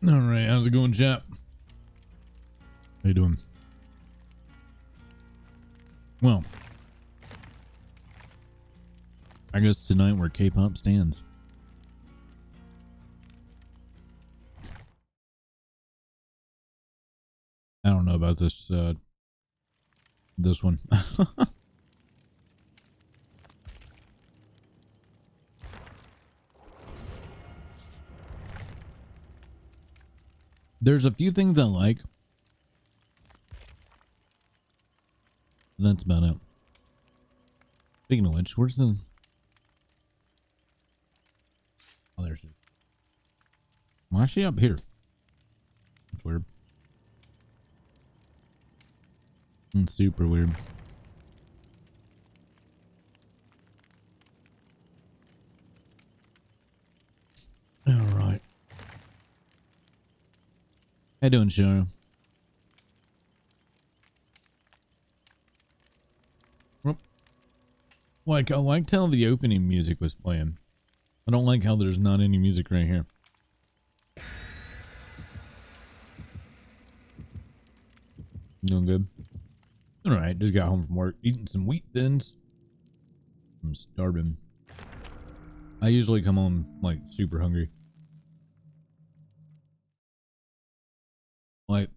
All right, how's it going, chap? How you doing? Well, I guess tonight where K-pop stands. I don't know about this this one. There's a few things I like. That's about it. Speaking of which, where's the... Oh, there's... Why is she up here? That's weird. It's super weird. All right. How you doing, Sharon? Like, I liked how the opening music was playing. I don't like how there's not any music right here. Doing good. All right, just got home from work, eating some wheat thins. I'm starving. I usually come home like super hungry. Like,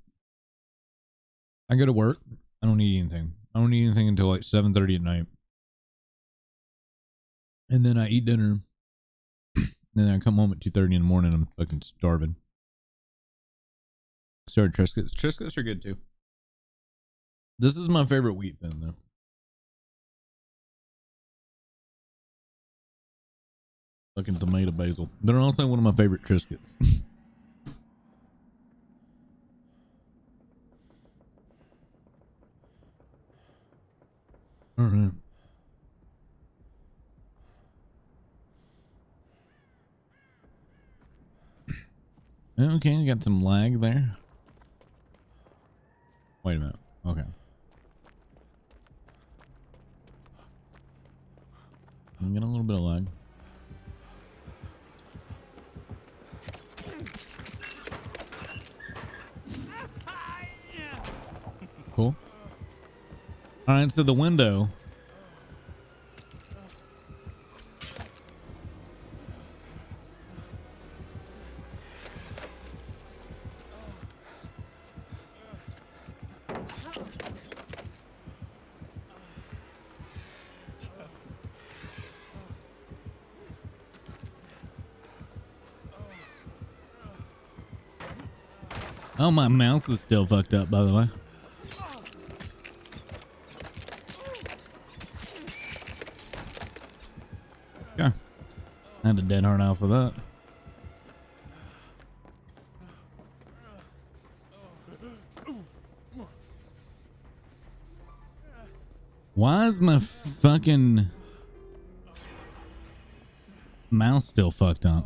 I go to work, I don't eat anything. I don't eat anything until like 7:30 at night. And then I eat dinner. Then I come home at 2:30 in the morning. I'm fucking starving. Sorry, Triscuits. Triscuits are good too. This is my favorite wheat thin though. Fucking tomato basil. They're also one of my favorite Triscuits. All right. Okay, you got some lag there. Wait a minute. Okay. I get a little bit of lag. Cool. All right, so the window. Oh, my mouse is still fucked up, by the way. Yeah. I had a dead hard off of that. Why is my fucking mouse still fucked up?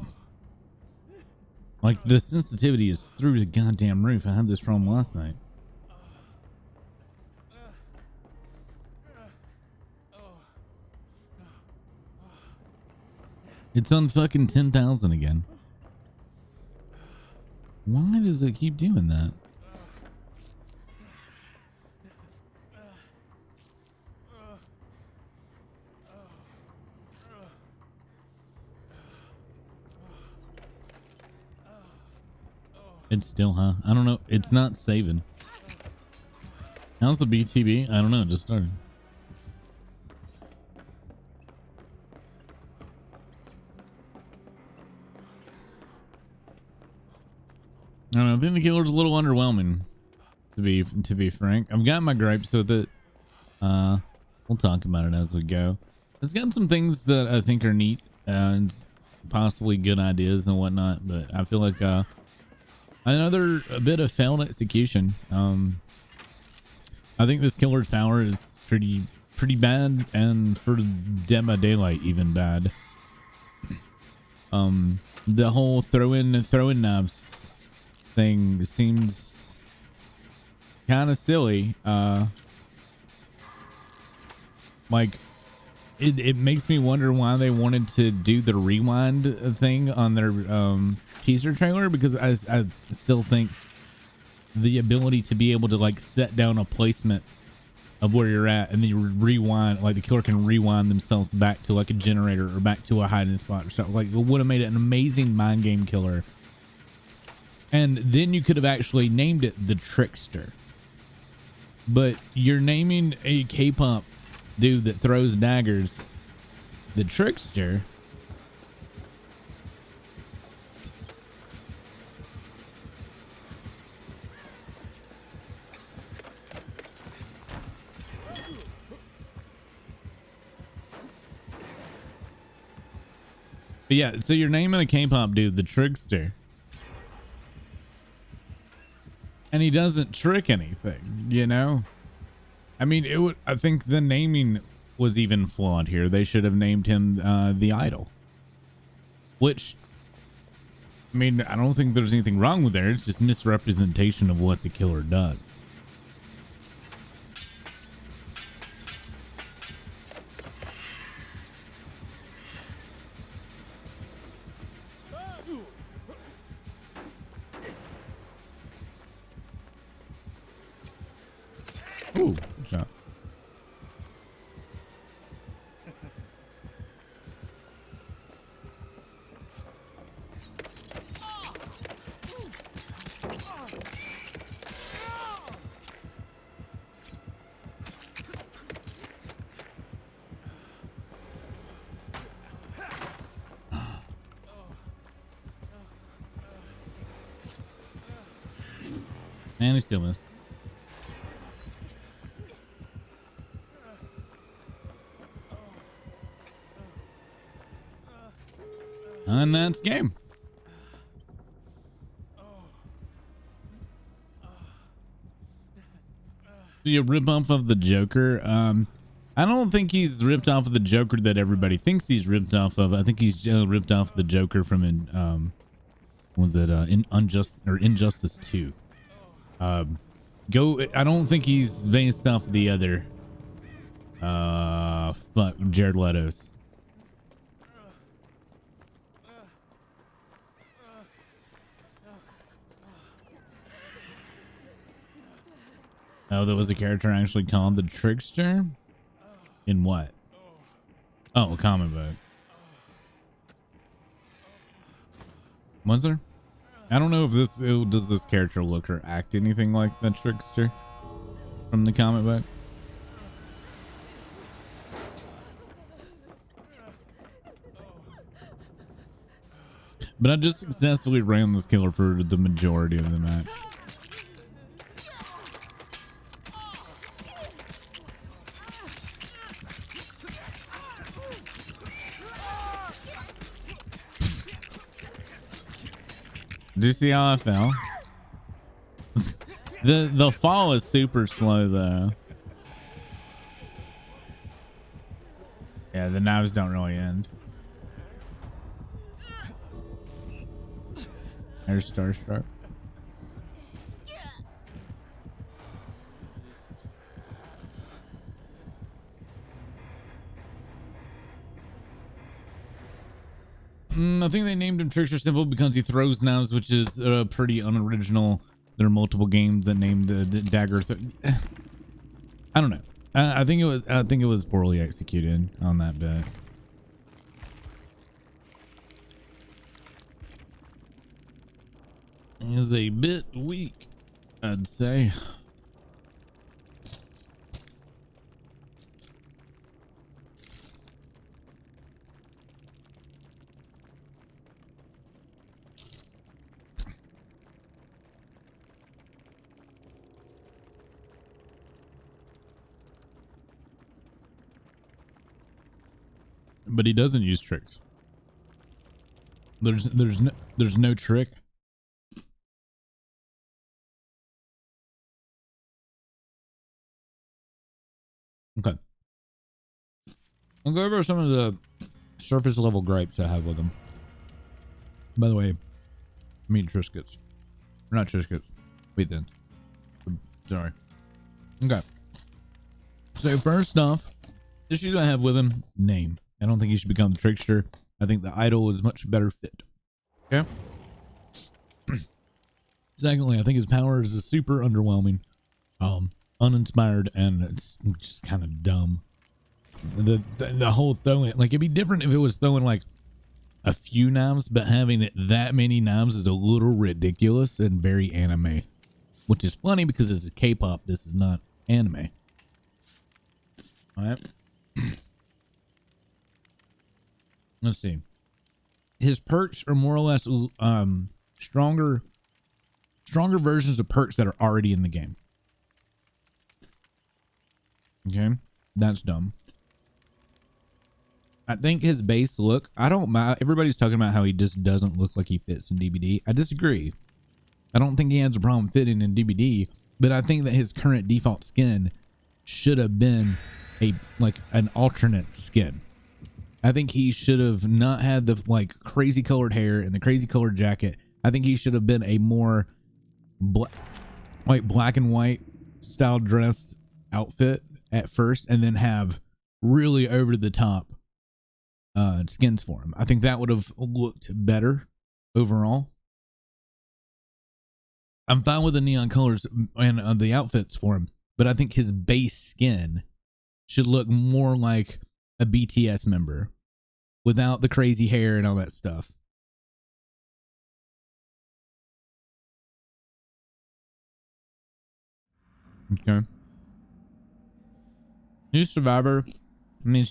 Like, the sensitivity is through the goddamn roof. I had this problem last night. It's on fucking 10,000 again. Why does it keep doing that? It's still, huh? I don't know. It's not saving. How's the BTB? I don't know. It just started. I don't know. I think the killer's a little underwhelming, to be frank. I've got my gripes with it. We'll talk about it as we go. It's got some things that I think are neat and possibly good ideas and whatnot, but I feel like another bit of failed execution. I think this killer's power is pretty bad, and for Dead by Daylight even bad. The whole throwing knives thing seems kind of silly. Like, it makes me wonder why they wanted to do the rewind thing on their teaser trailer, because I still think the ability to be able to like set down a placement of where you're at and then you rewind, like the killer can rewind themselves back to like a generator or back to a hiding spot or something, like it would have made it an amazing mind game killer. And then you could have actually named it the Trickster, but you're naming a K-pop dude that throws daggers the Trickster. But yeah, so you're naming a K-pop dude the Trickster, and he doesn't trick anything, you know? I mean, it would, I think the naming was even flawed here. They should have named him the Idol, which, I mean, I don't think there's anything wrong with there. It's just misrepresentation of what the killer does. Ooh, good shot. And he still missed. And that's game. You rip off of the Joker. I don't think he's ripped off of the Joker that everybody thinks he's ripped off of. I think he's ripped off the Joker from what's it? Injustice 2. I don't think he's based off the other Jared Leto's. Oh, there was a character actually called the Trickster? In what? Oh, a comic book. Was there? I don't know if does this character look or act anything like the Trickster from the comic book. But I just successfully ran this killer for the majority of the match. Do you see how I fell? The fall is super slow though. Yeah, the knives don't really end. There's Starstruck. I think they named him Trickster simple because he throws knives, which is pretty unoriginal. There are multiple games that named the dagger. I don't know. I think it was poorly executed on that bit. It is a bit weak, I'd say. But he doesn't use tricks. There's no trick. Okay. I'll go over some of the surface level gripes I have with them. By the way, I mean Triscuits. Not Triscuits. Wait then. Sorry. Okay. So first off, issues I have with him, name. I don't think he should become the trickster. I think the idol is much better fit. Okay. Secondly, I think his powers is super underwhelming, uninspired, and it's just kind of dumb. The whole throwing, like, it'd be different if it was throwing like a few knives, but having it that many knives is a little ridiculous and very anime, which is funny because it's K-pop. This is not anime. All right. Let's see. His perks are more or less stronger versions of perks that are already in the game. Okay, that's dumb. I think his base look, I don't mind. Everybody's talking about how he just doesn't look like he fits in DBD. I disagree. I don't think he has a problem fitting in DBD, but I think that his current default skin should have been an alternate skin. I think he should have not had the like crazy colored hair and the crazy colored jacket. I think he should have been a more black and white style dressed outfit at first, and then have really over the top skins for him. I think that would have looked better overall. I'm fine with the neon colors and the outfits for him, but I think his base skin should look more like a BTS member without the crazy hair and all that stuff. Okay. New Survivor. I mean,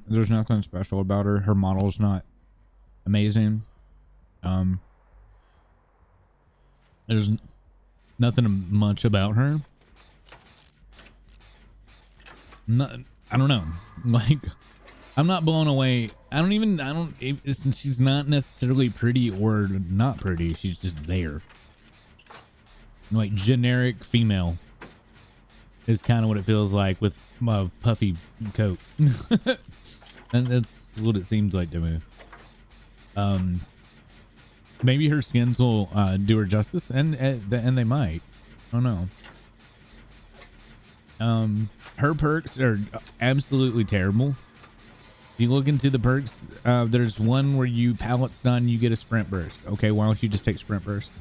there's nothing special about her. Her model's not amazing. There's nothing much about her. I don't know. Like, I'm not blown away. Since she's not necessarily pretty or not pretty, she's just there. Like, generic female is kind of what it feels like with my puffy coat. And that's what it seems like to me. Maybe her skins will do her justice, and they might. I don't know. Her perks are absolutely terrible. If you look into the perks, there's one where you pallet stun, you get a sprint burst. Okay, why don't you just take sprint burst?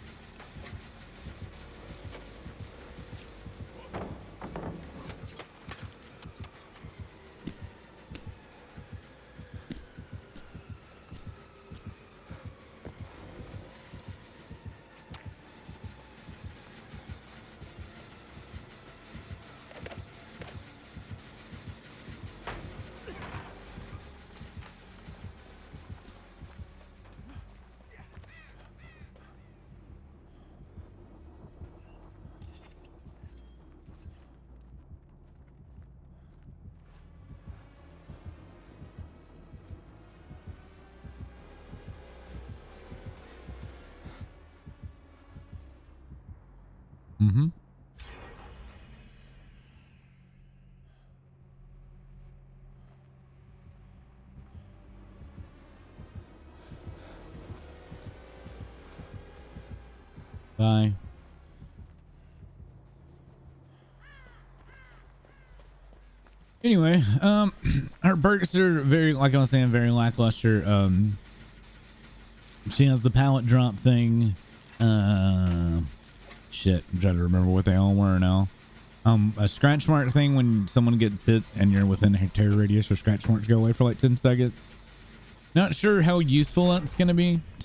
Mm-hmm. Bye. Anyway, her perks are very, like I was saying, very lackluster. She has the pallet drop thing. Shit, I'm trying to remember what they all were now. A scratch mark thing when someone gets hit and you're within a terror radius, or scratch marks go away for like 10 seconds. Not sure how useful that's going to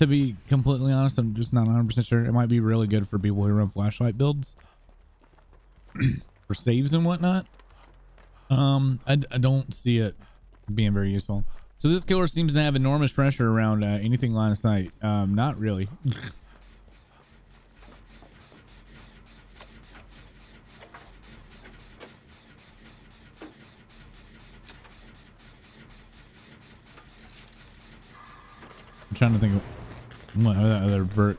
be completely honest. I'm just not 100% sure. It might be really good for people who run flashlight builds for saves and whatnot. I don't see it being very useful. So this killer seems to have enormous pressure around anything line of sight. Not really. I'm trying to think of what other bird.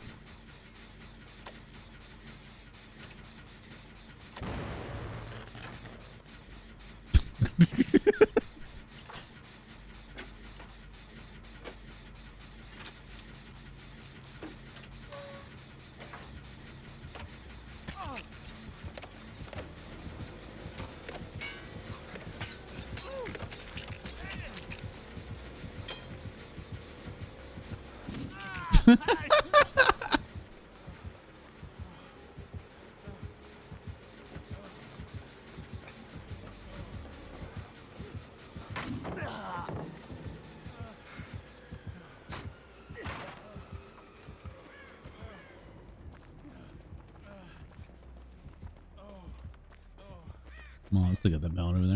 Oh, I still got that belt over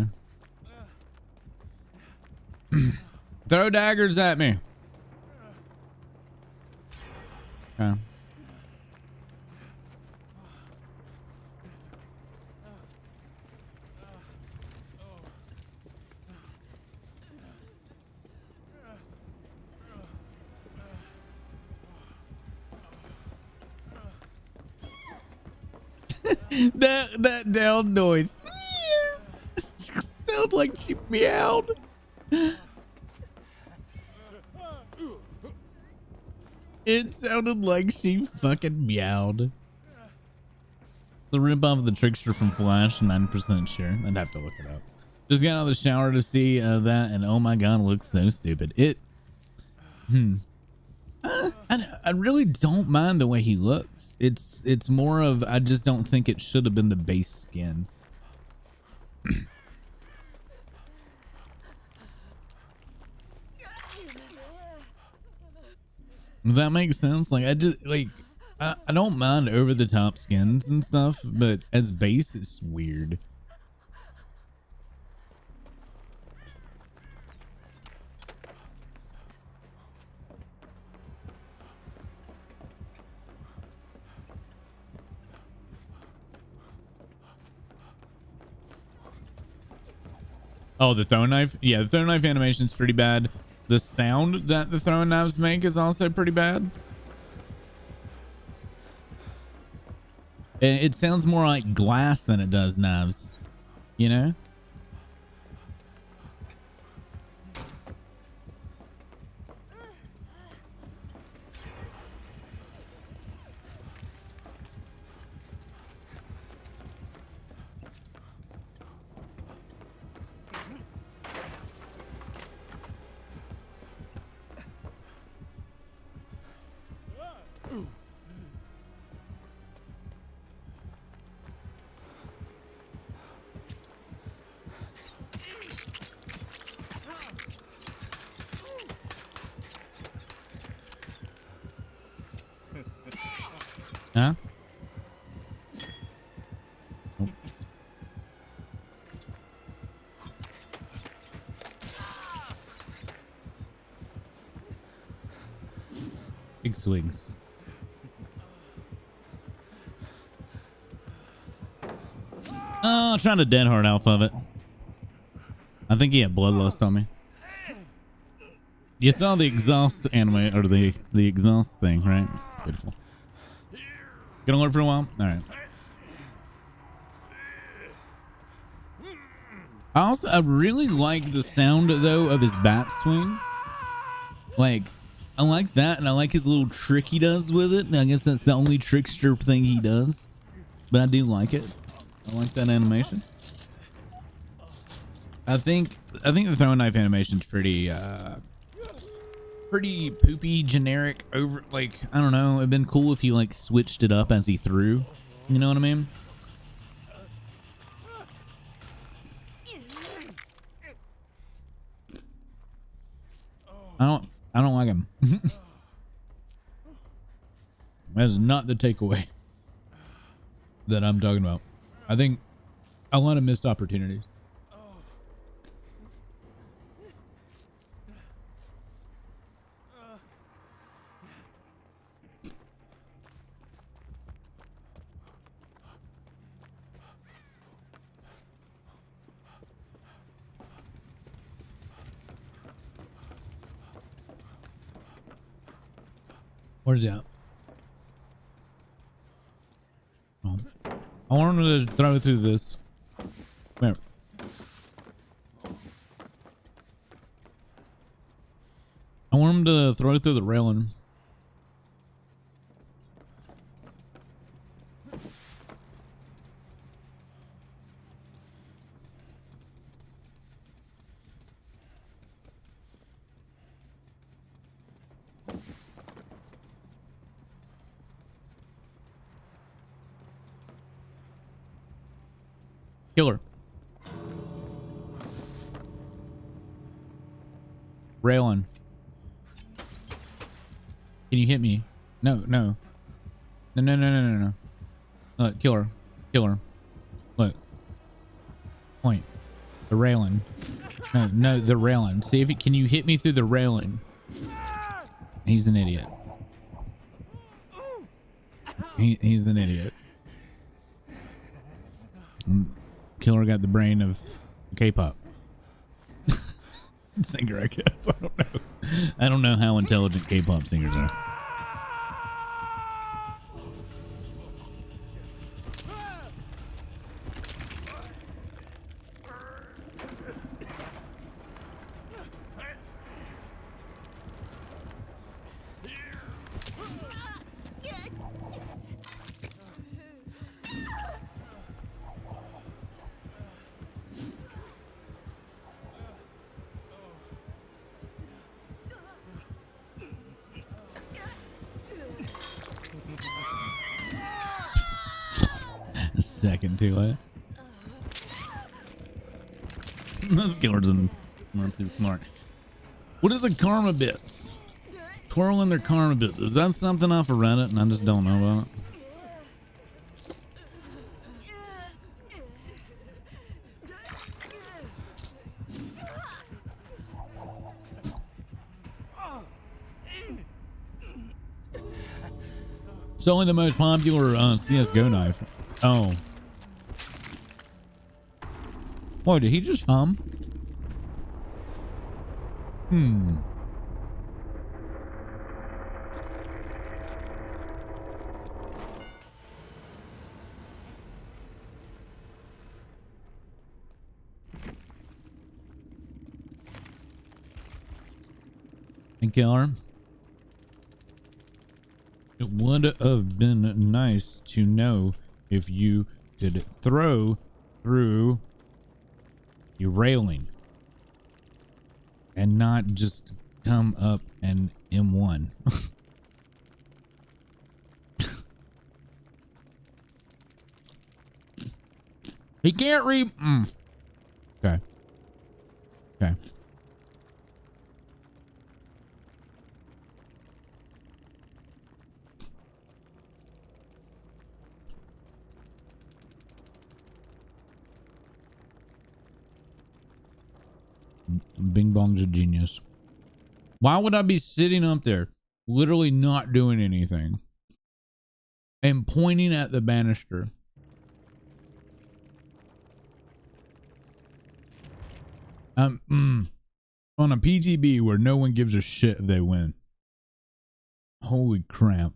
there. Throw daggers at me. Okay. that down noise. Sound like she meowed. It sounded like she fucking meowed. The ripoff of the trickster from Flash, 9% sure. I'd have to look it up. Just got out of the shower to see that, and oh my god, it looks so stupid. I really don't mind the way he looks. It's more of I just don't think it should have been the base skin. Does that make sense? Like I just like I don't mind over the top skins and stuff, but as base it's weird. Oh, the throwing knife? Yeah, the throwing knife animation is pretty bad. The sound that the throwing knives make is also pretty bad. It sounds more like glass than it does knives, you know? Huh? Nope. Big swings. Oh, trying to dead hard off of it. I think he had bloodlust on me. You saw the exhaust anime or the exhaust thing, right? Beautiful. Gonna learn for a while? Alright. I really like the sound though of his bat swing. Like, I like that, and I like his little trick he does with it. I guess that's the only trickster thing he does. But I do like it. I like that animation. I think the throwing knife animation is pretty poopy, generic, over, like, I don't know. It'd been cool if he like switched it up as he threw. You know what I mean? I don't like him. That is not the takeaway that I'm talking about. I think a lot of missed opportunities. Where's he at? Oh. I want him to throw through this. Come here. I want him to throw through the railing. Killer. Railing. Can you hit me? No. Look, killer. Look. Point. The railing. No, the railing. See if can you hit me through the railing? He's an idiot. He's an idiot. Killer got the brain of K-pop singer, I guess. I don't know. I don't know how intelligent K-pop singers are. A second too late. Those killers are not too smart. What is the karma bits? Twirling their karma bits. Is that something off of Reddit and I just don't know about it? It's only the most popular CSGO knife. Oh. Whoa, did he just hum? Hey, Killer. It would have been nice to know if you could throw through your railing and not just come up and M1. He can't read. Okay. Okay. Bing Bong's a genius. Why would I be sitting up there, literally not doing anything, and pointing at the banister? On a PTB where no one gives a shit if they win. Holy crap.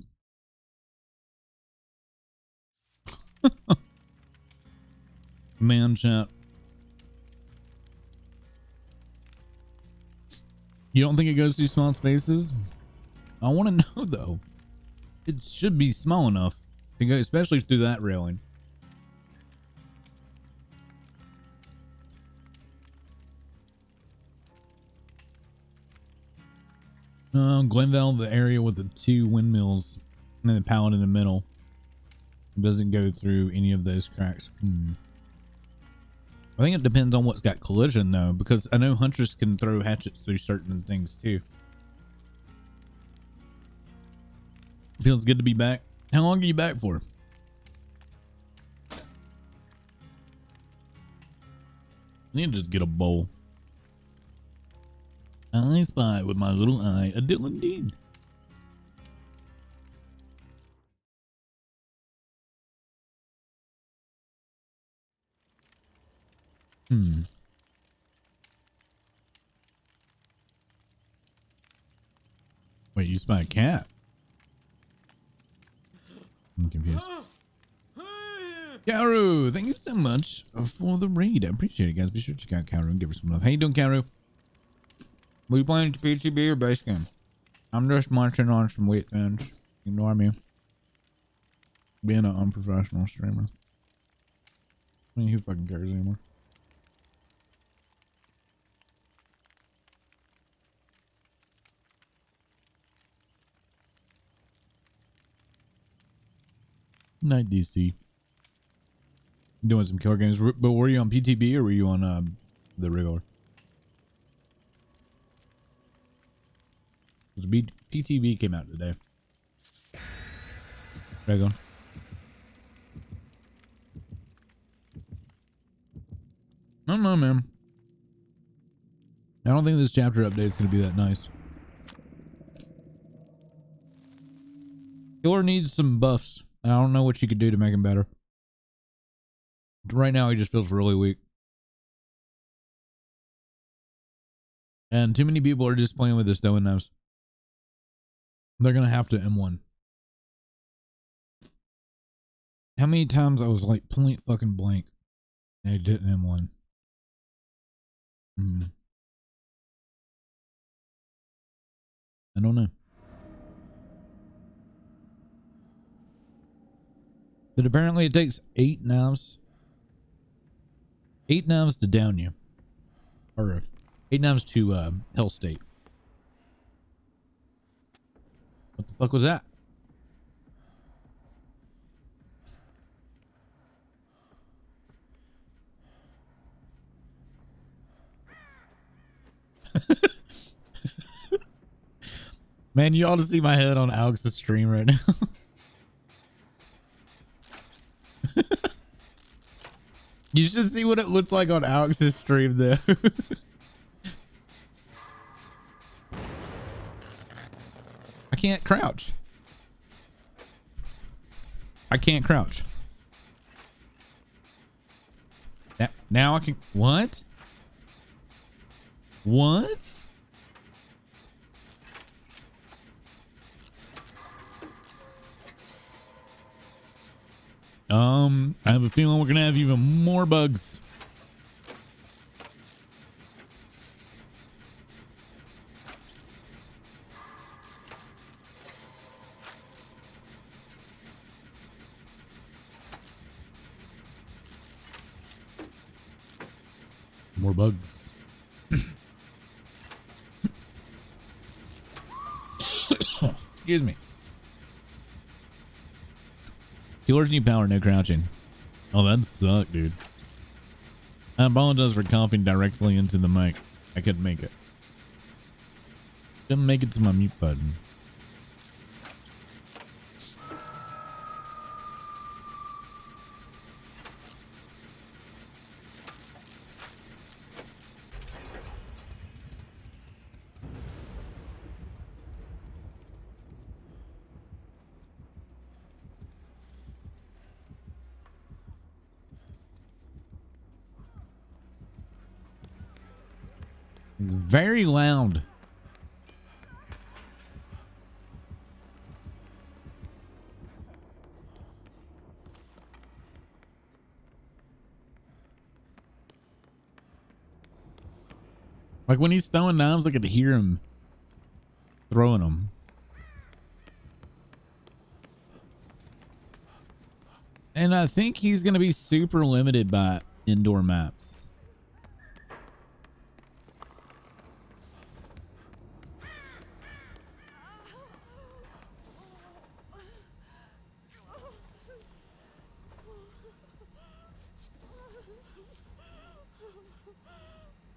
Man, chat. You don't think it goes through small spaces? I want to know though. It should be small enough to go, especially through that railing. Glenville, the area with the 2 windmills and the pallet in the middle, doesn't go through any of those cracks. I think it depends on what's got collision though, because I know hunters can throw hatchets through certain things too. Feels good to be back. How long are you back for? I need to just get a bowl. I spy with my little eye a Dylan Dean. Wait, you spy a cat? I'm confused. Karu, thank you so much for the raid. I appreciate it, guys. Be sure to check out Karu and give her some love. How you doing, Karu? We playing PTB or base game? I'm just munching on some wheat thins. You know what I mean? Being an unprofessional streamer. I mean, who fucking cares anymore? Night DC. Doing some killer games, but were you on PTB or were you on the regular? PTB came out today. Regular. I don't know, man. I don't think this chapter update is going to be that nice. Killer needs some buffs. I don't know what you could do to make him better. Right now, he just feels really weak. And too many people are just playing with this Doe and Nose. They're going to have to M1. How many times I was like point fucking blank and I didn't M1? I don't know. But apparently it takes 8 knives. 8 knives to down you. Or 8 knives to hell state. What the fuck was that? Man, you ought to see my head on Alex's stream right now. You should see what it looked like on Alex's stream there. I can't crouch. I can't crouch. Now I can. What? What? I have a feeling we're gonna have even more bugs. More bugs. Excuse me. Killer's new power, no crouching. Oh, that sucked, dude. I apologize for coughing directly into the mic. I couldn't make it. Couldn't make it to my mute button. It's very loud. Like when he's throwing knives, I could hear him throwing them. And I think he's going to be super limited by indoor maps.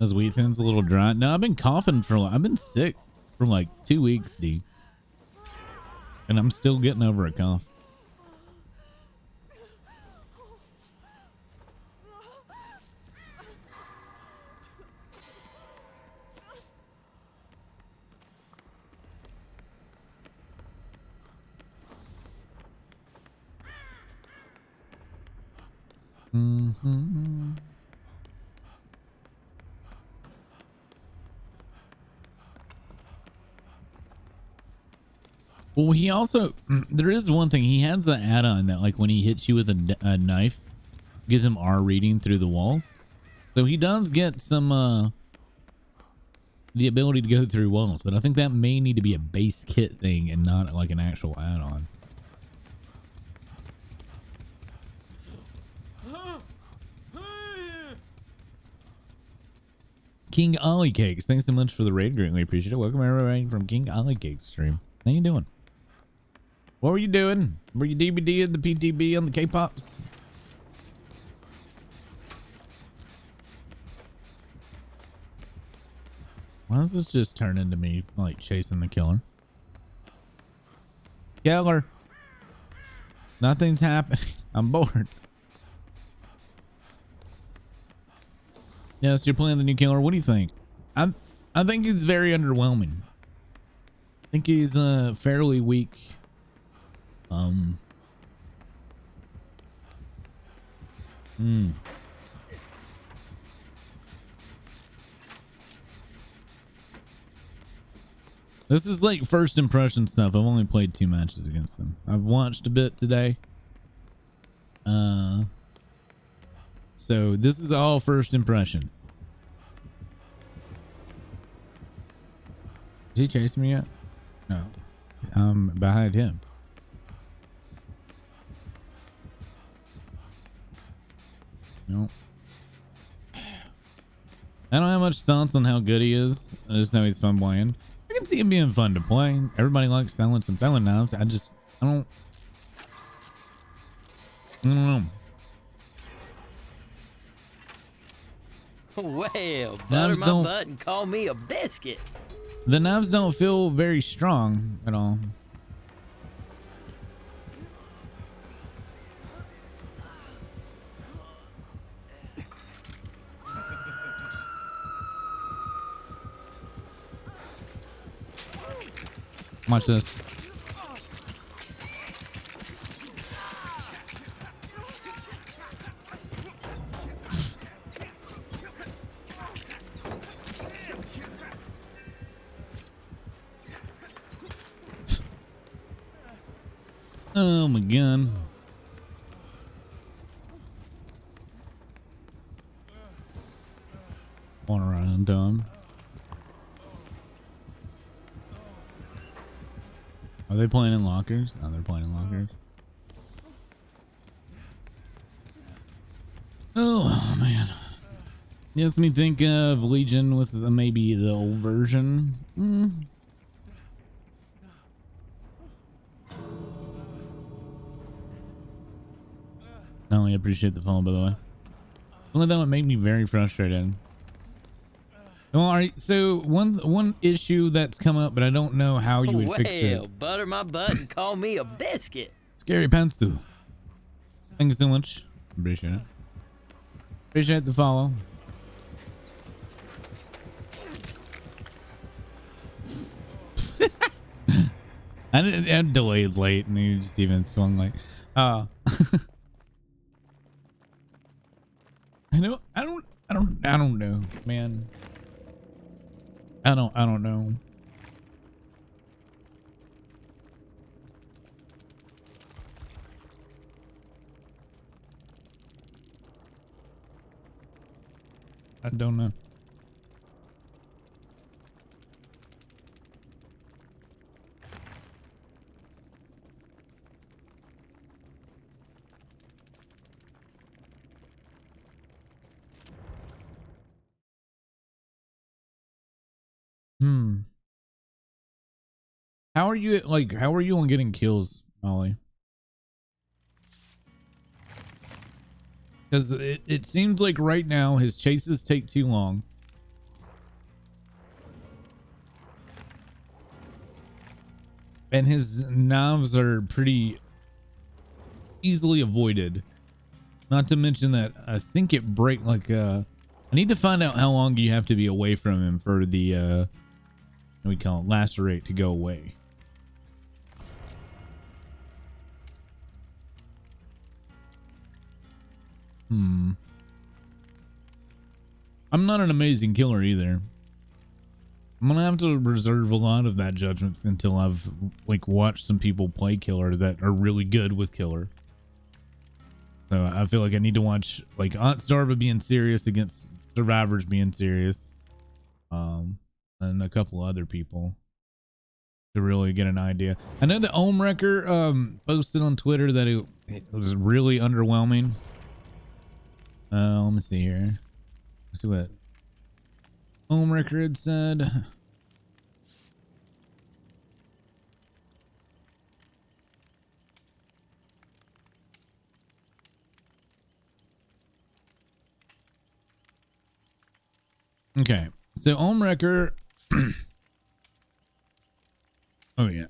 Those wheat thins a little dry. No, I've been coughing for I've been sick for like 2 weeks, D. And I'm still getting over a cough. Mm-hmm. Well, he also, there is one thing. He has the add-on that like when he hits you with a knife, gives him R reading through the walls. So he does get some, the ability to go through walls, but I think that may need to be a base kit thing and not like an actual add-on. King Ollie Cakes, thanks so much for the raid. Greatly appreciate it. Welcome everybody from King Ollie Cakes stream. How you doing? What were you doing? Were you DBDing the PTB on the K-Pops? Why does this just turn into me like chasing the killer? Killer. Nothing's happening. I'm bored. Yes, you're playing the new killer. What do you think? I think he's very underwhelming. I think he's fairly weak. This is like first impression stuff. I've only played 2 matches against them. I've watched a bit today. So this is all first impression. Is he chasing me yet? No. I'm behind him. Nope. I don't have much thoughts on how good he is. I just know he's fun playing. I can see him being fun to play. Everybody likes throwing some throwing knives. I don't know. Well, butter my butt and call me a biscuit. The knives don't feel very strong at all. Watch this. Oh my god. Going around dumb. Are they playing in lockers? Oh, they're playing in lockers. Oh man. Gets me think of Legion with maybe the old version. No, I appreciate the follow, by the way. Only that would make me very frustrated. Well, all right. So one issue that's come up, but I don't know how you would fix it. Well, butter my butt and call me a biscuit. Scary pencil. Thank you so much. Appreciate it. Appreciate the follow. I delayed late, and you just even swung like, I know. I don't know, man. I don't know. I don't know. How are you on getting kills, Ollie? Because it seems like right now his chases take too long. And his knives are pretty easily avoided. Not to mention that I think it break like I need to find out how long you have to be away from him for the we call it lacerate to go away. I'm not an amazing killer either. I'm gonna have to reserve a lot of that judgment until I've like watched some people play killer that are really good with killer. So I feel like I need to watch like Aunt Starva being serious against survivors being serious, and a couple other people to really get an idea. I know the Ohm Wrecker posted on Twitter that it was really underwhelming. Let me see here. Let's see what Ohm Wrecker had said. Okay, so Ohm Wrecker. Oh yeah.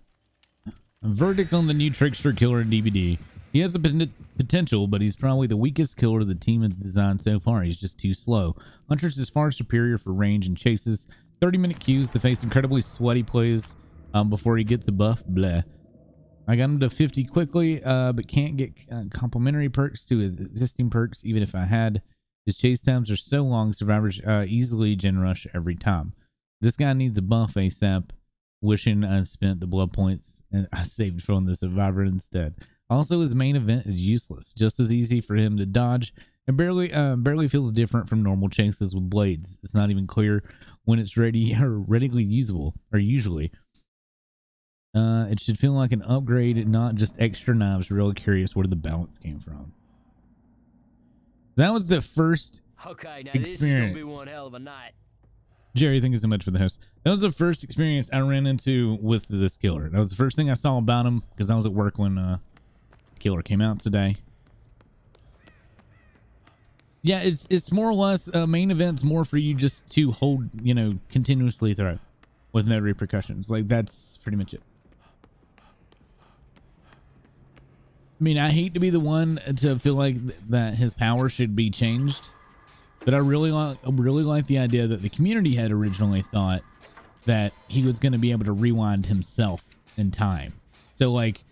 A verdict on the new Trickster Killer DVD. He has the potential, but he's probably the weakest killer the team has designed so far. He's just too slow. Huntress is far superior for range and chases. 30-minute queues to face incredibly sweaty plays before he gets a buff. Blah. I got him to 50 quickly, but can't get complementary perks to his existing perks, even if I had. His chase times are so long, survivors easily gen rush every time. This guy needs a buff ASAP. Wishing I'd spent the blood points and I saved from the survivor instead. Also, his main event is useless. Just as easy for him to dodge and barely feels different from normal chases with blades. It's not even clear when it's ready or readily usable, or usually. It should feel like an upgrade, not just extra knives. Really curious where the balance came from. That was the first experience. This is gonna be one hell of a night. Jerry, thank you so much for the host. That was the first experience I ran into with this killer. That was the first thing I saw about him because I was at work when killer came out today. Yeah, it's more or less main events more for you just to hold, continuously throw with no repercussions. Like, that's pretty much it. I mean, I hate to be the one to feel like that his power should be changed, but I really like the idea that the community had originally thought that he was going to be able to rewind himself in time. So, like,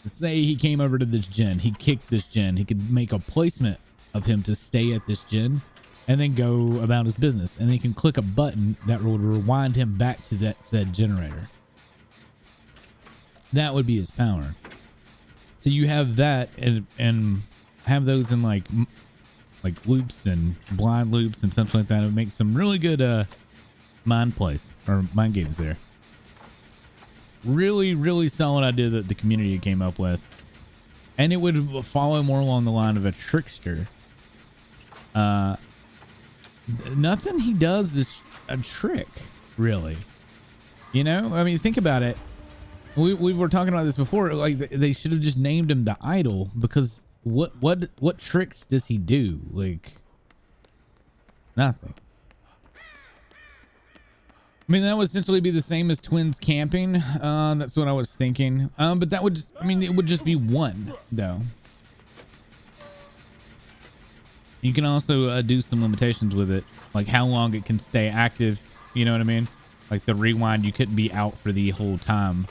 say he came over to this gen, he kicked this gen, he could make a placement of him to stay at this gen and then go about his business, and then he can click a button that will rewind him back to that said generator. That would be his power. So you have that and have those in like loops and blind loops and something like that. It would make some really good mind plays or mind games there. Really solid idea that the community came up with, and it would follow more along the line of a trickster. Nothing he does is a trick, really. I mean, think about it. We were talking about this before. Like, they should have just named him the Idol, because what tricks does he do? Like, nothing. I mean, that would essentially be the same as twins camping. That's what I was thinking. But that would, I mean, it would just be one though. You can also do some limitations with it, like how long it can stay active. You know what I mean? Like the rewind, you couldn't be out for the whole time,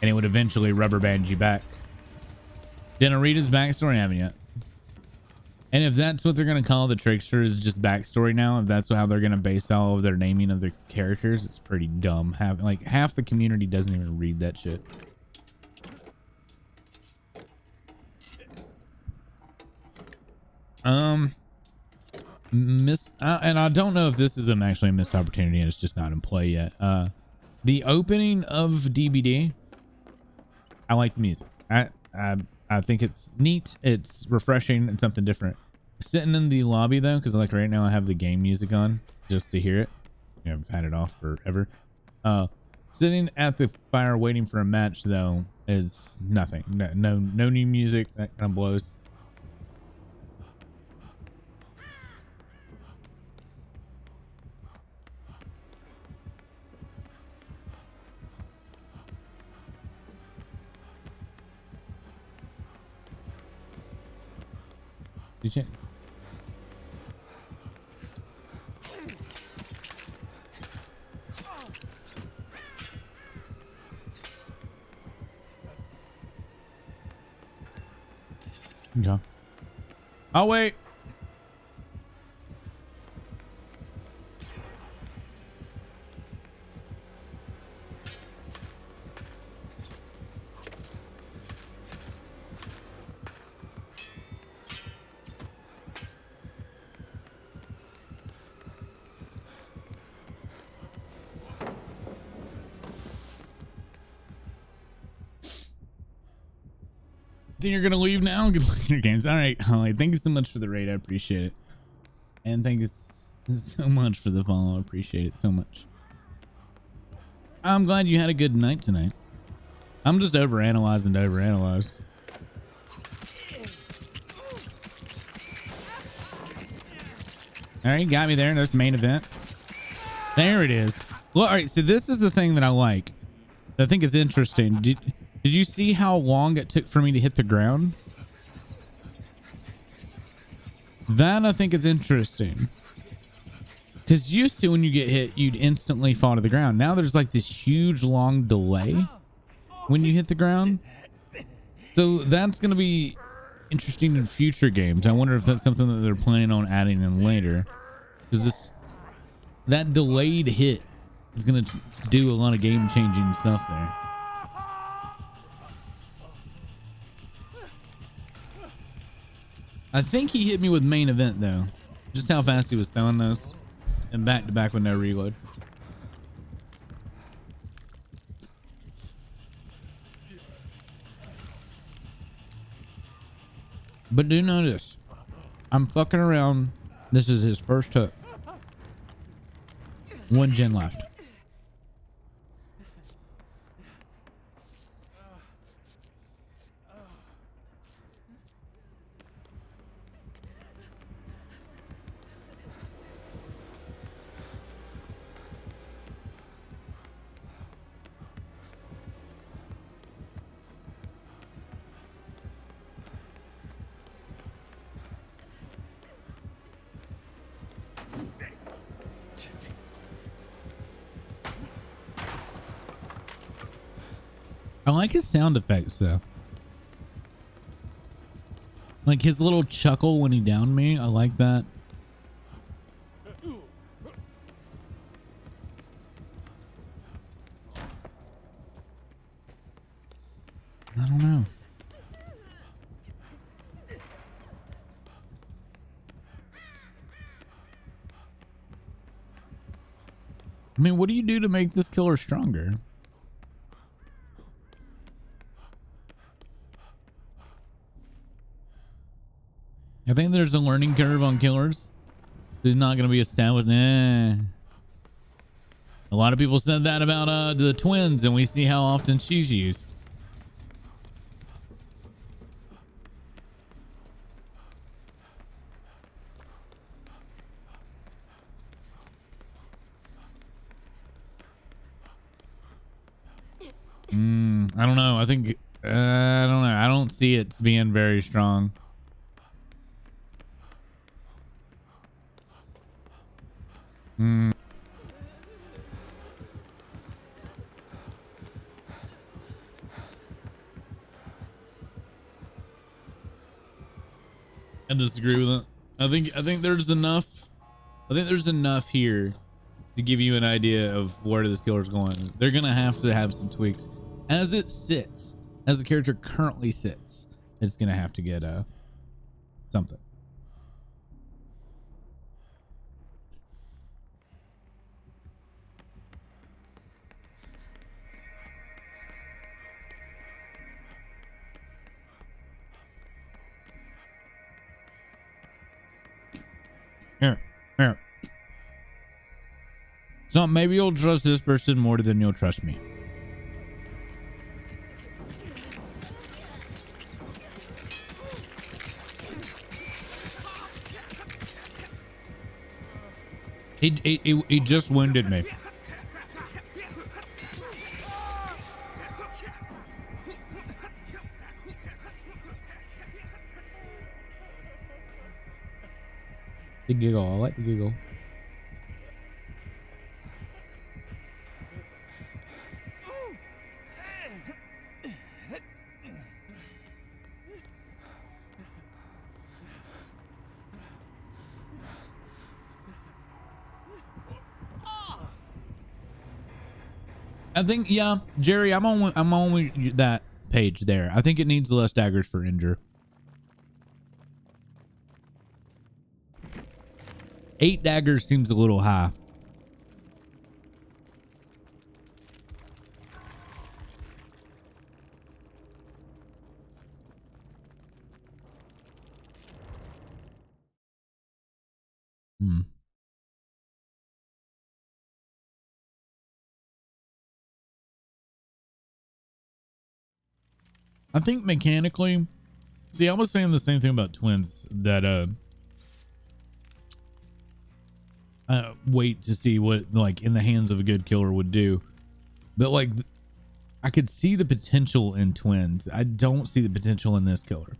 and it would eventually rubber band you back. Didn't read his backstory, I haven't yet. And if that's what they're going to call the trickster, is just backstory now, if that's how they're going to base all of their naming of their characters, it's pretty dumb. Half the community doesn't even read that shit. And I don't know if this is actually a missed opportunity and it's just not in play yet. The opening of DBD, I like the music. I think it's neat. It's refreshing and something different. Sitting in the lobby though, because like right now I have the game music on just to hear it. I've had it off forever. Sitting at the fire waiting for a match though is nothing. No new music. That kind of blows. Did you? Okay. I'll wait. Think you're gonna leave now? Good luck in your games. All right, Holly. Thank you so much for the raid. I appreciate it, and thank you so much for the follow. I appreciate it so much. I'm glad you had a good night tonight. I'm just overanalyzing to overanalyze. All right, you got me there. There's the main event. There it is. Well, all right. So this is the thing that I like. That I think is interesting. Did Did you see how long it took for me to hit the ground? That I think is interesting. Because used to when you get hit, you'd instantly fall to the ground. Now there's like this huge long delay when you hit the ground. So that's going to be interesting in future games. I wonder if that's something that they're planning on adding in later. Because that delayed hit is going to do a lot of game-changing stuff there. I think he hit me with main event though. Just how fast he was throwing those. And back to back with no reload. But do notice, I'm fucking around. This is his first hook. 1 gen left. I like his sound effects though. Like his little chuckle when he downed me. I like that. I don't know. I mean, what do you do to make this killer stronger? I think there's a learning curve on killers. There's not going to be established. A lot of people said that about the twins, and we see how often she's used. I don't know. I think I don't know. I don't see it being very strong. I disagree with it. I think there's enough. I think there's enough here to give you an idea of where this killer's going. They're gonna have to have some tweaks as it sits, as the character currently sits. It's gonna have to get something. Here. So maybe you'll trust this person more than you'll trust me. He just wounded me. The giggle. I like the giggle. I think, yeah, Jerry, I'm only that page there. I think it needs less daggers for injure. 8 daggers seems a little high. I think mechanically, see, I was saying the same thing about twins, that wait to see what like in the hands of a good killer would do, but like I could see the potential in twins. I don't see the potential in this killer.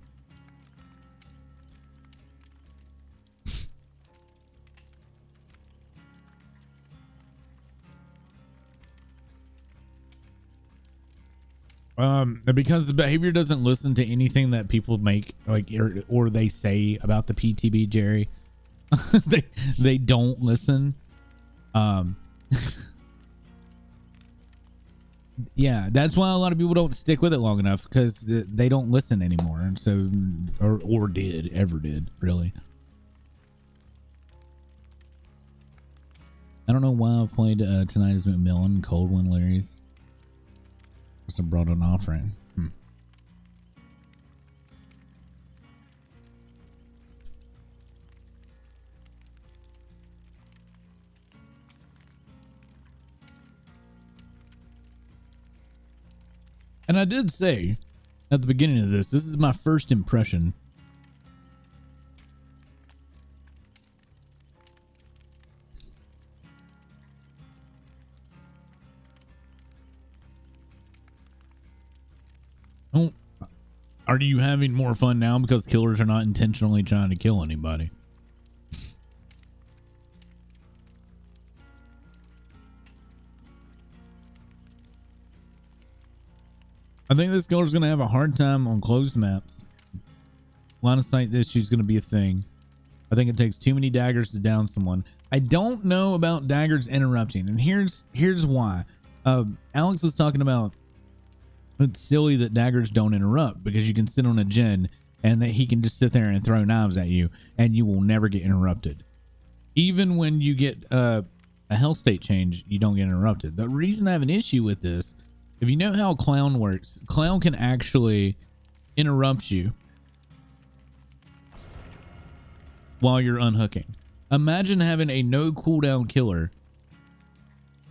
Because the behavior doesn't listen to anything that people make, like, or they say about the PTB, Jerry. they don't listen. Yeah, that's why a lot of people don't stick with it long enough, because they don't listen anymore. And so, or ever did, really. I don't know why I played Tonight is McMillan and Cold One Larry's. I brought an offering. And I did say at the beginning of this is my first impression. Oh, are you having more fun now because killers are not intentionally trying to kill anybody? I think this killer's going to have a hard time on closed maps. Line of sight issue's going to be a thing. I think it takes too many daggers to down someone. I don't know about daggers interrupting, and here's why. Alex was talking about it's silly that daggers don't interrupt because you can sit on a gen and that he can just sit there and throw knives at you and you will never get interrupted. Even when you get a health state change, you don't get interrupted. The reason I have an issue with this, if you know how Clown works, Clown can actually interrupt you while you're unhooking. Imagine having a no cooldown killer,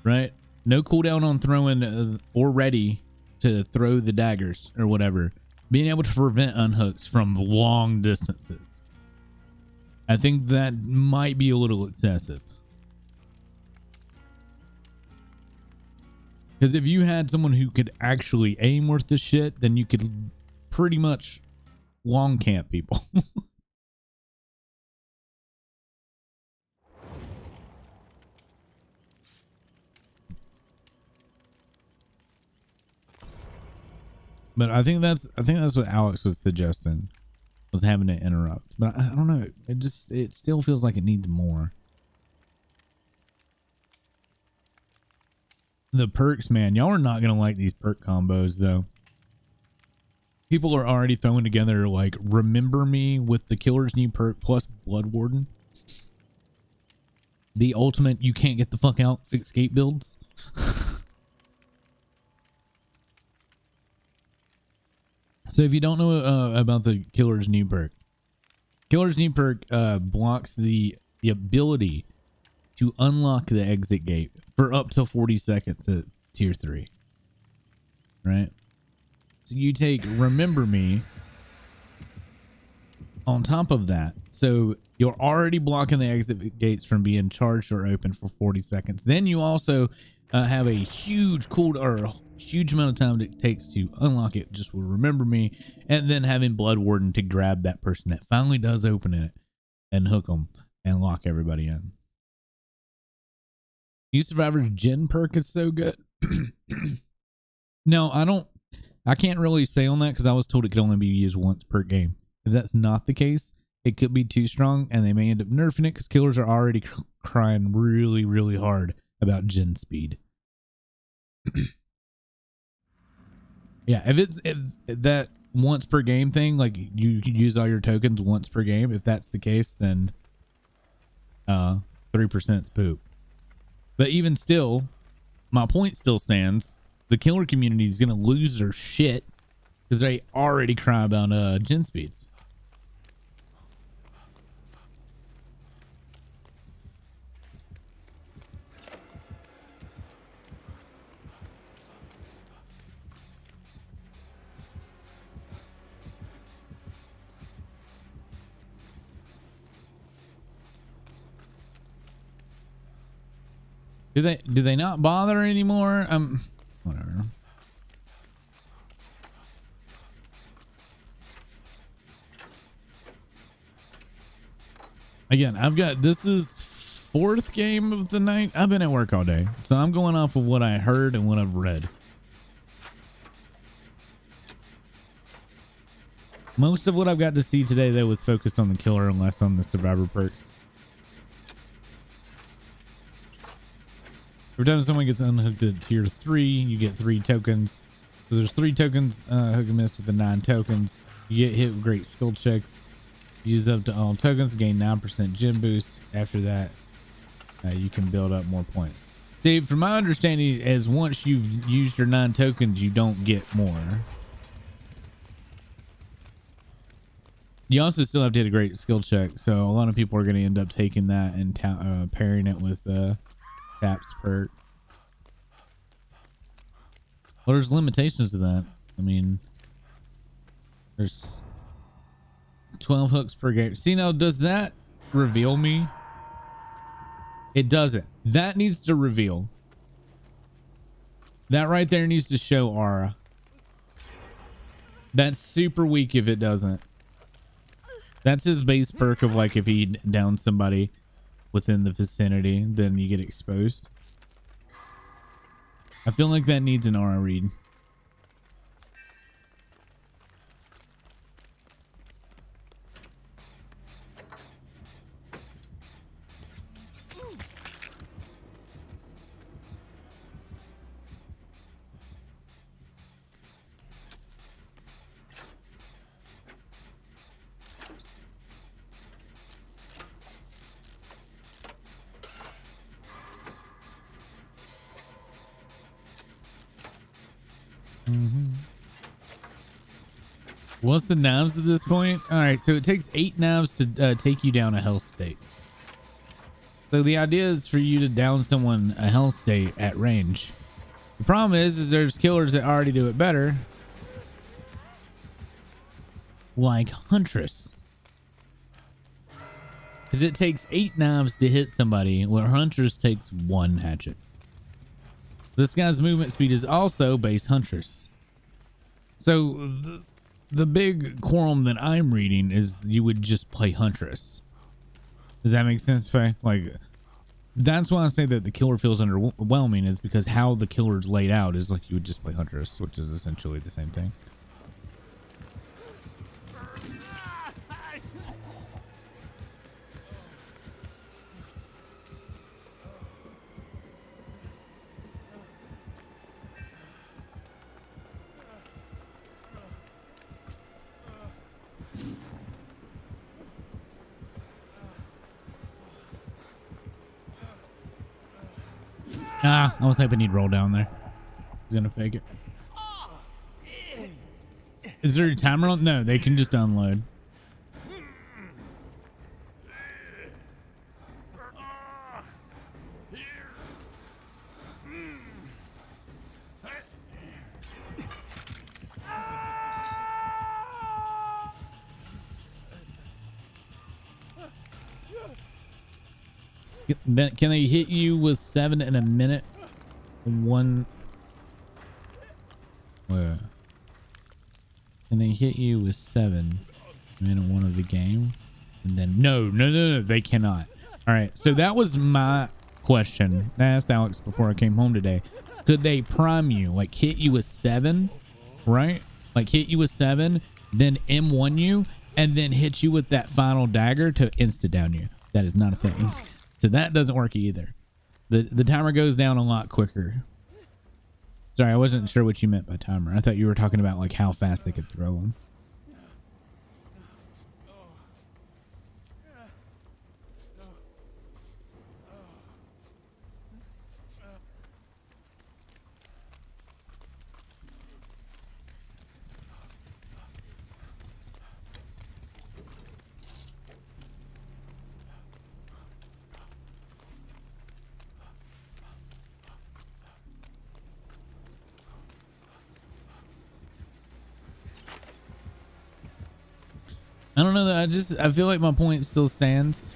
right? No cooldown on throwing or ready to throw the daggers or whatever, being able to prevent unhooks from long distances. I think that might be a little excessive. Because if you had someone who could actually aim worth the shit, then you could pretty much long camp people. But I think that's what Alex was suggesting, was having to interrupt. But I don't know. It still feels like it needs more. The perks, man, y'all are not gonna like these perk combos though. People are already throwing together like Remember Me with the Killer's Knee perk plus Blood Warden. The ultimate you can't get the fuck out escape builds. So if you don't know about the Killer's Knee perk, Killer's Knee perk blocks the ability to unlock the exit gate for up to 40 seconds at tier 3. Right? So you take Remember Me on top of that. So you're already blocking the exit gates from being charged or open for 40 seconds. Then you also have a huge huge amount of time it takes to unlock it just with Remember Me, and then having Blood Warden to grab that person that finally does open it and hook them and lock everybody in. New Survivor's Gen perk is so good. No, I can't really say on that because I was told it could only be used once per game. If that's not the case, it could be too strong and they may end up nerfing it because killers are already crying really, really hard about gen speed. Yeah, if that once per game thing, like you use all your tokens once per game, if that's the case, then 3% is poop. But even still, my point still stands. The killer community is going to lose their shit because they already cry about gen speeds. Do they not bother anymore? Whatever. Again, this is fourth game of the night. I've been at work all day, so I'm going off of what I heard and what I've read. Most of what I've got to see today, though, was focused on the killer and less on the survivor perks. Every time someone gets unhooked at tier 3, you get 3 tokens. So there's 3 tokens, hook and miss with the 9 tokens. You get hit with great skill checks. Use up to all tokens, gain 9% gem boost. After that, you can build up more points. See, from my understanding, as once you've used your 9 tokens, you don't get more. You also still have to hit a great skill check, so a lot of people are going to end up taking that and pairing it with Tap's perk. Well, there's limitations to that. I mean, there's 12 hooks per game. See, now, does that reveal me? It doesn't. That needs to reveal. That right there needs to show aura. That's super weak if it doesn't. That's his base perk of, like, if he downs somebody within the vicinity, then you get exposed. I feel like that needs an aura read. What's the knives at this point? All right, so it takes 8 knives to take you down a health state. So the idea is for you to down someone a health state at range. The problem is there's killers that already do it better, like Huntress, because it takes 8 knives to hit somebody, where Huntress takes 1 hatchet. This guy's movement speed is also base Huntress. So the big quorum that I'm reading is you would just play Huntress. Does that make sense, Faye? Like, that's why I say that the killer feels underwhelming, is because how the killer's laid out is like you would just play Huntress, which is essentially the same thing. I was hoping he'd roll down there. He's gonna fake it. Is there a timer on? No, they can just unload. Can they hit you with 7 in a minute? Can they hit you with 7 minute 1 of the game? And then no, they cannot. All right, so that was my question. I asked Alex before I came home today. Could they prime you, like hit you with 7, right? Like hit you with 7, then M1 you, and then hit you with that final dagger to insta down you? That is not a thing. So that doesn't work either. The timer goes down a lot quicker. Sorry, I wasn't sure what you meant by timer. I thought you were talking about like how fast they could throw them. I don't know that I feel like my point still stands.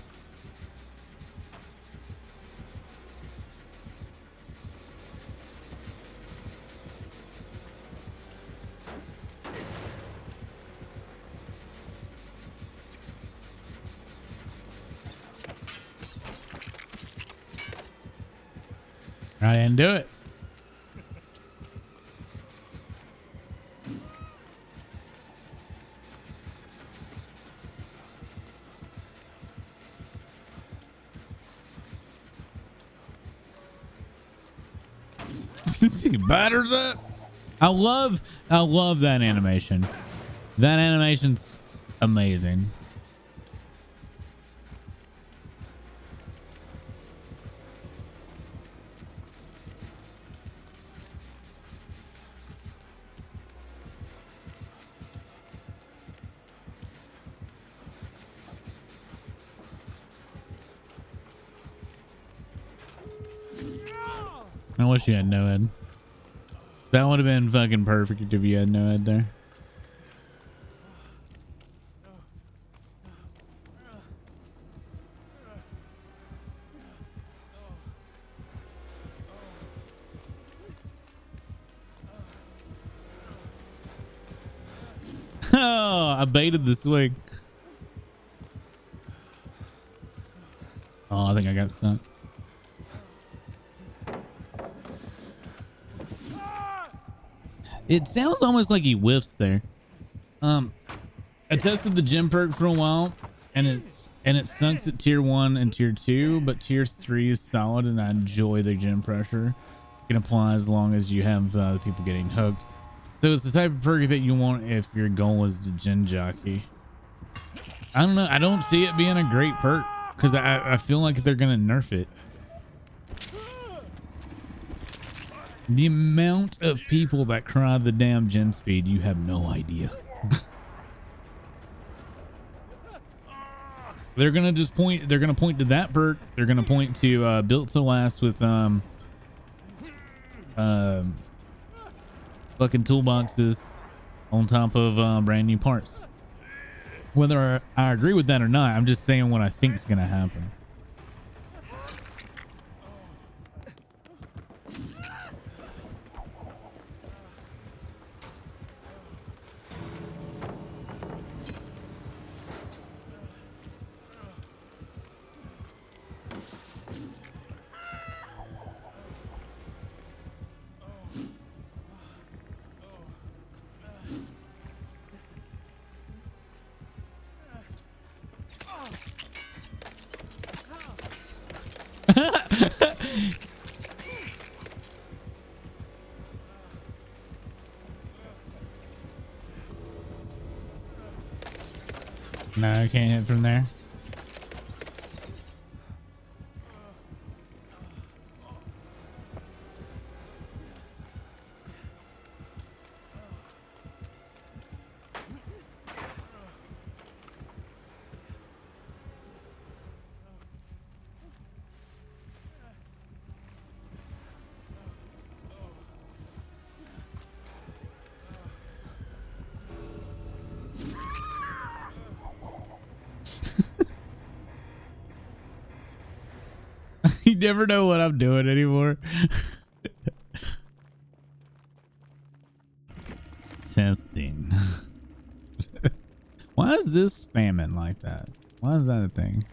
I didn't do it. He batters up. I love that animation. That animation's amazing. I wish you had no head. That would have been fucking perfect if you had no head there. Oh, I baited the swing. Oh, I think I got stuck. It sounds almost like he whiffs there. I tested the gym perk for a while, and it sucks at tier 1 and tier 2, but tier 3 is solid, and I enjoy the gym pressure. It can apply as long as you have people getting hooked. So it's the type of perk that you want if your goal is to gen jockey. I don't know. I don't see it being a great perk because I feel like they're gonna nerf it. The amount of people that cry the damn gym speed, you have no idea. They're gonna just point. They're gonna point to that perk. They're gonna point to built to last with fucking toolboxes on top of brand new parts. Whether I agree with that or not, I'm just saying what I think is gonna happen. No, I can't hit from there. You never know what I'm doing anymore. Testing. Why is this spamming like that? Why is that a thing?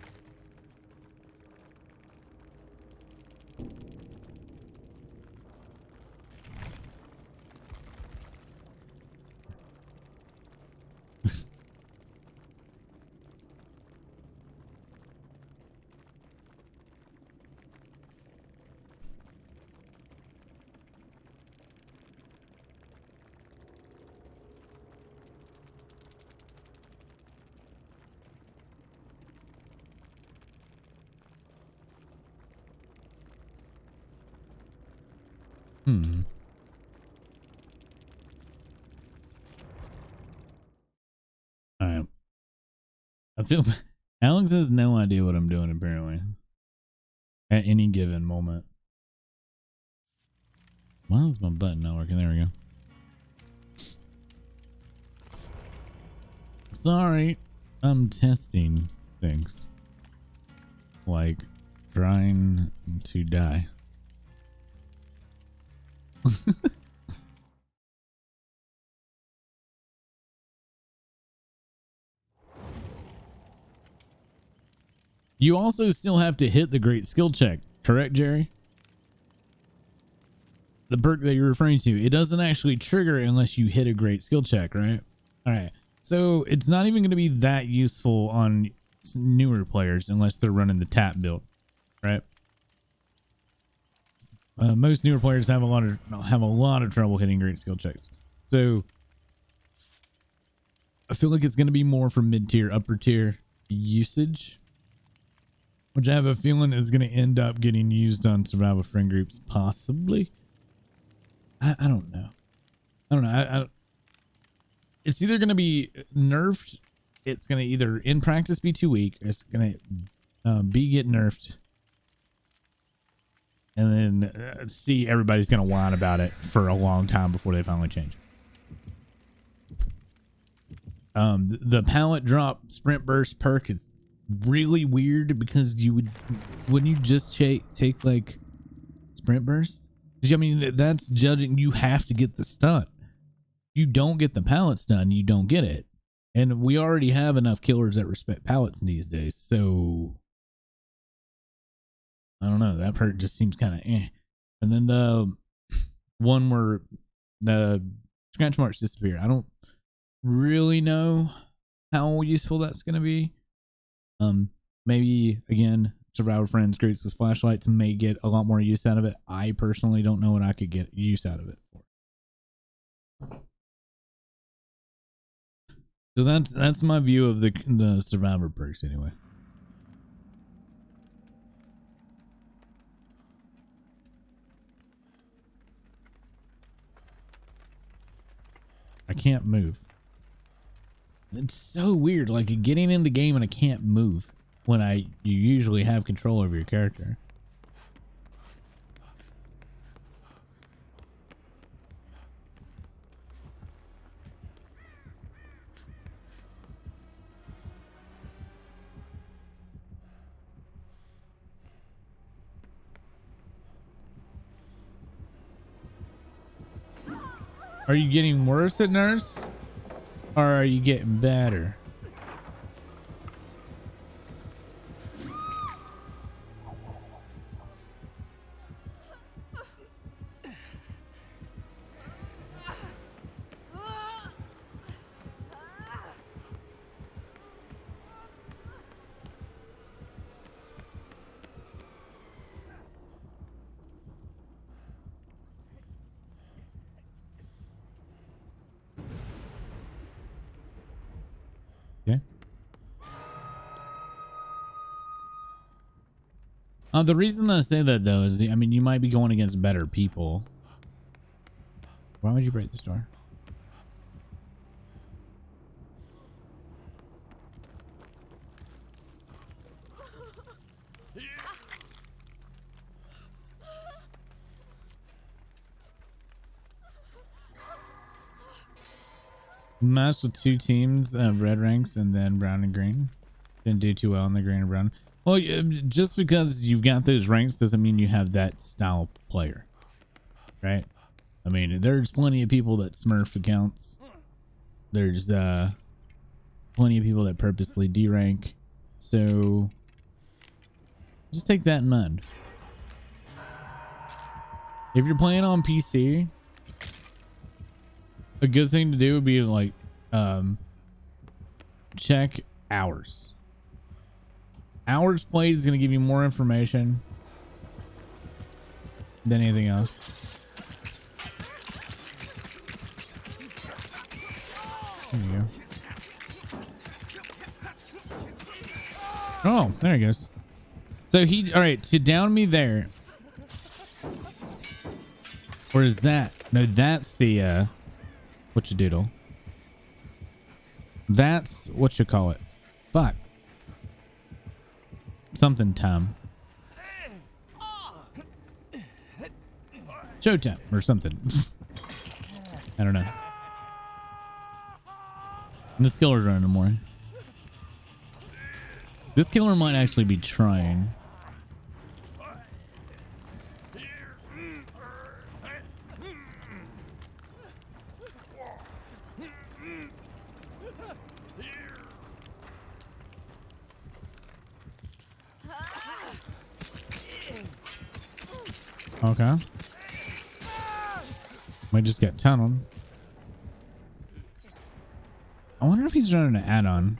All right. I feel Alex has no idea what I'm doing apparently. At any given moment. Why is my button not working? There we go. Sorry. I'm testing things. Like trying to die. You also still have to hit the great skill check, correct, Jerry? the perk that you're referring to, it doesn't actually trigger unless you hit a great skill check, right? All right. So it's not even going to be that useful on newer players unless they're running the tap build, right? Most newer players have a lot of trouble hitting great skill checks. So I feel like it's going to be more for mid-tier, upper tier usage, which I have a feeling is going to end up getting used on survival friend groups, possibly. I don't know. It's either going to be nerfed. It's going to either in practice be too weak. It's going to B get nerfed. And then C, everybody's going to whine about it for a long time before they finally change it. The pallet drop sprint burst perk is really weird because wouldn't you just take like sprint burst? I mean, that's judging. You have to get the stun. You don't get the pallet stun, you don't get it. And we already have enough killers that respect pallets these days, so I don't know. That perk just seems kind of eh. And then the one where the scratch marks disappear. I don't really know how useful that's going to be. Maybe again, survivor friends groups with flashlights may get a lot more use out of it. I personally don't know what I could get use out of it for. So that's my view of the survivor perks anyway. I can't move. It's so weird, like getting in the game and I can't move when you usually have control over your character. Are you getting worse at nurse? Or are you getting better? Okay. The reason I say that though is, I mean, you might be going against better people. Why would you break this door? Matched with two teams of red ranks and then brown and green. Didn't do too well in the green and brown. Well, just because you've got those ranks doesn't mean you have that style player, right? I mean, there's plenty of people that smurf accounts. There's plenty of people that purposely D-rank. So just take that in mind. If you're playing on PC, a good thing to do would be like check hours. Hours played is going to give you more information than anything else. There you go. Oh, there he goes. So all right, to down me there. Or is that? No, that's the what you doodle. That's what you call it. Fuck. Something time. Showtime or something. I don't know. And this killer's running more. This killer might actually be trying. Okay. Might just get tunneled. I wonder if he's running an add-on.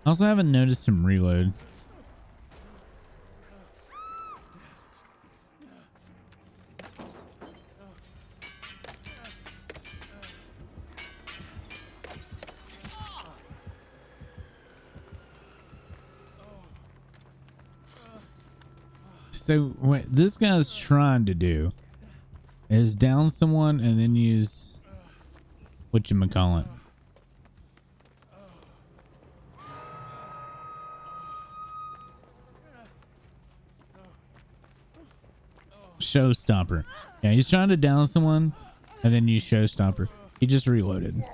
I also haven't noticed him reload. So what this guy's trying to do is down someone and then use whatchamacallit. Showstopper. Yeah, he's trying to down someone and then use showstopper. He just reloaded.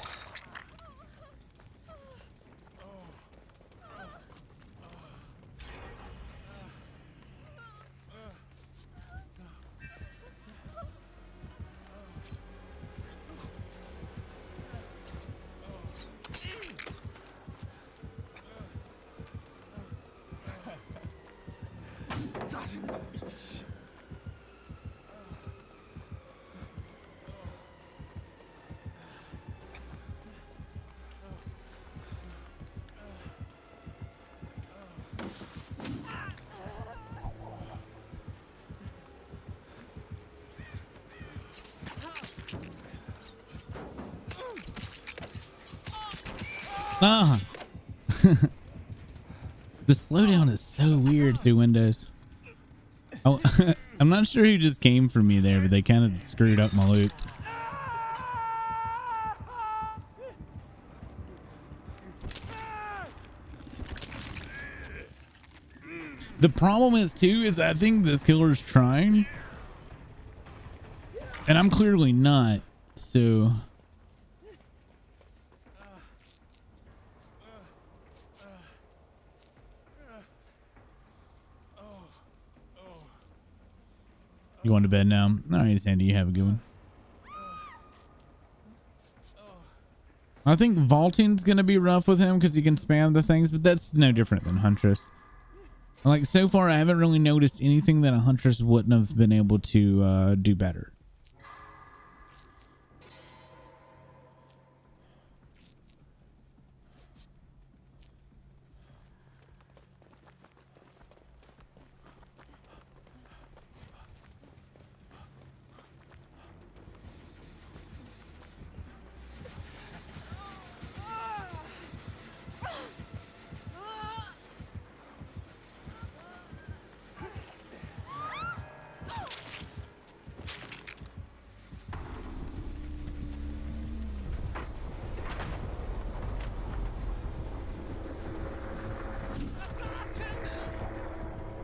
Ah. The slowdown is so weird through Windows. Oh, I'm not sure who just came for me there, but they kind of screwed up my loot. The problem is too, is I think this killer's trying, and I'm clearly not. So you going to bed now? All right, Sandy, you have a good one. I think vaulting's gonna be rough with him because he can spam the things, but that's no different than Huntress. Like, so far I haven't really noticed anything that a Huntress wouldn't have been able to do better.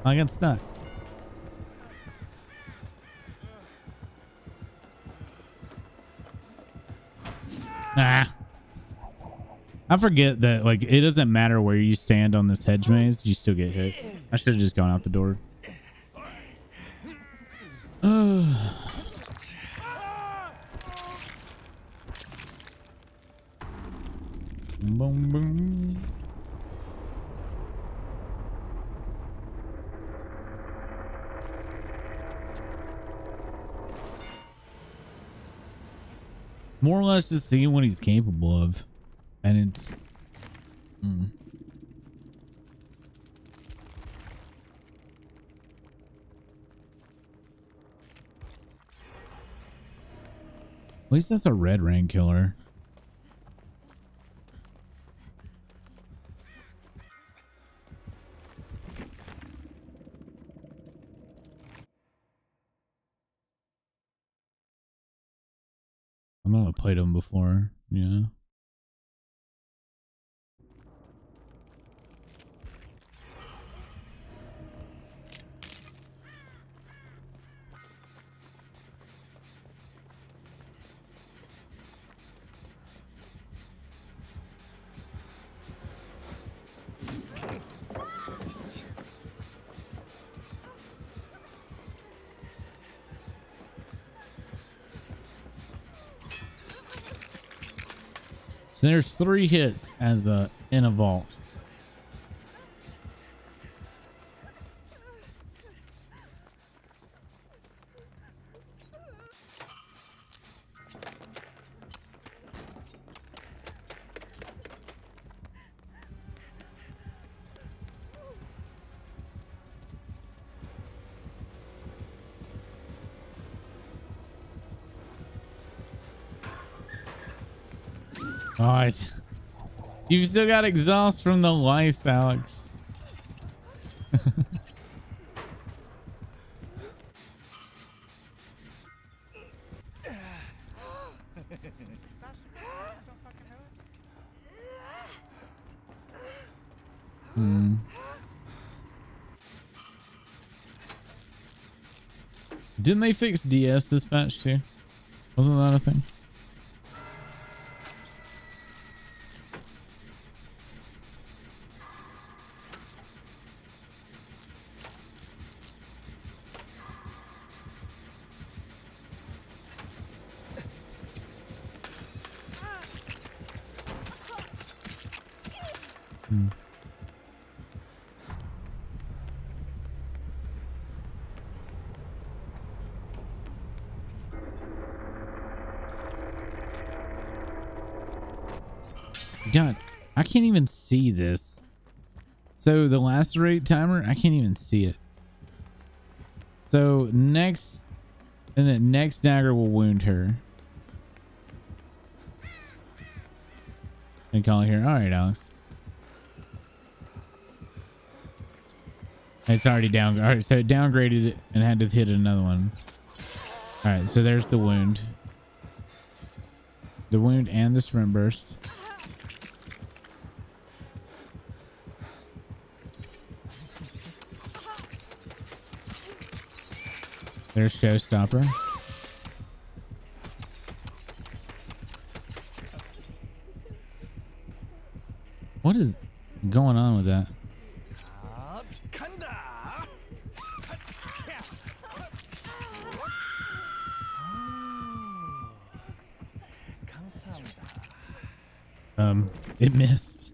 I got stuck. Ah. I forget that, like, it doesn't matter where you stand on this hedge maze, you still get hit. I should have just gone out the door. Boom, boom. More or less just seeing what he's capable of. And it's... At least that's a red rank killer. I might have played him before. Yeah. So there's 3 hits as in a vault. All right. You've still got exhaust from the lice, Alex. Didn't they fix DS dispatch too? Wasn't that a thing? God, I can't even see this. So the lacerate timer, I can't even see it. So next, and then next dagger will wound her. And call it here. All right, Alex. It's already down. All right, so it downgraded it and had to hit another one. All right, so there's the wound. The wound and the sprint burst. There's Showstopper. What is going on with that? It missed.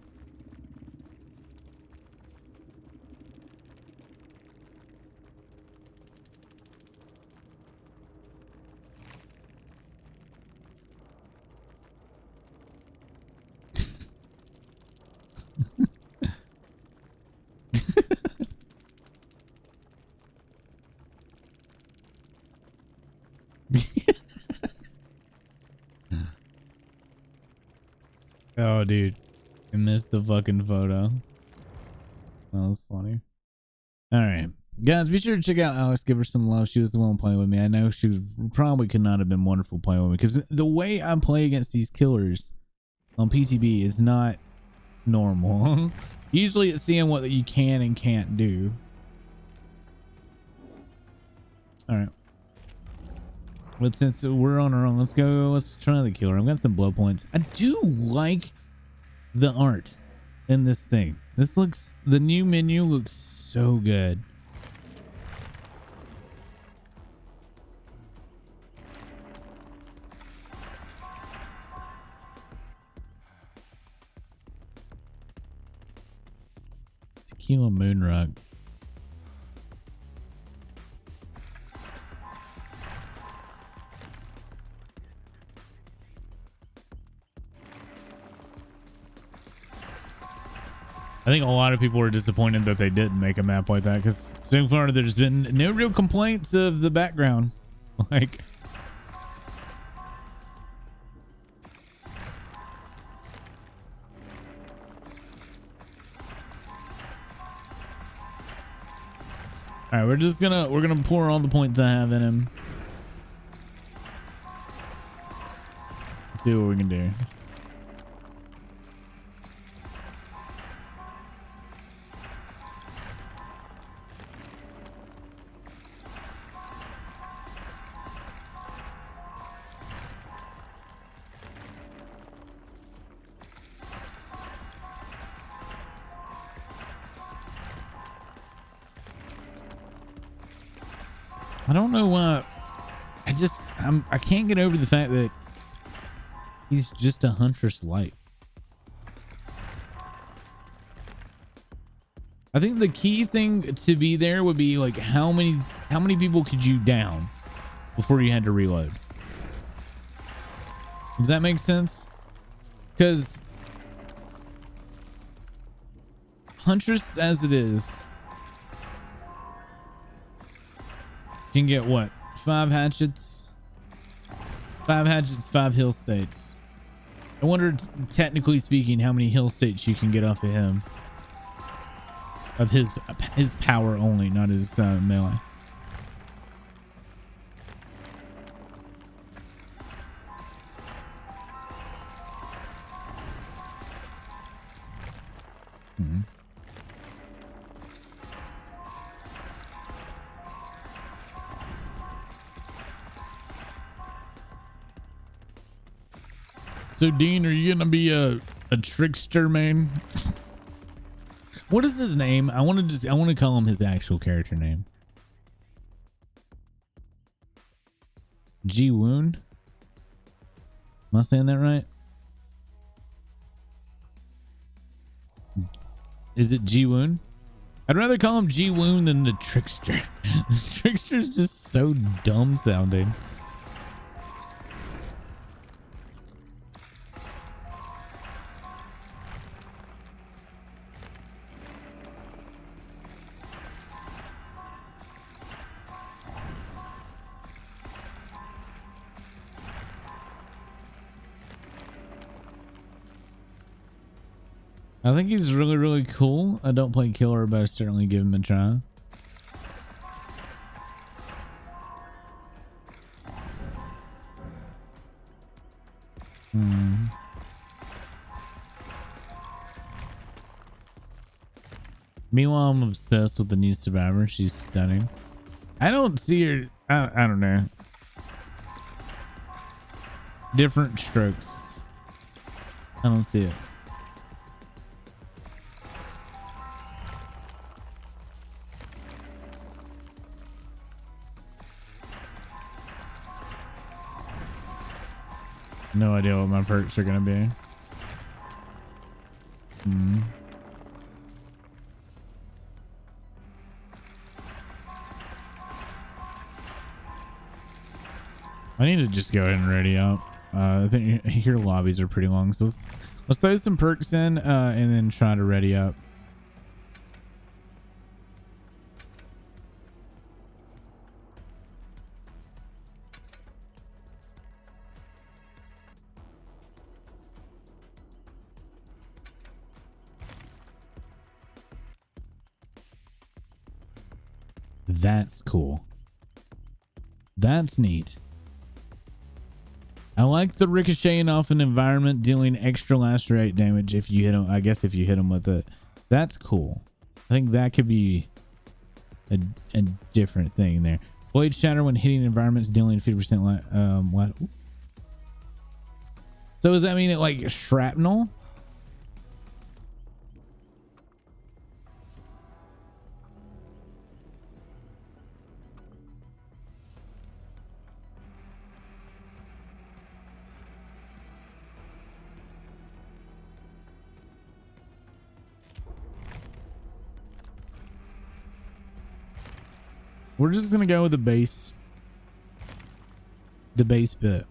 Oh, dude. I missed the fucking photo. That was funny. All right. Guys, be sure to check out Alex. Give her some love. She was the one playing with me. I know she probably could not have been wonderful playing with me because the way I play against these killers on PTB is not normal. Usually it's seeing what you can and can't do. All right. But since we're on our own, let's go. Let's try the killer. I've got some blow points. I do like the art in this thing. This looks, the new menu looks so good. Tequila Moon Rock. I think a lot of people were disappointed that they didn't make a map like that because so far there's been no real complaints of the background. Like, all right, we're gonna pour all the points I have in him. See what we can do. I don't know why. I can't get over the fact that he's just a Huntress light. I think the key thing to be there would be like how many people could you down before you had to reload? Does that make sense? Because Huntress as it is, you can get what? 5 hatchets? 5 hatchets, 5 hill states. I wonder, technically speaking, how many hill states you can get off of him. Of his power only, not his melee. So Dean, are you gonna be a trickster, man? What is his name? I want to call him his actual character name. Ji Woon? Am I saying that right? Is it Ji Woon? I'd rather call him Ji Woon than the trickster. The trickster's just so dumb sounding. I think he's really, really cool. I don't play killer, but I certainly give him a try. Meanwhile, I'm obsessed with the new Survivor. She's stunning. I don't see her. I don't know. Different strokes. I don't see it. No idea what my perks are gonna be. I need to just go ahead and ready up. I think your lobbies are pretty long, so let's throw some perks in and then try to ready up. That's cool. That's neat. I like the ricocheting off an environment, dealing extra lacerate damage if you hit them. I guess if you hit them with it, that's cool. I think that could be a different thing there. Blade shatter when hitting environments, dealing 50% what? So does that mean it like shrapnel? We're just gonna go with the base bit.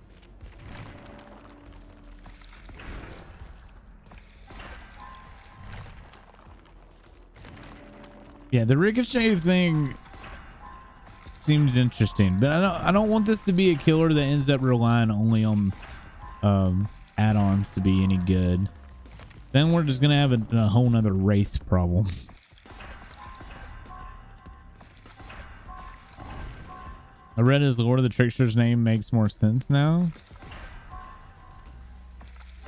Yeah, the ricochet thing seems interesting, but I don't want this to be a killer that ends up relying only on add-ons to be any good. Then we're just gonna have a whole nother wraith problem. I read his Lord of the Trickster's name makes more sense now.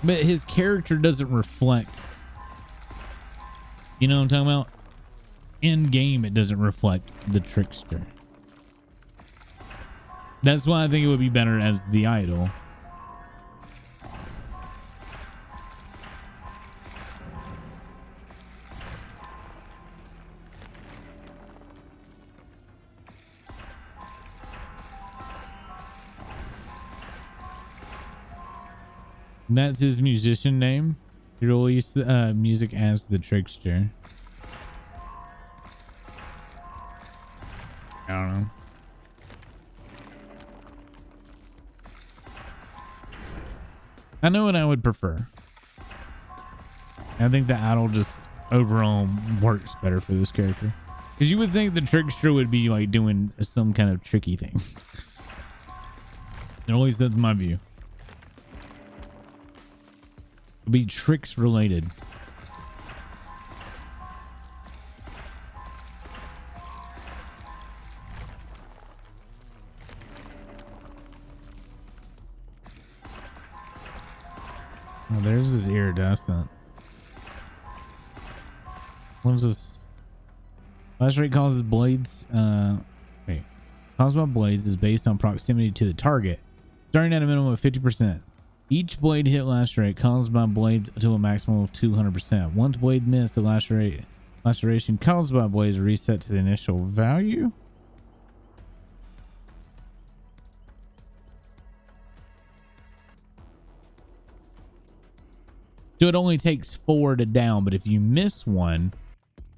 But his character doesn't reflect. You know what I'm talking about? In game, it doesn't reflect the Trickster. That's why I think it would be better as the idol. That's his musician name. He released music as the Trickster. I don't know. I know what I would prefer. I think the idol just overall works better for this character. Because you would think the trickster would be like doing some kind of tricky thing. At least that's my view. It'd be tricks related. Oh, there's his iridescent. What is this? Flash rate causes blades. Caused by blades is based on proximity to the target, starting at a minimum of 50%. Each blade hit lash rate caused by blades to a maximum of 200%. Once blade missed, the laceration caused by blades reset to the initial value. So it only takes 4 to down, but if you miss one,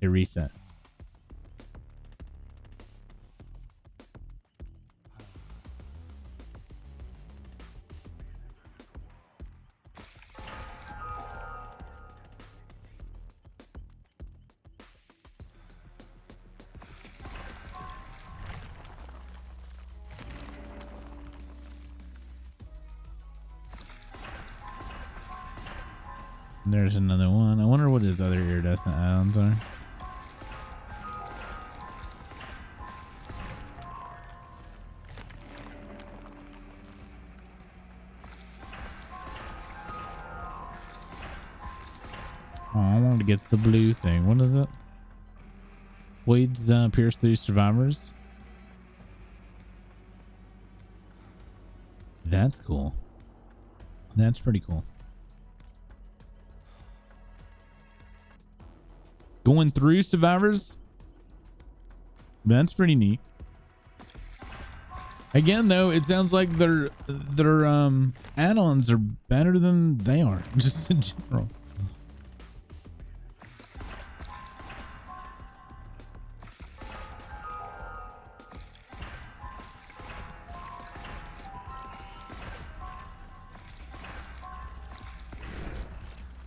it resets. There's another one. I wonder what his other iridescent add-ons are. Oh, I wanted to get the blue thing. What is it? Blades pierce through survivors. That's cool. That's pretty cool. Going through survivors. That's pretty neat. Again, though, it sounds like their add-ons are better than they are, just in general.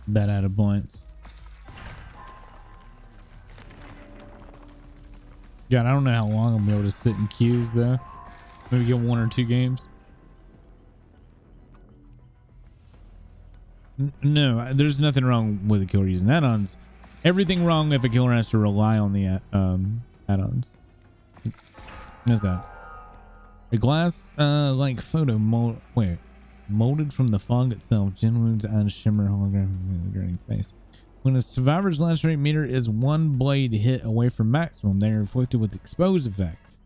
Bet out of points. God, I don't know how long I'm able to sit in queues though. Maybe get 1 or 2 games. No, there's nothing wrong with a killer using add-ons. Everything wrong if a killer has to rely on the add-ons. What is that? A glass like photo molded from the fog itself. Gin wounds and shimmer holographic face. When a survivor's lash rate meter is 1 blade hit away from maximum, they are inflicted with expose effect.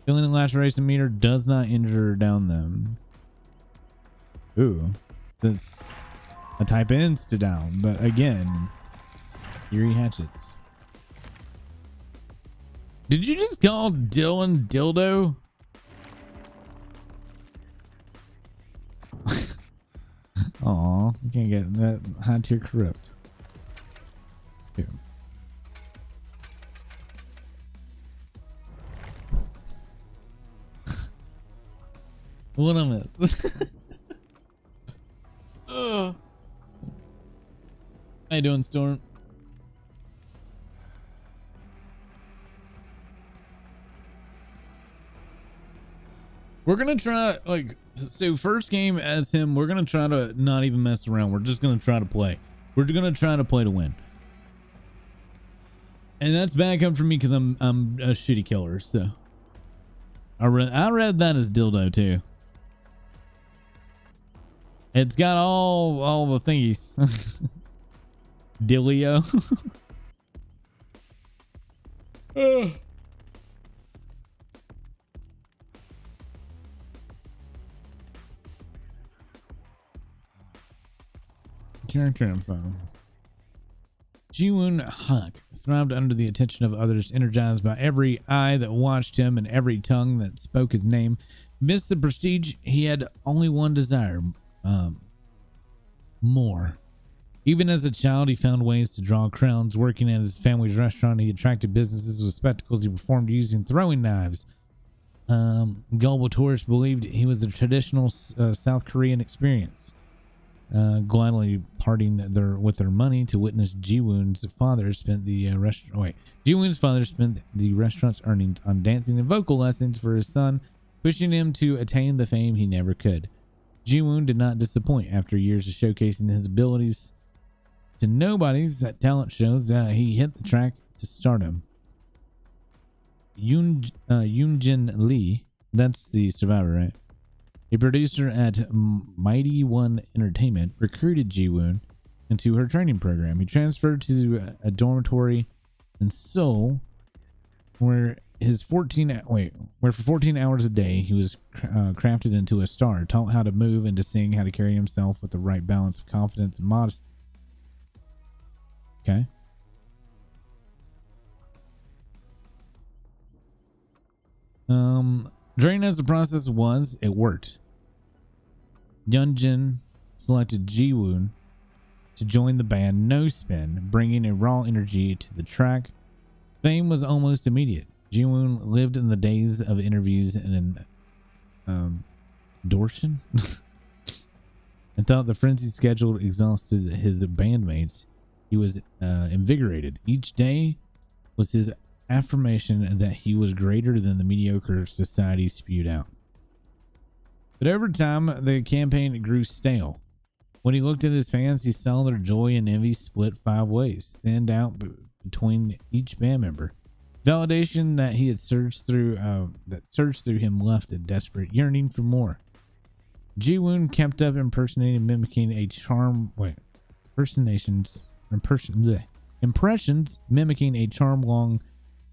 Feeling the laceration meter does not injure or down them. Ooh, that's a type of insta down, but again, eerie hatchets. Did you just call Dylan dildo? Aw, you can't get that high tier corrupt. Here. What I miss? How you doing, Storm? We're gonna try, like, so first game as him, we're gonna try to not even mess around. We're just gonna try to play. We're gonna try to play to win. And that's bad coming from me because I'm a shitty killer. So I read that as dildo too. It's got all the thingies. Dillio. Character info. Jiwoon Hak thrived under the attention of others, energized by every eye that watched him and every tongue that spoke his name. Amidst the prestige, he had only one desire. More. Even as a child, he found ways to draw crowds. Working at his family's restaurant, he attracted businesses with spectacles he performed using throwing knives. Gullible tourists believed he was a traditional South Korean experience, gladly parting with their money to witness Ji-woon's father spent the Ji-woon's father spent the restaurant's earnings on dancing and vocal lessons for his son, pushing him to attain the fame he never could. Ji-woon did not disappoint. After years of showcasing his abilities to nobodies at talent shows, he hit the track to stardom. Yoonjin Lee, that's the survivor, right? A producer at Mighty One Entertainment recruited Ji-woon into her training program. He transferred to a dormitory in Seoul, where for 14 hours a day he was crafted into a star, taught how to move and to sing, how to carry himself with the right balance of confidence and modesty. Okay. Draining as the process was, it worked. Yoonjin selected Ji-woon to join the band No Spin, bringing a raw energy to the track. Fame was almost immediate. Ji-woon lived in the days of interviews and Dorshan and thought the frenzied schedule exhausted his bandmates. He was invigorated. Each day was his affirmation that he was greater than the mediocre society spewed out. But over time, the campaign grew stale. When he looked at his fans, he saw their joy and envy split 5 ways, thinned out between each band member. Validation that he had surged through him left a desperate yearning for more. Ji-woon kept up impressions mimicking a charm long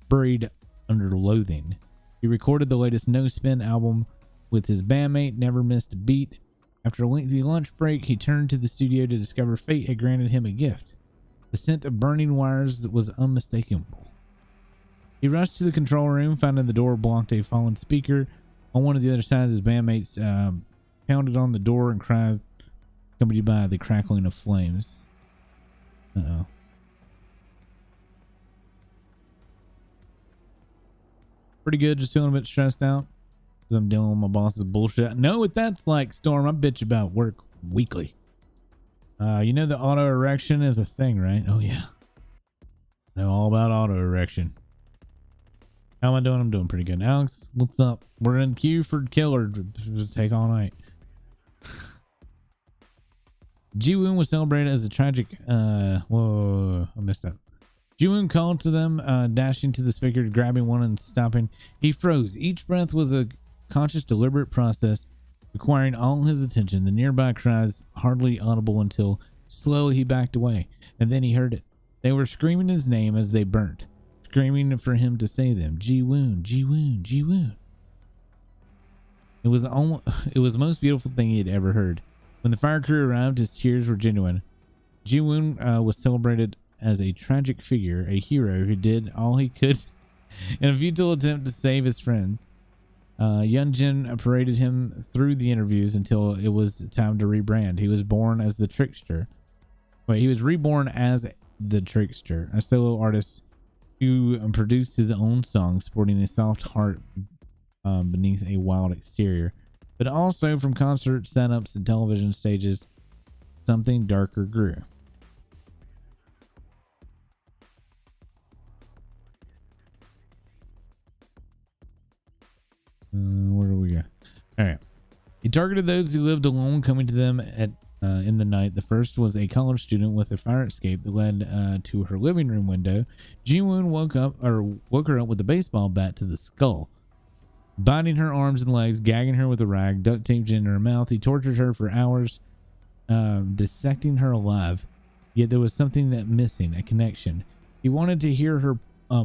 buried under loathing. He recorded the latest No Spin album with his bandmate, never missed a beat. After a lengthy lunch break, he turned to the studio to discover fate had granted him a gift. The scent of burning wires was unmistakable. He rushed to the control room, finding the door blocked a fallen speaker. On one of the other sides, his bandmates pounded on the door and cried, accompanied by the crackling of flames. Uh-oh. Pretty good, just feeling a bit stressed out because I'm dealing with my boss's bullshit. Know what that's like, Storm. I bitch about work weekly. You know the auto erection is a thing, right? Oh yeah, I know all about auto erection. How am I doing? I'm doing pretty good. Alex, what's up? We're in queue for killer to take all night. Ji-woon was celebrated as a tragic whoa, I messed up. Ji-woon called to them, dashing to the speaker, grabbing one and stopping. He froze. Each breath was a conscious, deliberate process, requiring all his attention. The nearby cries hardly audible until slowly he backed away, and then he heard it. They were screaming his name as they burnt, screaming for him to say them. Ji-woon, Ji-woon, Ji-woon. It was the most beautiful thing he had ever heard. When the fire crew arrived, his tears were genuine. Ji-woon was celebrated as a tragic figure, a hero who did all he could in a futile attempt to save his friends. Yoonjin paraded him through the interviews until it was time to rebrand. He was born as the trickster. He was reborn as the trickster, a solo artist who produced his own songs, sporting a soft heart beneath a wild exterior. But also from concert setups and television stages, something darker grew. Where do we go? All right. He targeted those who lived alone, coming to them in the night. The first was a college student with a fire escape that led to her living room window. Ji-woon woke her up with a baseball bat to the skull, biting her arms and legs, gagging her with a rag, duct taped in her mouth. He tortured her for hours, dissecting her alive. Yet there was something that missing, a connection. He wanted to hear her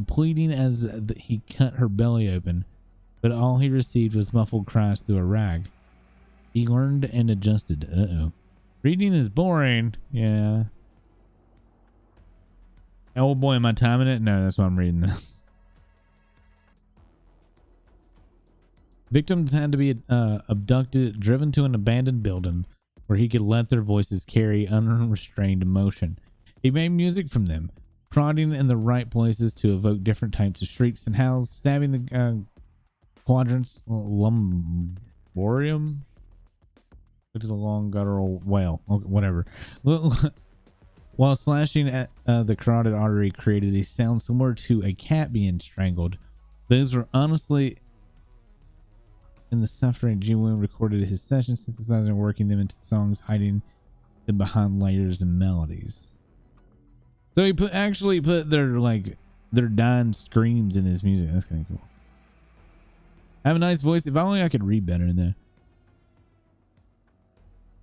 pleading as he cut her belly open, but all he received was muffled cries through a rag. He learned and adjusted. Uh-oh. Reading is boring. Yeah. Oh boy, am I timing it? No, that's why I'm reading this. Victims had to be abducted, driven to an abandoned building. where he could let their voices carry unrestrained emotion. He made music from them, prodding in the right places to evoke different types of shrieks and howls, stabbing the quadrants, lumborium, which is a long guttural wail, whatever, while slashing at the carotid artery created a sound similar to a cat being strangled. Those were honestly in the suffering. Ji-Woon recorded his sessions, synthesizing and working them into songs, hiding them behind layers and melodies. So he actually put their dying screams in his music. That's kind of cool. I have a nice voice. If only I could read better though.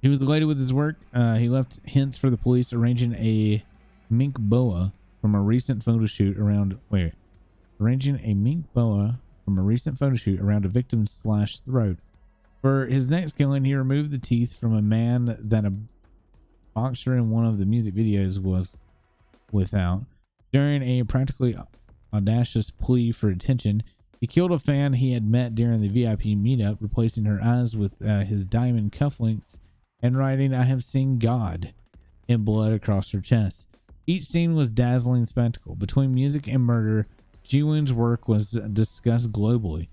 He was elated with his work. He left hints for the police, arranging a mink boa from a recent photo shoot around. Arranging a mink boa from a recent photo shoot around a victim's slashed throat. For his next killing, he removed the teeth from a man that a boxer in one of the music videos was without. During a practically audacious plea for attention, he killed a fan he had met during the VIP meetup, replacing her eyes with his diamond cufflinks and writing, "I have seen God," in blood across her chest. Each scene was a dazzling spectacle. Between music and murder, Ji-Woon's work was discussed globally.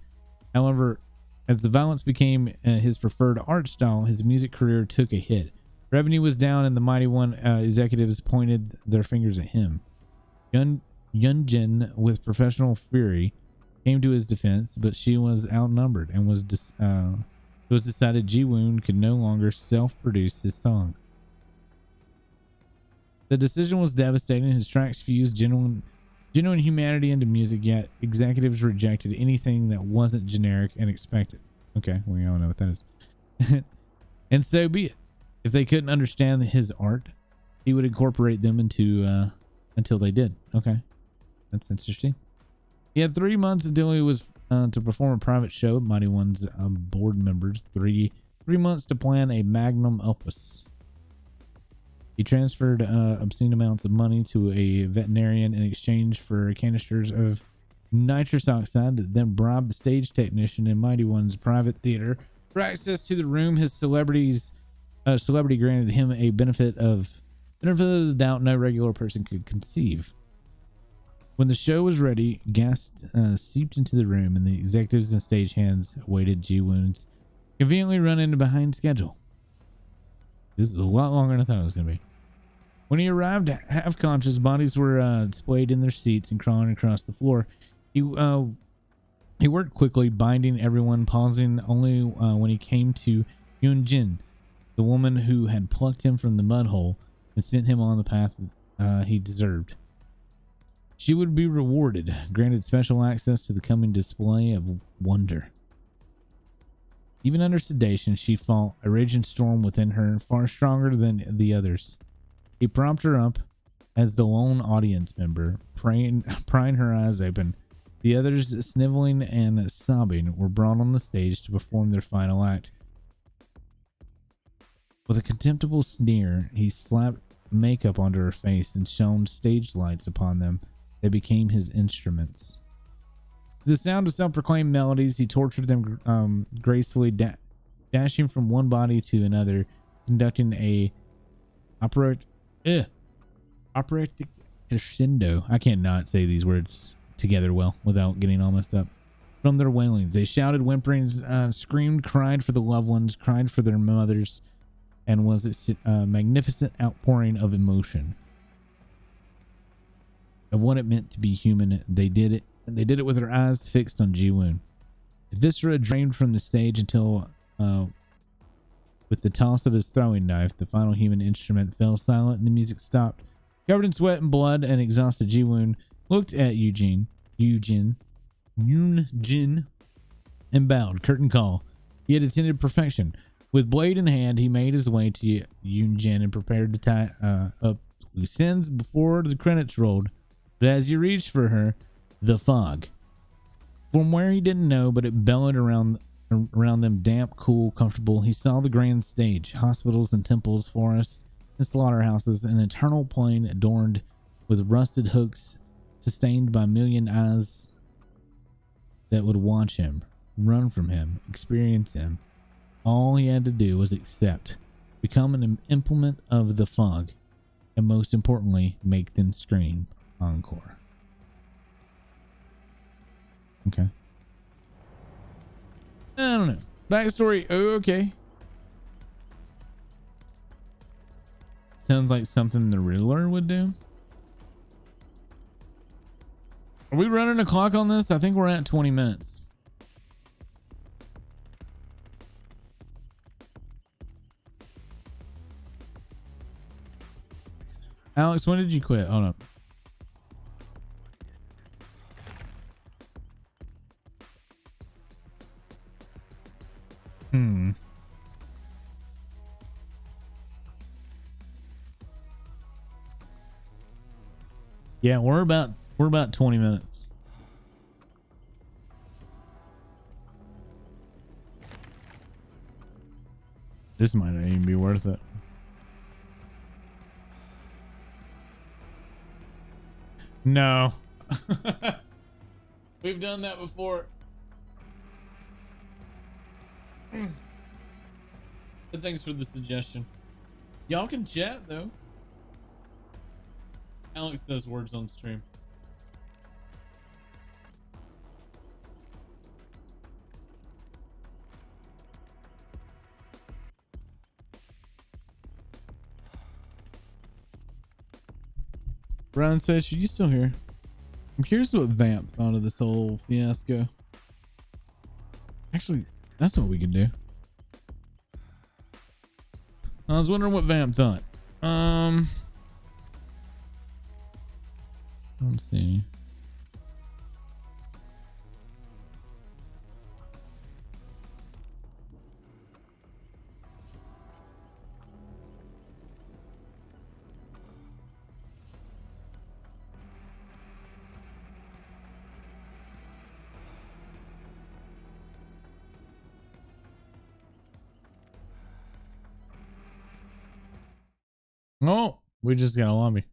However, as the violence became his preferred art style, his music career took a hit. Revenue was down, and the Mighty One executives pointed their fingers at him. Yunjin, with professional fury, came to his defense, but she was outnumbered, and it was decided Ji-Woon could no longer self-produce his songs. The decision was devastating. His tracks fused genuine humanity into music, yet executives rejected anything that wasn't generic and expected. Okay, we all know what that is. And so be it. If they couldn't understand his art, he would incorporate them into until they did. Okay, that's interesting. He had 3 months until he was to perform a private show. Mighty One's board members 3 months to plan a magnum opus. He transferred obscene amounts of money to a veterinarian in exchange for canisters of nitrous oxide, then bribed the stage technician in Mighty One's private theater for access to the room. His celebrity granted him a benefit of the doubt no regular person could conceive. When the show was ready, gas seeped into the room, and the executives and stagehands awaited Ji-Woon's conveniently run into behind schedule. This is a lot longer than I thought it was going to be. When he arrived, half conscious, bodies were displayed in their seats and crawling across the floor. He worked quickly, binding everyone, pausing only when he came to Yunjin, the woman who had plucked him from the mud hole and sent him on the path he deserved. She would be rewarded, granted special access to the coming display of wonder. Even under sedation, she fought a raging storm within her, far stronger than the others. He propped her up as the lone audience member, prying her eyes open. The others, sniveling and sobbing, were brought on the stage to perform their final act. With a contemptible sneer, he slapped makeup onto her face and shone stage lights upon them. They became his instruments. The sound of self-proclaimed melodies, he tortured them gracefully, dashing from one body to another, conducting a operatic crescendo. I cannot say these words together well without getting all messed up. From their wailings, they shouted, whimperings, screamed, cried for the loved ones, cried for their mothers, and was a magnificent outpouring of emotion. Of what it meant to be human. They did it. They did it with their eyes fixed on Ji-Woon. Viscera drained from the stage until, with the toss of his throwing knife, the final human instrument fell silent and the music stopped. Covered in sweat and blood and exhausted, Ji-Woon looked at Yunjin, and bowed. Curtain call. He had attended perfection. With blade in hand, he made his way to Yunjin and prepared to tie up loose ends before the credits rolled. But as he reached for her, the fog, from where he didn't know, but it bellowed around them, damp, cool, comfortable. He saw the grand stage, hospitals and temples, forests and slaughterhouses, an eternal plain adorned with rusted hooks, sustained by a million eyes that would watch him, run from him, experience him. All he had to do was accept. Become an implement of the fog. And most importantly, make them scream. Encore. Okay. I don't know. Backstory. Okay. Sounds like something the Riddler would do. Are we running a clock on this? I think we're at 20 minutes. Alex, when did you quit? Hold up. Yeah, we're about 20 minutes. This might not even be worth it. No. We've done that before. But thanks for the suggestion. Y'all can chat though. Alex does words on stream. Brian says, "Are you still here?" I'm curious what Vamp thought of this whole fiasco. Actually, that's what we can do. I was wondering what Vamp thought. Let's see. Oh, we just got a lobby.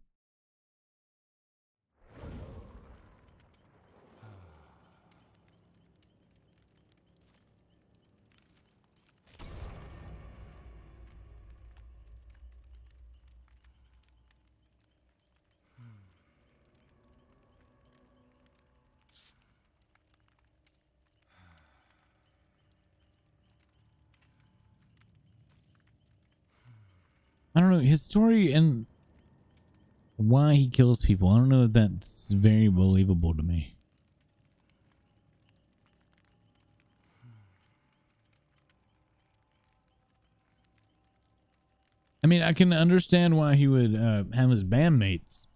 I don't know his story and why he kills people. I don't know if that's very believable to me. I mean, I can understand why he would have his bandmates,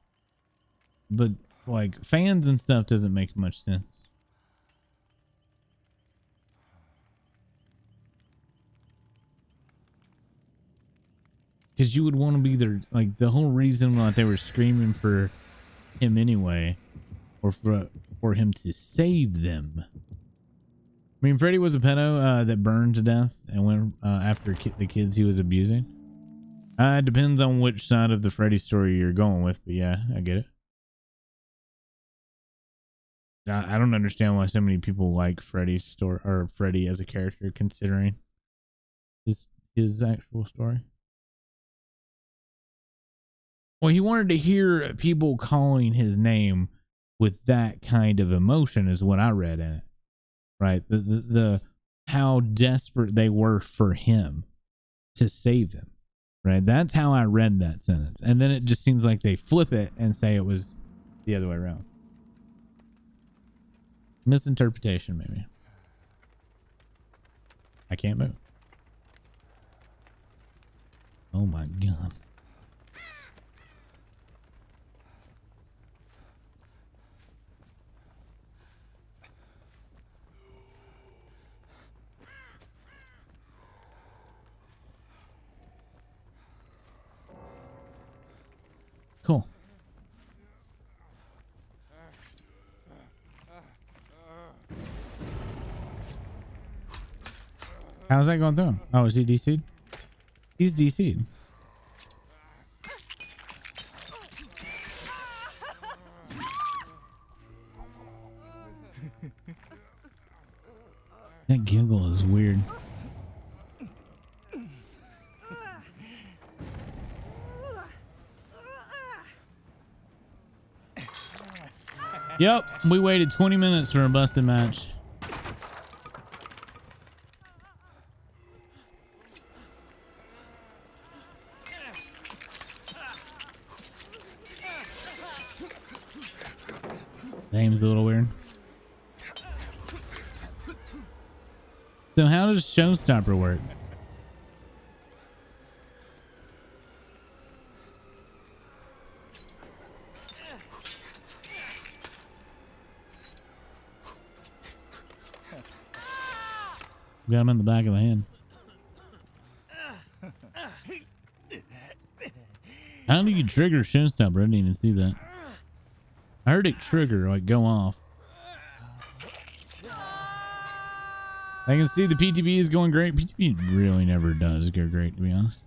but like fans and stuff doesn't make much sense. Because you would want to be there, like the whole reason why they were screaming for him anyway, or for him to save them. I mean, Freddy was a pedo that burned to death and went after the kids he was abusing. It depends on which side of the Freddy story you're going with, but yeah, I get it. I don't understand why so many people like Freddy's story or Freddy as a character, considering his actual story. Well, he wanted to hear people calling his name with that kind of emotion, is what I read in it. Right, the how desperate they were for him to save them. Right, that's how I read that sentence, and then it just seems like they flip it and say it was the other way around. Misinterpretation, maybe. I can't move. Oh my god. Cool. How's that going through him? Oh, is he DC'd? He's DC'd. That giggle is weird. Yep, we waited 20 minutes for a busted match. Name's a little weird. So how does Showstopper work? Got him in the back of the head. How do you trigger Showstopper? I didn't even see that. I heard it trigger, like go off. I can see the PTB is going great. PTB really never does go great, to be honest.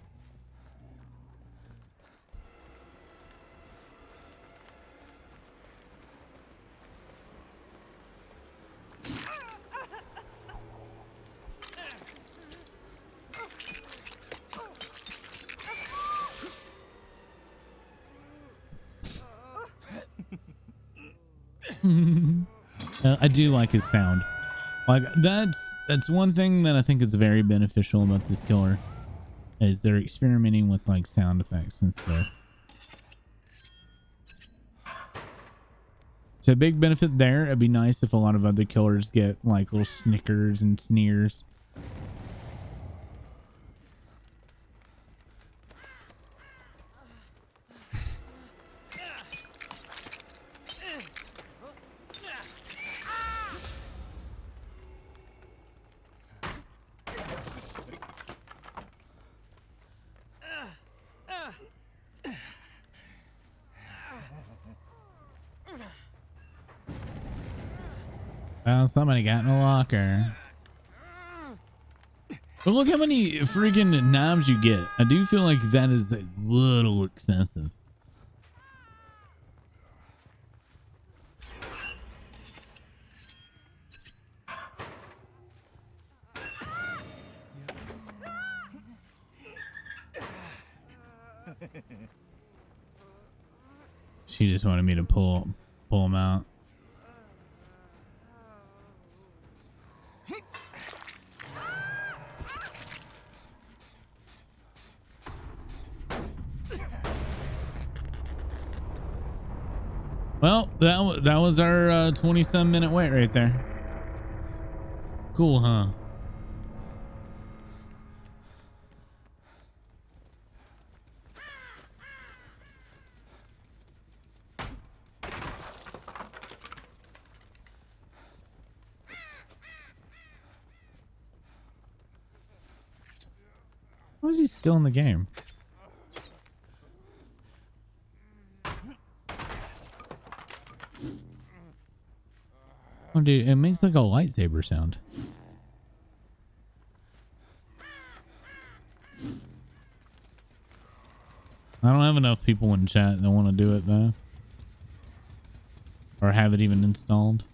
I do like his sound. Like that's one thing that I think is very beneficial about this killer, is they're experimenting with like sound effects and stuff. So a big benefit there. It'd be nice if a lot of other killers get like little snickers and sneers. Well, somebody got in a locker. But look how many freaking knives you get. I do feel like that is a little excessive. She just wanted me to pull them out. Well, that was our 20-some minute wait right there. Cool, huh? Why is he still in the game? Oh, dude, it makes like a lightsaber sound. I don't have enough people in chat that want to do it though, or have it even installed.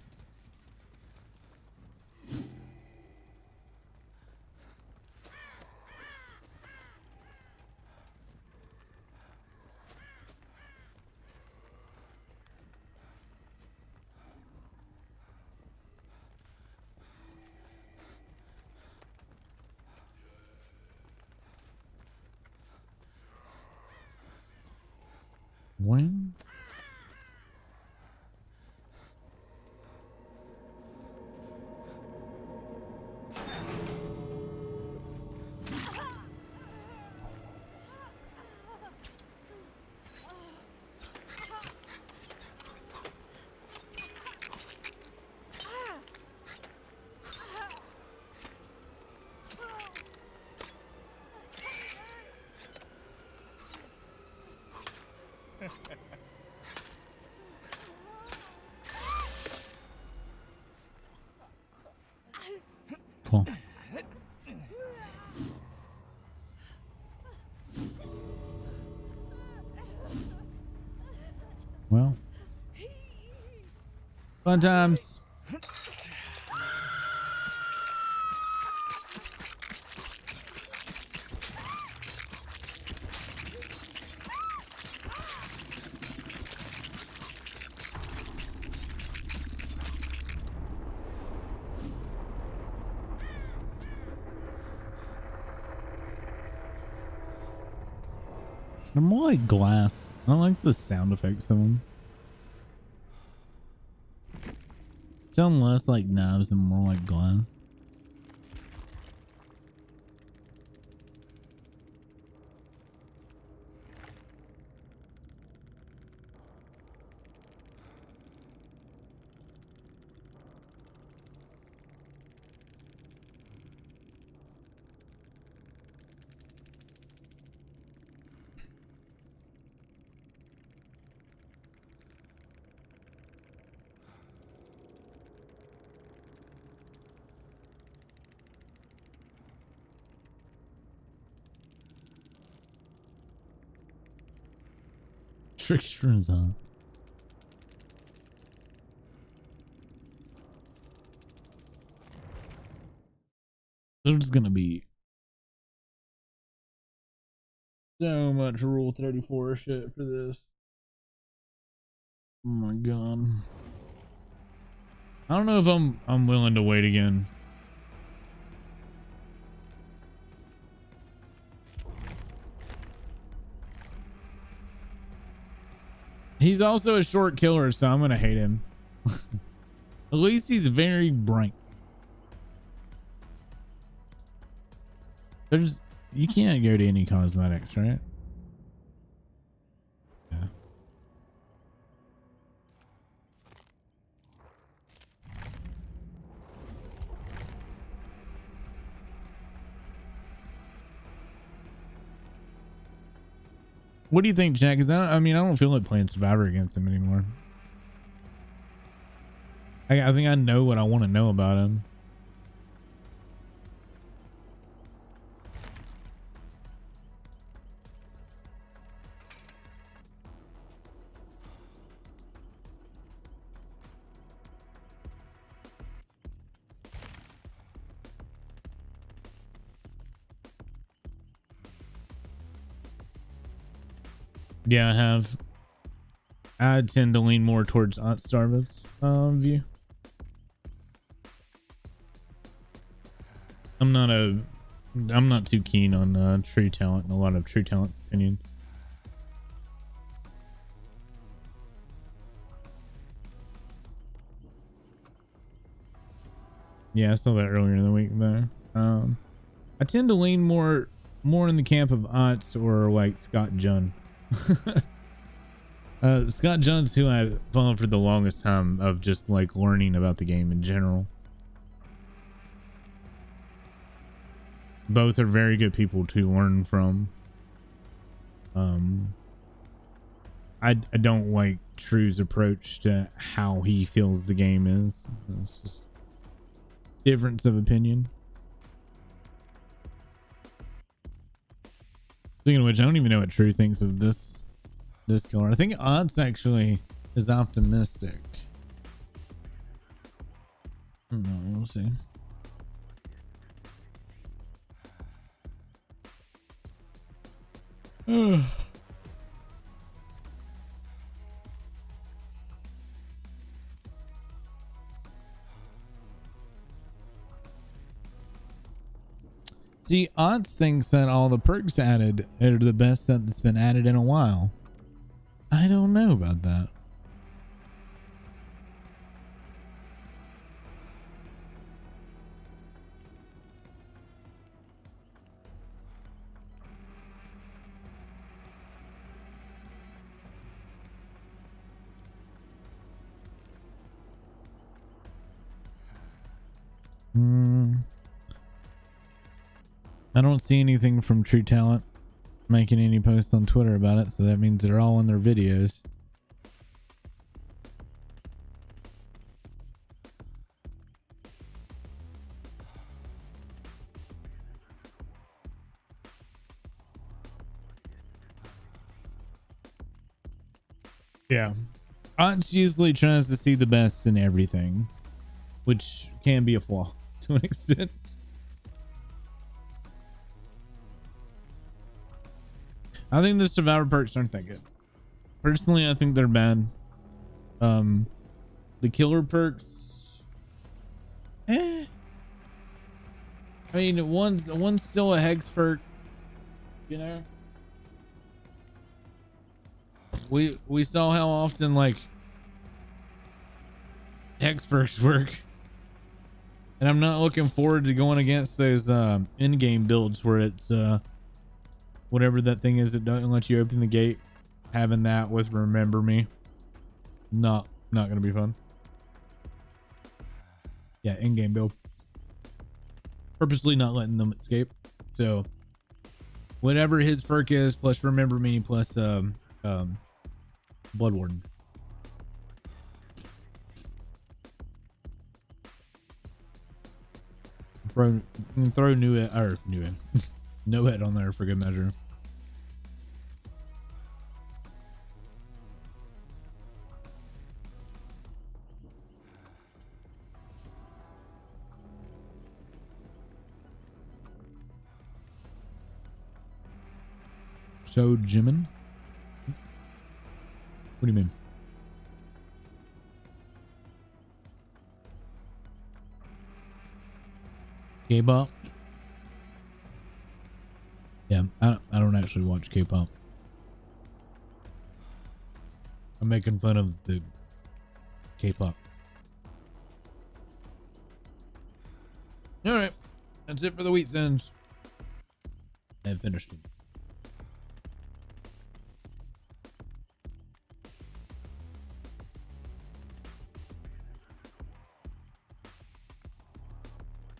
When? Cool. Well, fun times. They're more like glass. I don't like the sound effects of them. Sound less like knives and more like glass. Tricksters, huh? There's gonna be so much Rule 34 shit for this. Oh my god. I don't know if I'm willing to wait again. He's also a short killer, so I'm gonna hate him. At least he's very bright. You can't go to any cosmetics, right? Yeah. What do you think, Jack? I mean, I don't feel like playing Survivor against him anymore. I think I know what I want to know about him. Yeah, I have. I tend to lean more towards Aunt Starvis view. I'm not too keen on True Talent and a lot of True Talent's opinions. Yeah, I saw that earlier in the week there. I tend to lean more in the camp of Aunt's or like Scott Junn. Scott Junn's who I followed for the longest time of just like learning about the game in general. Both are very good people to learn from. I don't like True's approach to how he feels the game is. It's just difference of opinion. Speaking of which, I don't even know what True thinks of this killer. I think Odds actually is optimistic. No, we'll see. See, Odds thinks that all the perks added are the best set that's been added in a while. I don't know about that. I don't see anything from True Talent making any posts on Twitter about it, so that means they're all in their videos. Yeah. Aunt usually tries to see the best in everything, which can be a flaw to an extent. I think the Survivor perks aren't that good. Personally, I think they're bad. The killer perks, I mean, one's still a hex perk, you know. we saw how often like experts work, and I'm not looking forward to going against those in-game builds where it's whatever that thing is that doesn't let you open the gate. Having that with remember me, not gonna be fun. Yeah, in-game build, purposely not letting them escape. So whatever his perk is plus remember me plus blood warden. Throw new or new in no hit on there for good measure. So Jimin, what do you mean? K-pop? Yeah, I don't actually watch K-pop. I'm making fun of the K-pop. All right, that's it for the wheat thins. I finished them.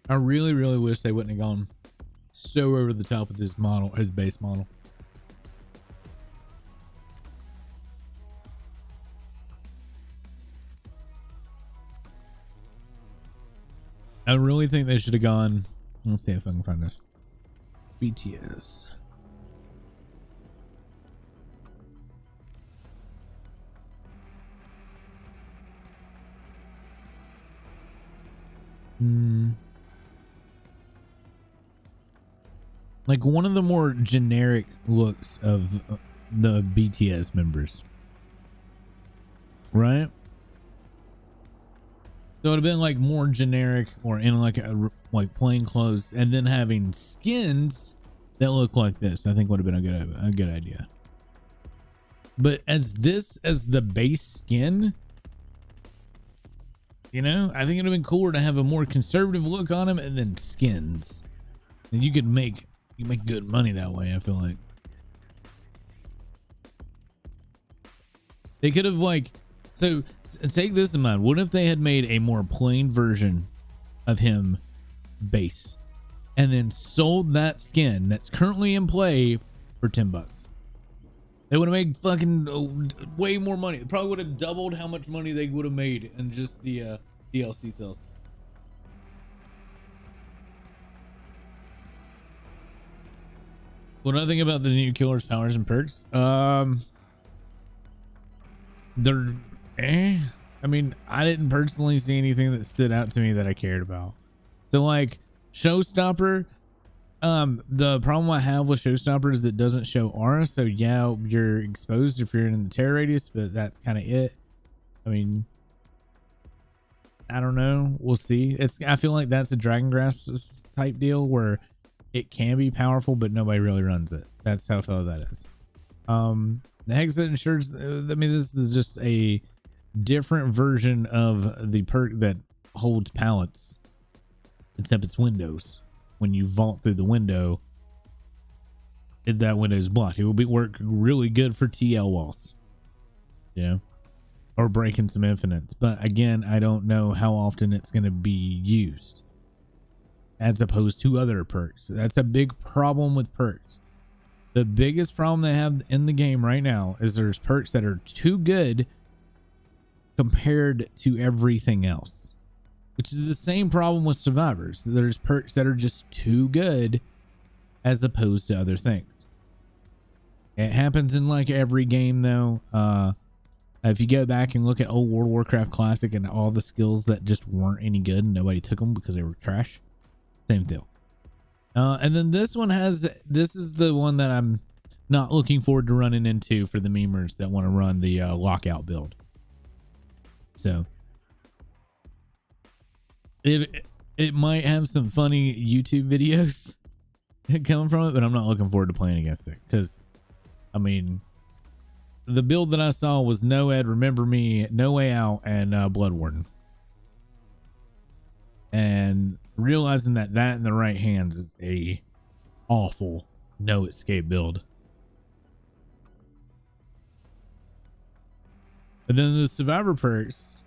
I really, really wish they wouldn't have gone so over the top with his model, his base model. I really think they should have gone. Let's see if I can find this. BTS. Like one of the more generic looks of the BTS members, right? So it would have been like more generic or in like like plain clothes, and then having skins that look like this. I think would have been a good idea. But as the base skin, you know, I think it'd have been cooler to have a more conservative look on him and then skins, and you make good money that way. I feel like they could have like, so take this in mind. What if they had made a more plain version of him base and then sold that skin that's currently in play for $10? They would have made fucking way more money. It probably would have doubled how much money they would have made in just the DLC sales. What I think about the new killer's powers and perks, they're I mean, I didn't personally see anything that stood out to me that I cared about. So like Showstopper, the problem I have with Showstopper is it doesn't show aura. So yeah, you're exposed if you're in the terror radius, but that's kind of it. I mean, I don't know. We'll see. I feel like that's a Dragon Grass type deal where it can be powerful, but nobody really runs it. That's how I feel that is. The hex that ensures, I mean, this is just a different version of the perk that holds pallets, except it's windows. When you vault through the window, that window is blocked. It will work really good for TL walls, you know, or breaking some infinites. But again, I don't know how often it's going to be used as opposed to other perks. That's a big problem with perks. The biggest problem they have in the game right now is there's perks that are too good compared to everything else, which is the same problem with survivors. There's perks that are just too good as opposed to other things. It happens in like every game though. If you go back and look at old World of Warcraft Classic and all the skills that just weren't any good and nobody took them because they were trash, same deal. And then this is the one that I'm not looking forward to running into for the memers that want to run the lockout build. So it might have some funny YouTube videos coming from it, but I'm not looking forward to playing against it because, I mean, the build that I saw was Noed, Remember Me, No Way Out, and Blood Warden. And realizing that in the right hands is a awful no escape build. And then the survivor perks.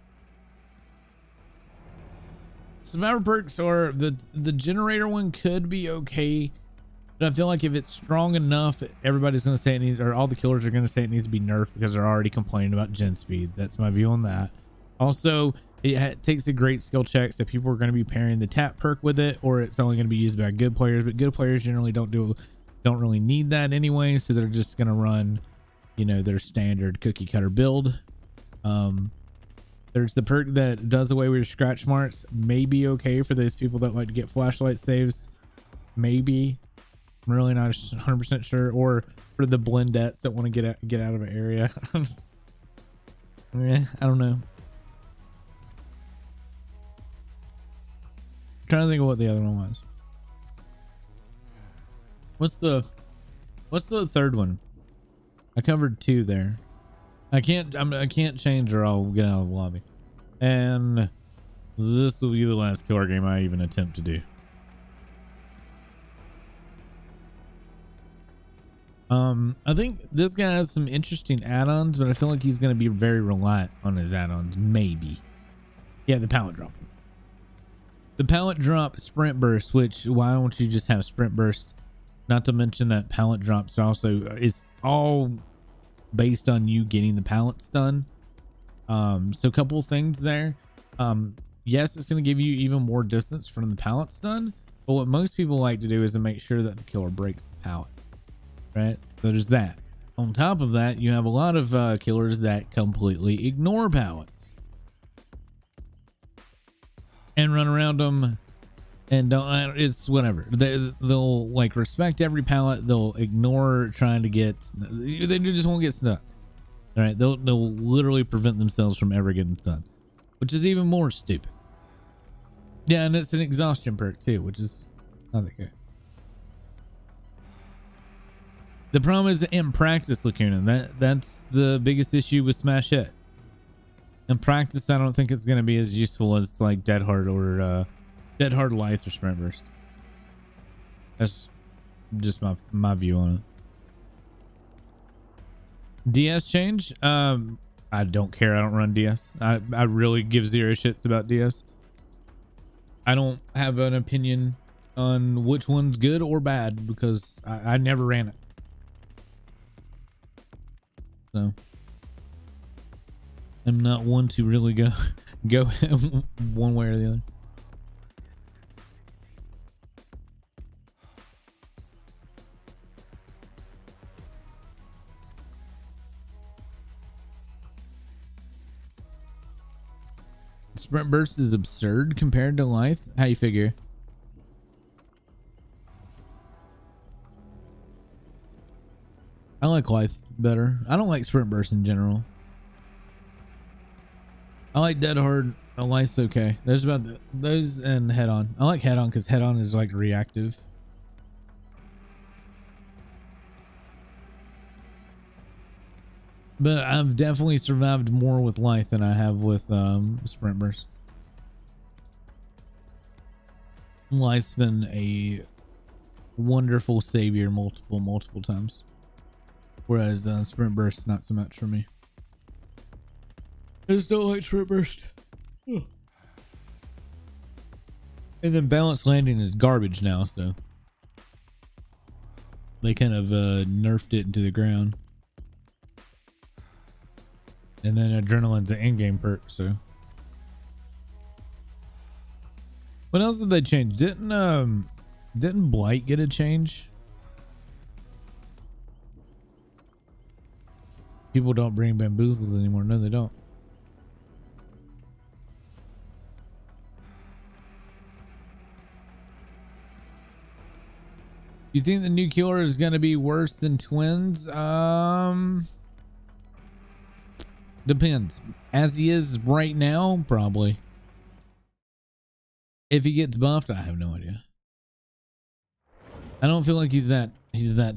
Survivor perks are the generator one could be okay, but I feel like if it's strong enough, everybody's going to say it needs, or all the killers are going to say it needs to be nerfed because they're already complaining about gen speed. That's my view on that. Also, it takes a great skill check, so people are going to be pairing the tap perk with it, or it's only going to be used by good players. But good players generally don't really need that anyway, so they're just going to run, you know, their standard cookie cutter build. There's the perk that does away with your scratch marks. Maybe okay for those people that like to get flashlight saves. Maybe. I'm really not 100% sure. Or for the blendettes that want to get out of an area. Yeah, I don't know. I'm trying to think of what the other one was. What's the third one? I covered 2 there. I can't change or I'll get out of the lobby. And this will be the last killer game I even attempt to do. I think this guy has some interesting add-ons, but I feel like he's going to be very reliant on his add-ons. Maybe. Yeah, the pallet drop. The pallet drop sprint burst, which why don't you just have sprint burst? Not to mention that pallet drops also is all based on you getting the pallets done. So a couple of things there. Yes, it's going to give you even more distance from the pallets done, but what most people like to do is to make sure that the killer breaks the pallet, right? So there's that. On top of that, you have a lot of killers that completely ignore pallets and run around them and don't. It's whatever. They'll like respect every pallet. They'll ignore trying to get. They just won't get stuck. All right, they'll literally prevent themselves from ever getting stuck, which is even more stupid. Yeah, and it's an exhaustion perk too, which is not that good. The problem is in practice, Lacuna. That's the biggest issue with Smash Hit. In practice, I don't think it's going to be as useful as like Dead Hard or Dead Hard Life or Sprint Burst. That's just my view on it. DS change? I don't care. I don't run DS. I really give zero shits about DS. I don't have an opinion on which one's good or bad because I never ran it. So I'm not one to really go one way or the other. Sprint burst is absurd compared to life. How you figure? I like life better. I don't like sprint burst in general. I like Dead Hard. Life's okay. There's about those and head on. I like head on because head on is like reactive. But I've definitely survived more with life than I have with sprint burst. Life's been a wonderful savior multiple times, whereas sprint burst not so much for me. I just don't like sprint burst. And then balanced landing is garbage now, so they kind of nerfed it into the ground. And then adrenaline's an in-game perk, so. What else did they change? Didn't Blight get a change? People don't bring bamboozles anymore. No, they don't. You think the new killer is going to be worse than twins? Depends. As he is right now, probably. If he gets buffed, I have no idea. I don't feel like he's that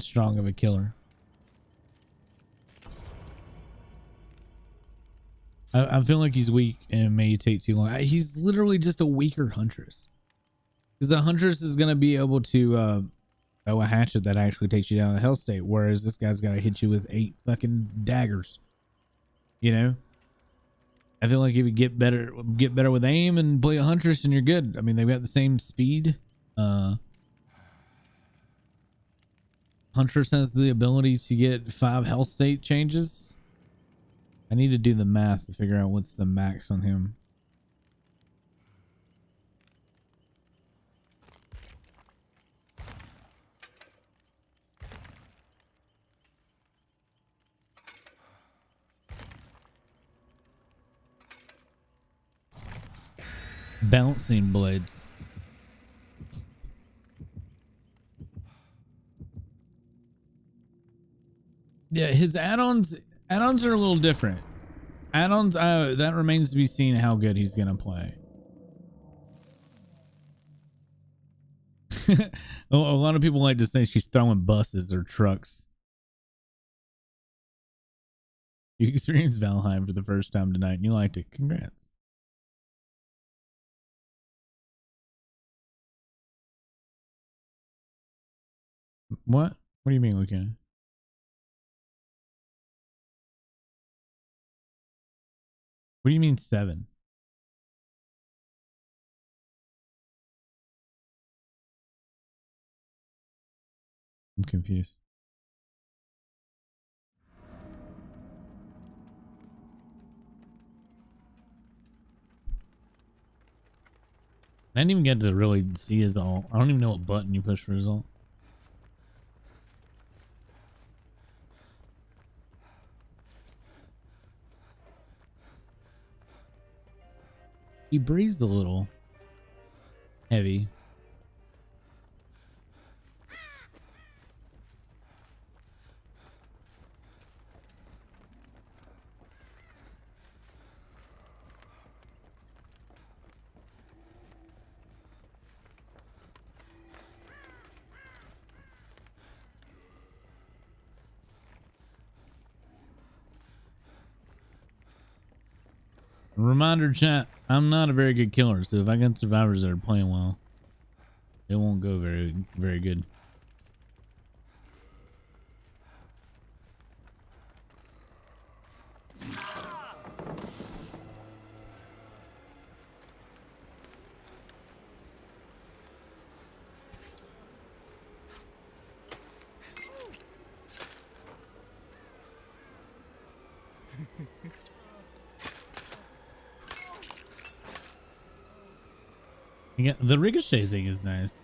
strong of a killer. I feel like he's weak and it may take too long. He's literally just a weaker Huntress. Because the Huntress is going to be able to throw a hatchet that actually takes you down to Hell State. Whereas this guy's got to hit you with 8 fucking daggers. You know? I feel like if you get better with aim and play a Huntress and you're good. I mean, they've got the same speed. Huntress has the ability to get 5 health state changes. I need to do the math to figure out what's the max on him. Bouncing blades. Yeah, his add-ons are a little different. Add-ons, that remains to be seen how good he's gonna play. A lot of people like to say she's throwing buses or trucks. You experienced Valheim for the first time tonight and you liked it. Congrats. What? What do you mean looking at? What do you mean 7? I'm confused. I didn't even get to really see his ult. I don't even know what button you push for his ult. He breathes a little heavy. Reminder chat, I'm not a very good killer, so if I get survivors that are playing well, it won't go very good. Yeah, the ricochet thing is nice.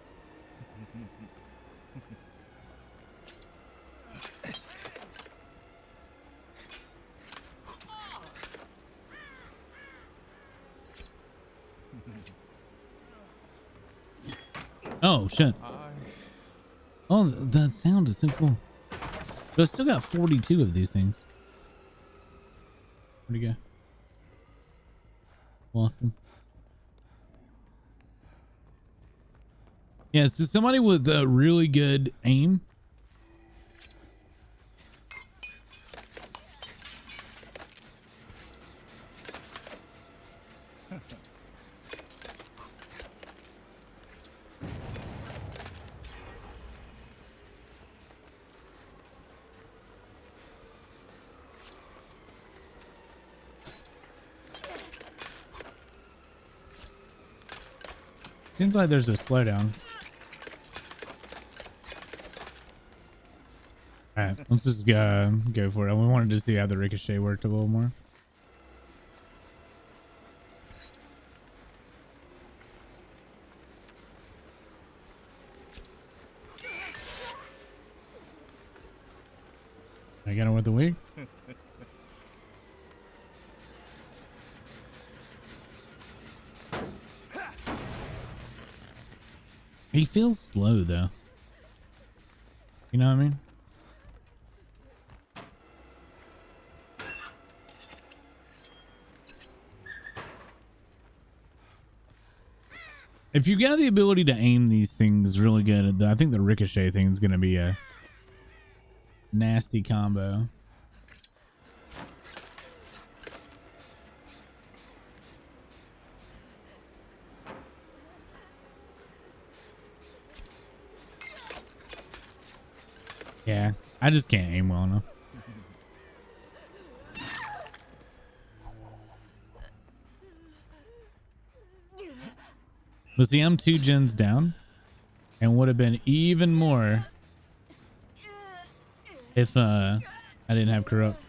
Oh shit. Oh, that sound is so cool. But I still got 42 of these things. Where'd he go? Lost him. Yeah, so somebody with a really good aim. Seems like there's a slowdown. All right, let's just go for it. We wanted to see how the ricochet worked a little more. I got him with the wig. He feels slow though. You know what I mean? If you got the ability to aim these things really good, I think the ricochet thing is going to be a nasty combo. I just can't aim well enough. But see, I'm 2 gens down, and would have been even more if I didn't have corrupt.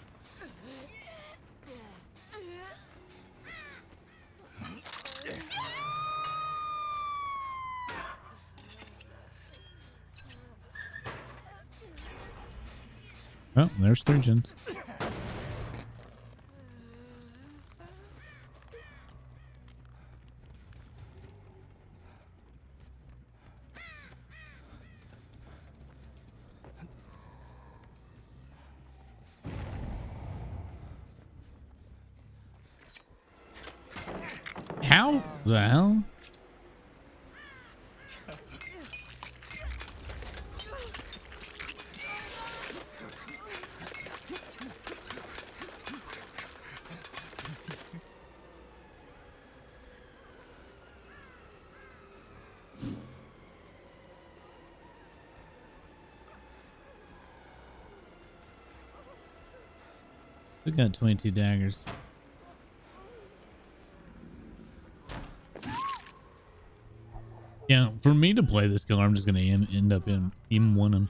Oh, there's 3 gens. How the hell? We got 22 daggers. Yeah, for me to play this killer, I'm just gonna end up in even winning.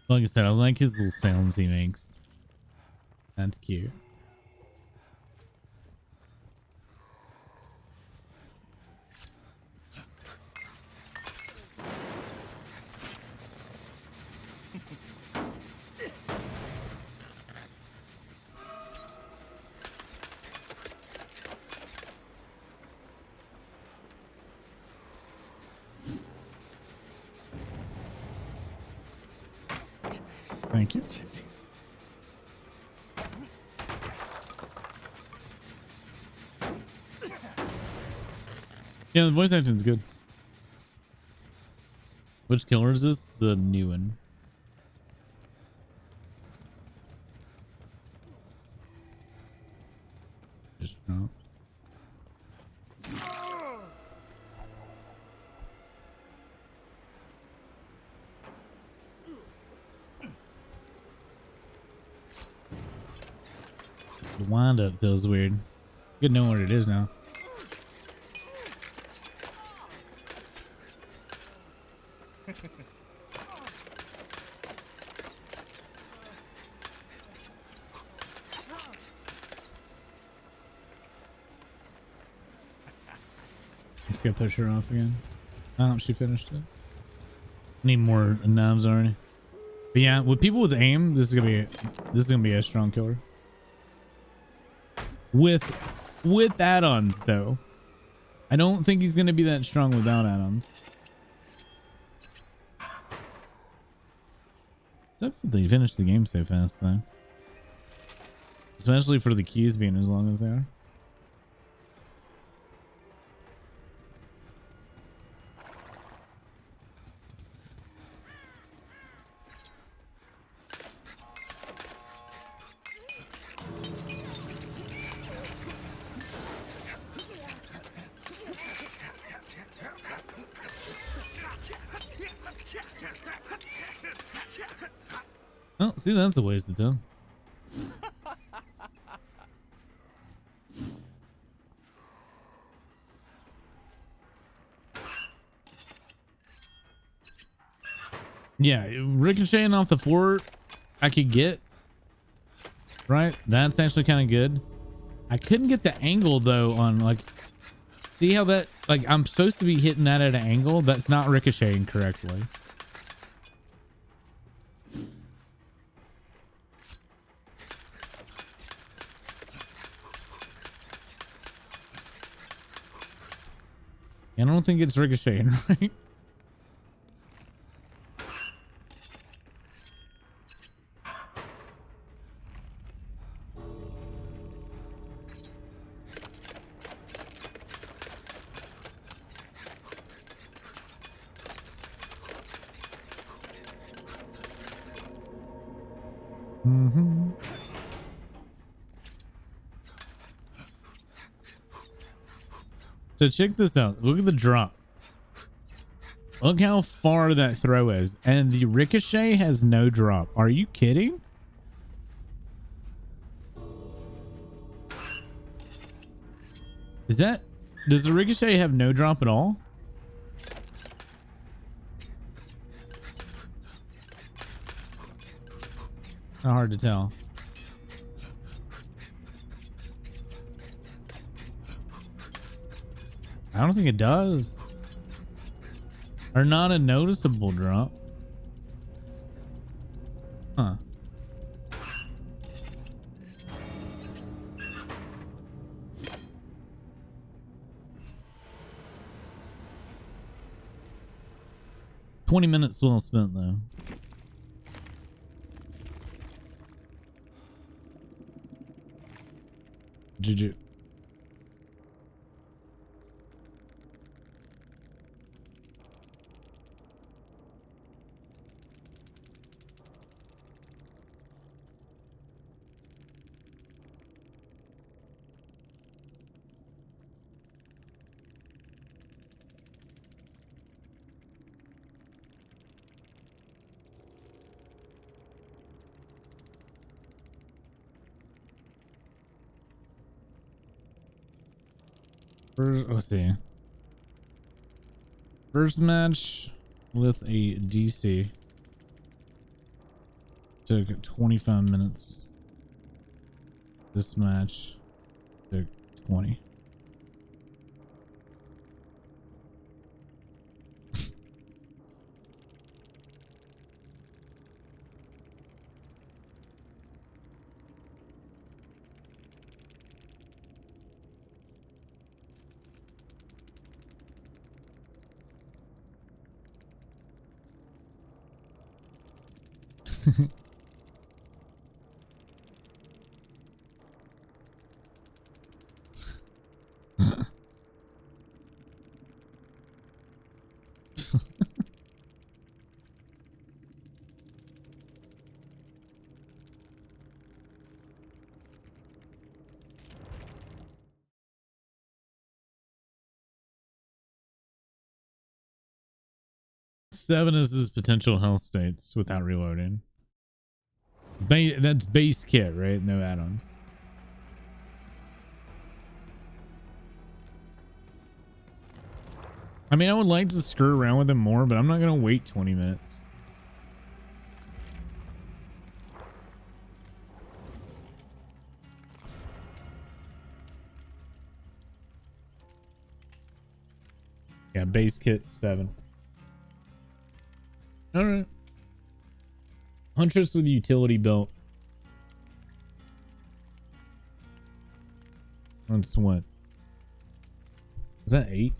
Like I said, I like his little sounds he makes. That's cute. Thank you. Yeah, the voice acting's good. Which killer is this? The new one. Just drop. The wind up feels weird. Good knowing what it is now. Let's go push her off again. Oh, she finished it. Need more knives already. But yeah, with people with aim, this is gonna be a strong killer. With add-ons though. I don't think he's gonna be that strong without add-ons. Sucks that they finished the game so fast though. Especially for the keys being as long as they are. Oh, see, that's a waste of time. Yeah, ricocheting off the floor, I could get. Right? That's actually kind of good. I couldn't get the angle though on like, see how that, like I'm supposed to be hitting that at an angle that's not ricocheting correctly. And I don't think it's ricocheting, right? Mm-hmm. So check this out. Look at the drop. Look how far that throw is. And the ricochet has no drop. Are you kidding? Is that... Does the ricochet have no drop at all? Not hard to tell. I don't think it does. Or not a noticeable drop. Huh. $20 well spent though. Juju. First, let's see. First match with a DC took 25 minutes. This match took 20. Seven is his potential health states without reloading. That's base kit, right? No add-ons. I mean, I would like to screw around with him more, but I'm not going to wait 20 minutes. Yeah, base kit 7. All right. Huntress with utility belt. That's what? Is that 8?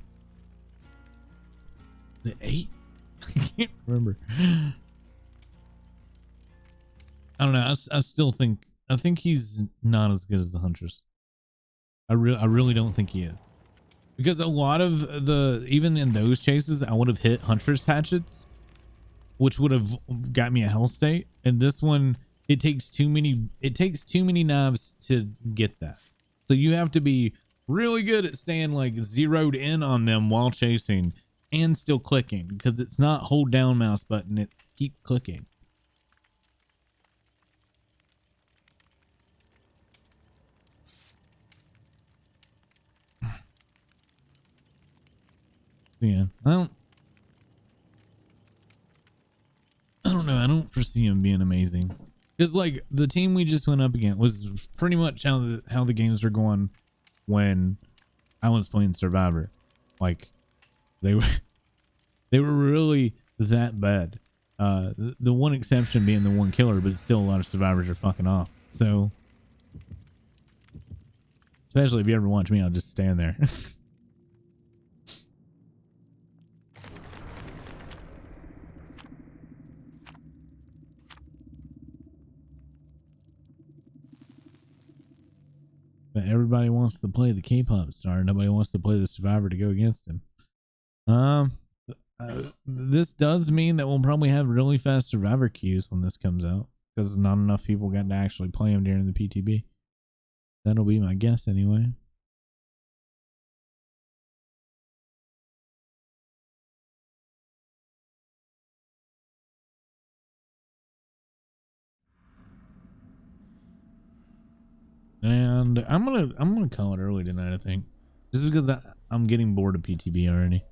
Is it 8? I can't remember. I don't know. I still think he's not as good as the Huntress. I really don't think he is. Because a lot of even in those chases, I would have hit Huntress hatchets, which would have got me a hell state. And this one, it takes too many knives to get that. So you have to be really good at staying like zeroed in on them while chasing and still clicking, because it's not hold down mouse button, it's keep clicking. Yeah, I don't know. I don't foresee him being amazing. Because like the team we just went up against was pretty much how the games were going when I was playing Survivor. Like they were really that bad. The one exception being the one killer, but still a lot of survivors are fucking off. So especially if you ever watch me, I'll just stand there. But everybody wants to play the K-pop star. Nobody wants to play the survivor to go against him. This does mean that we'll probably have really fast survivor queues when this comes out. because not enough people got to actually play them during the PTB. That'll be my guess anyway. And I'm gonna call it early tonight, I think, just because I'm getting bored of PTB already.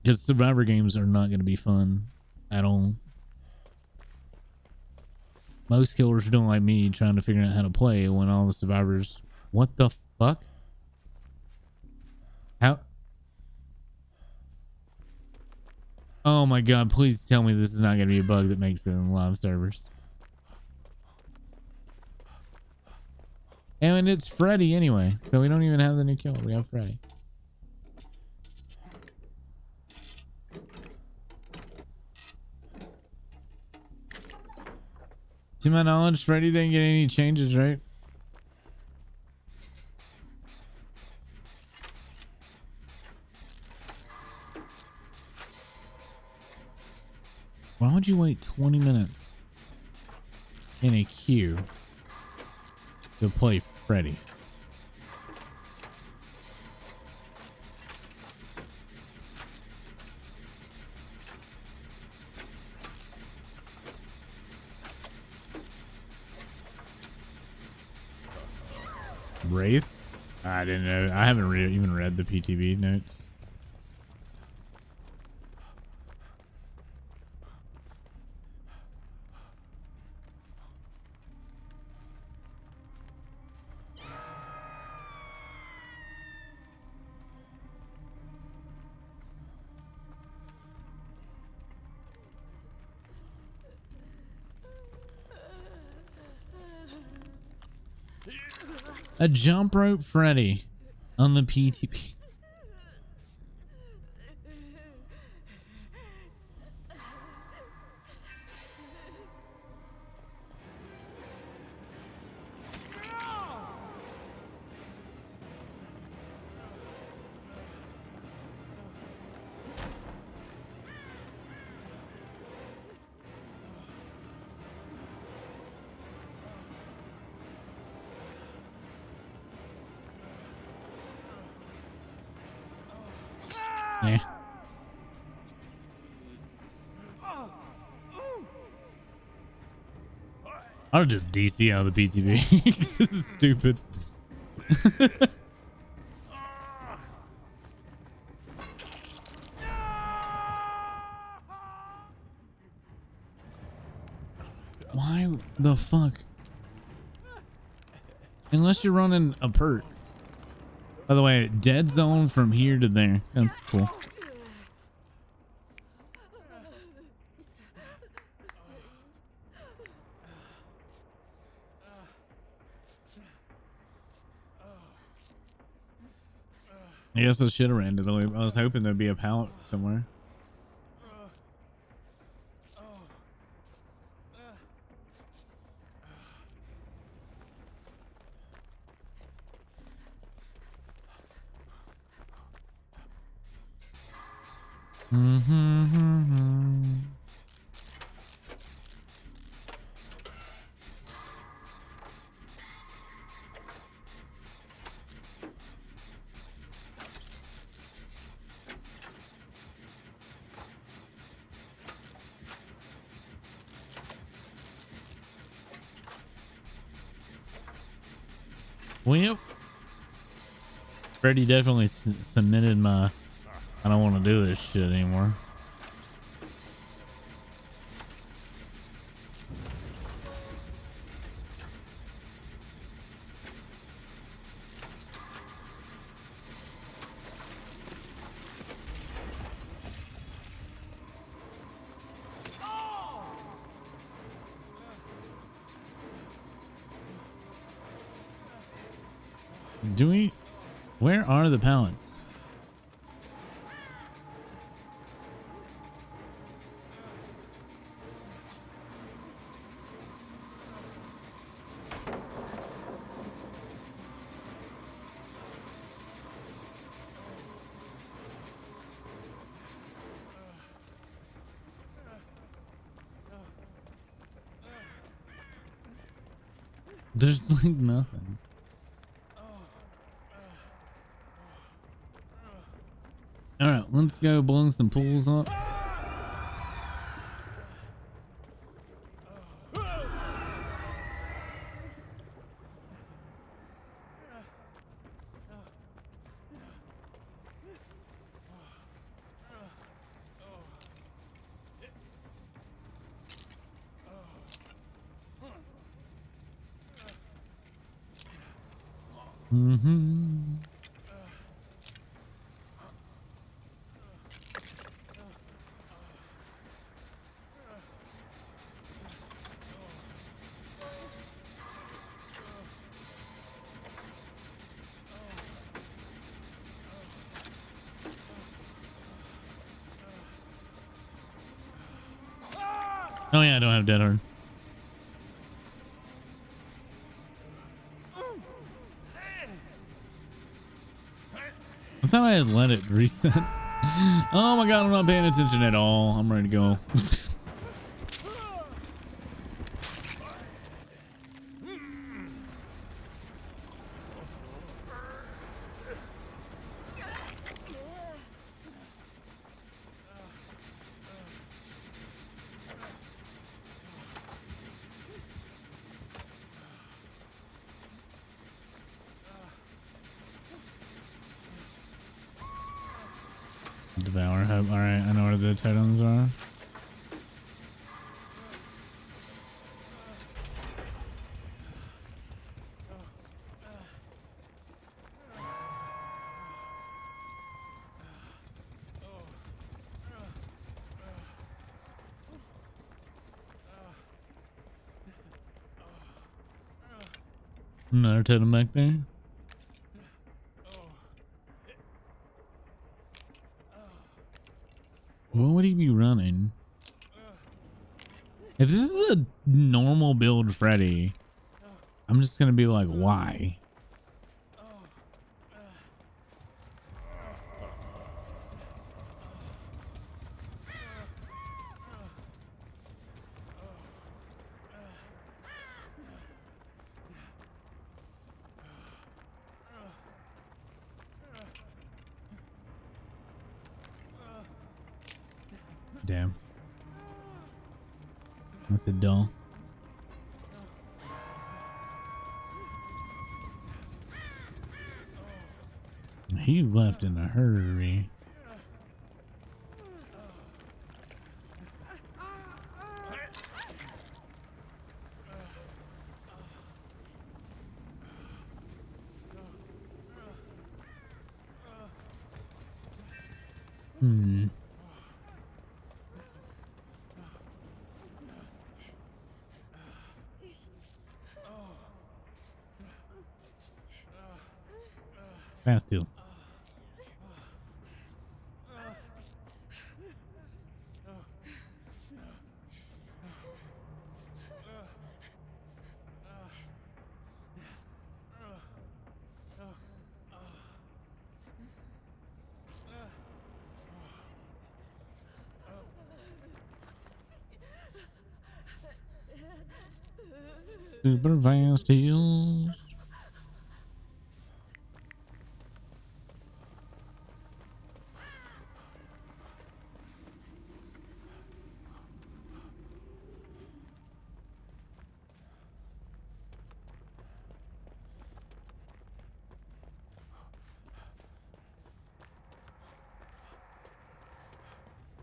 Because Survivor games are not gonna be fun at all. Most killers don't like me trying to figure out how to play when all the survivors. What the fuck? How? Oh my god! Please tell me this is not gonna be a bug that makes it in live servers. And it's Freddy anyway, so we don't even have the new killer. We have Freddy. To my knowledge, Freddy didn't get any changes, right? Why would you wait 20 minutes in a queue to play Freddy? Wraith? I didn't know. I haven't even read the PTB notes. A jump rope Freddy on the PTB. Yeah. I'll just DC out of the PTB. This is stupid. Why the fuck? Unless you're running a perk. By the way, dead zone from here to there. That's cool. I guess I should have ran to the loop. I was hoping there'd be a pallet somewhere. Well, Freddy definitely cemented my I don't want to do this shit anymore. Do we? Where are the pallets? There's like nothing. All right, let's go blow some pools up. Mm-hmm. Oh yeah, I don't have dead hard. I thought I had let it reset. Oh my god, I'm not paying attention at all. I'm ready to go. Devour hub. All right, I know where the totems are. Another totem back there. What would he be running? If this is a normal build Freddy, I'm just gonna be like, why? Damn. That's a dull. He left in a hurry. Fast deals. Super fast heals.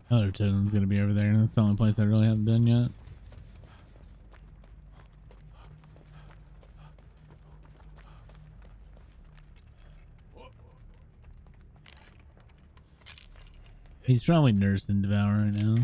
Other totem's gonna be over there, and that's the only place I really haven't been yet. He's probably nursing Devour right now.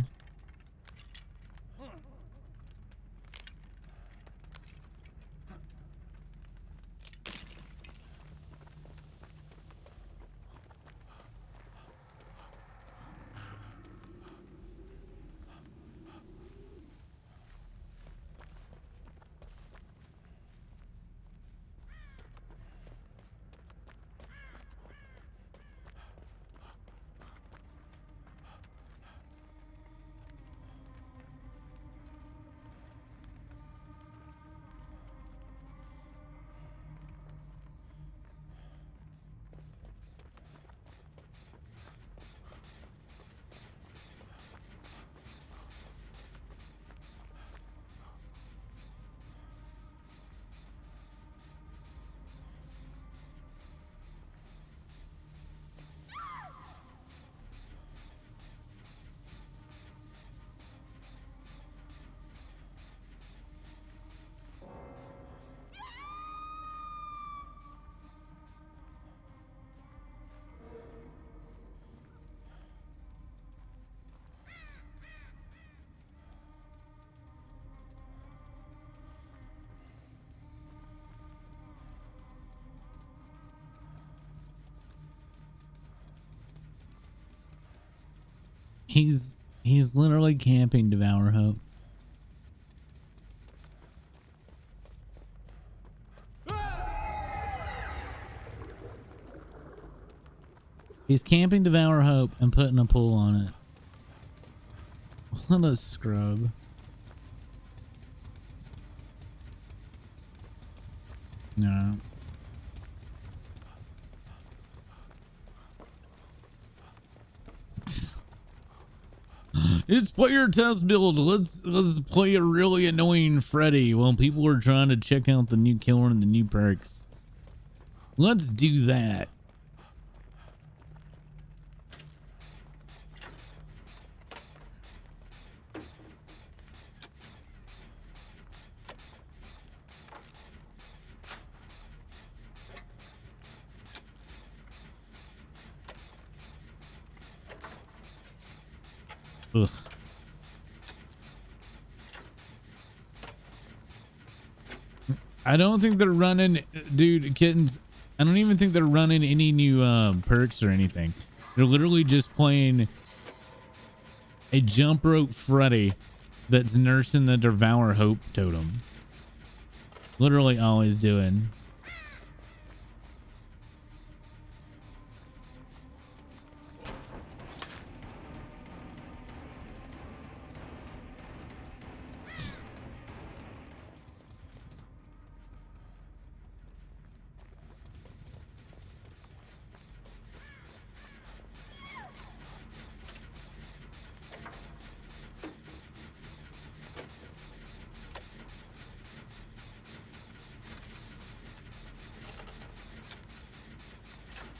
He's literally camping Devour Hope. He's camping Devour Hope and putting a pull on it. What a scrub. No. It's player test build. Let's play a really annoying Freddy while people are trying to check out the new killer and the new perks. Let's do that. Ugh. I don't think they're running, dude, kittens. I don't even think they're running any new perks or anything. They're literally just playing a jump rope Freddy that's nursing the Devour Hope totem. Literally always doing.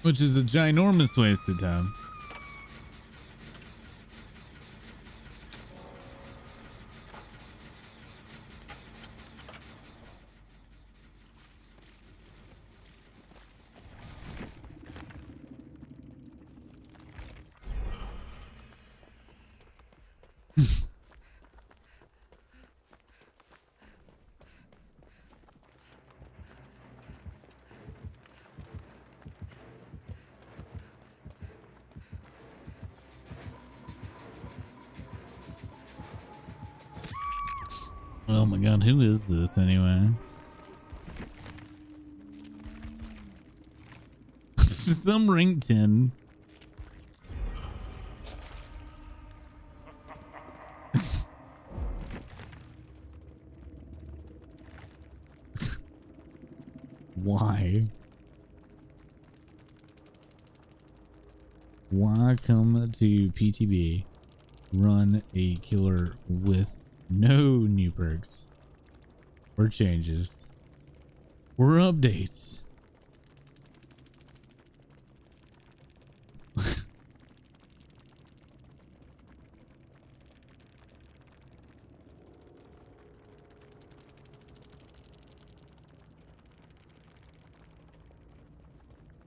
Which is a ginormous waste of time. Oh my god, who is this anyway? Some rington. Why? Why come to PTB, run a killer with no new perks or changes or updates?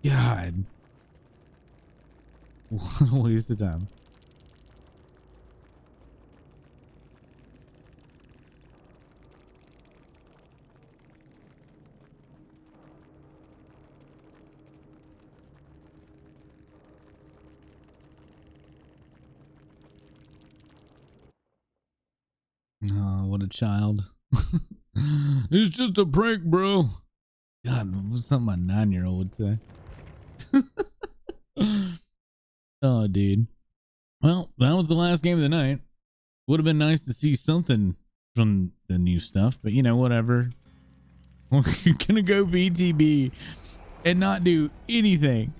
God. What a waste of time. Oh, what a child. It's just a prank, bro. God, what's something my 9-year-old would say? Oh, dude. Well, that was the last game of the night. Would have been nice to see something from the new stuff, but you know, whatever. We're gonna go BTB and not do anything.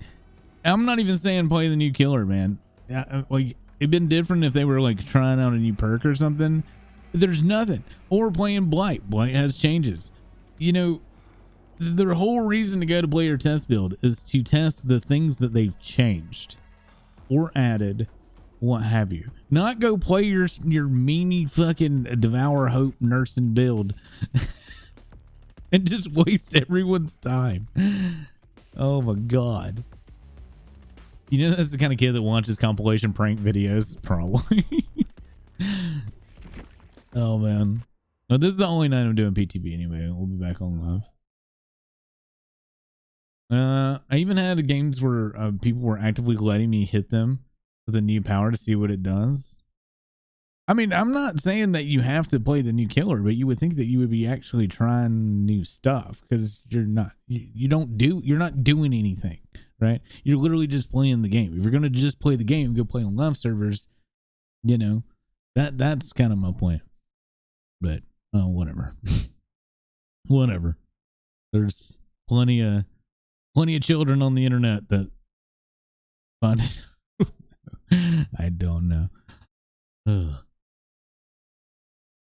I'm not even saying play the new killer, man. Like, it'd been different if they were like trying out a new perk or something. There's nothing. Or playing Blight. Blight has changes. You know, the whole reason to go to player test build is to test the things that they've changed or added, what have you. Not go play your meanie fucking Devour Hope nursing build and just waste everyone's time. Oh my god. You know, that's the kind of kid that watches compilation prank videos, probably. Oh man. No, this is the only night I'm doing PTB anyway. We'll be back on live. I even had games where people were actively letting me hit them with a new power to see what it does. I mean, I'm not saying that you have to play the new killer, but you would think that you would be actually trying new stuff, because you're not doing anything, right? You're literally just playing the game. If you're gonna just play the game, go play on live servers, you know, that's kind of my point. But whatever. Whatever. There's plenty of children on the internet that find it. I don't know. Ugh.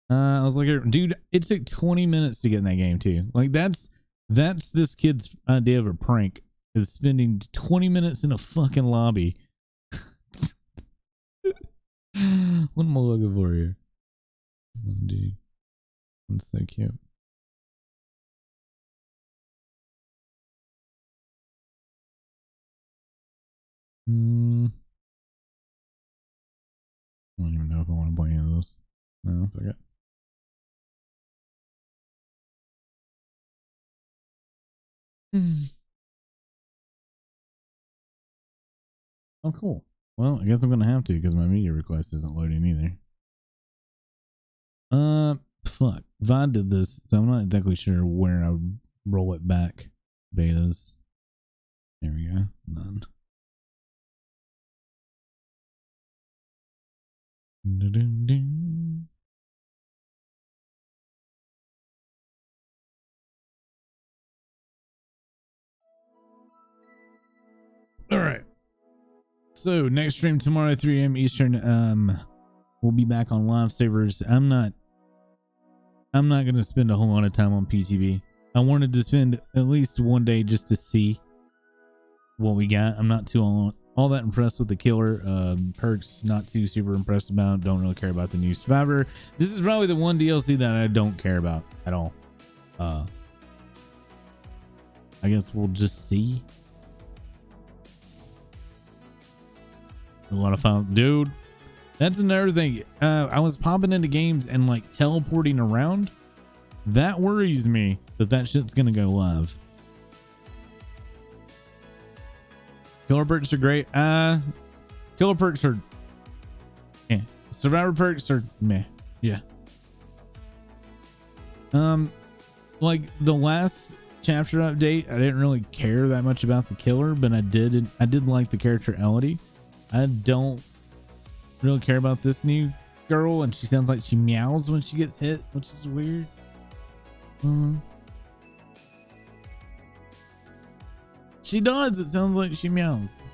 I was like, dude, it took 20 minutes to get in that game too. Like that's this kid's idea of a prank, is spending 20 minutes in a fucking lobby. What am I looking for here? Oh, dude, that's so cute. I don't even know if I want to play any of those. No, forget. Oh, cool. Well, I guess I'm gonna have to, because my media request isn't loading either. Fuck. Vod did this, so I'm not exactly sure where I roll it back. Betas. There we go. None. All right. So next stream tomorrow, 3 a.m. Eastern. We'll be back on live servers. I'm not gonna spend a whole lot of time on PTB. I wanted to spend at least one day just to see what we got. I'm not too all that impressed with the killer. Perks, not too super impressed about. Don't really care about the new survivor. This is probably the one DLC that I don't care about at all. I guess we'll just see. A lot of fun, dude. That's another thing. I was popping into games and like teleporting around. That worries me that shit's gonna go live. Killer perks are great. Killer perks are survivor perks are meh. Yeah. Like the last chapter update, I didn't really care that much about the killer, but I did like the character Elodie. I don't really care about this new girl, and she sounds like she meows when she gets hit, which is weird. She does. It sounds like she meows.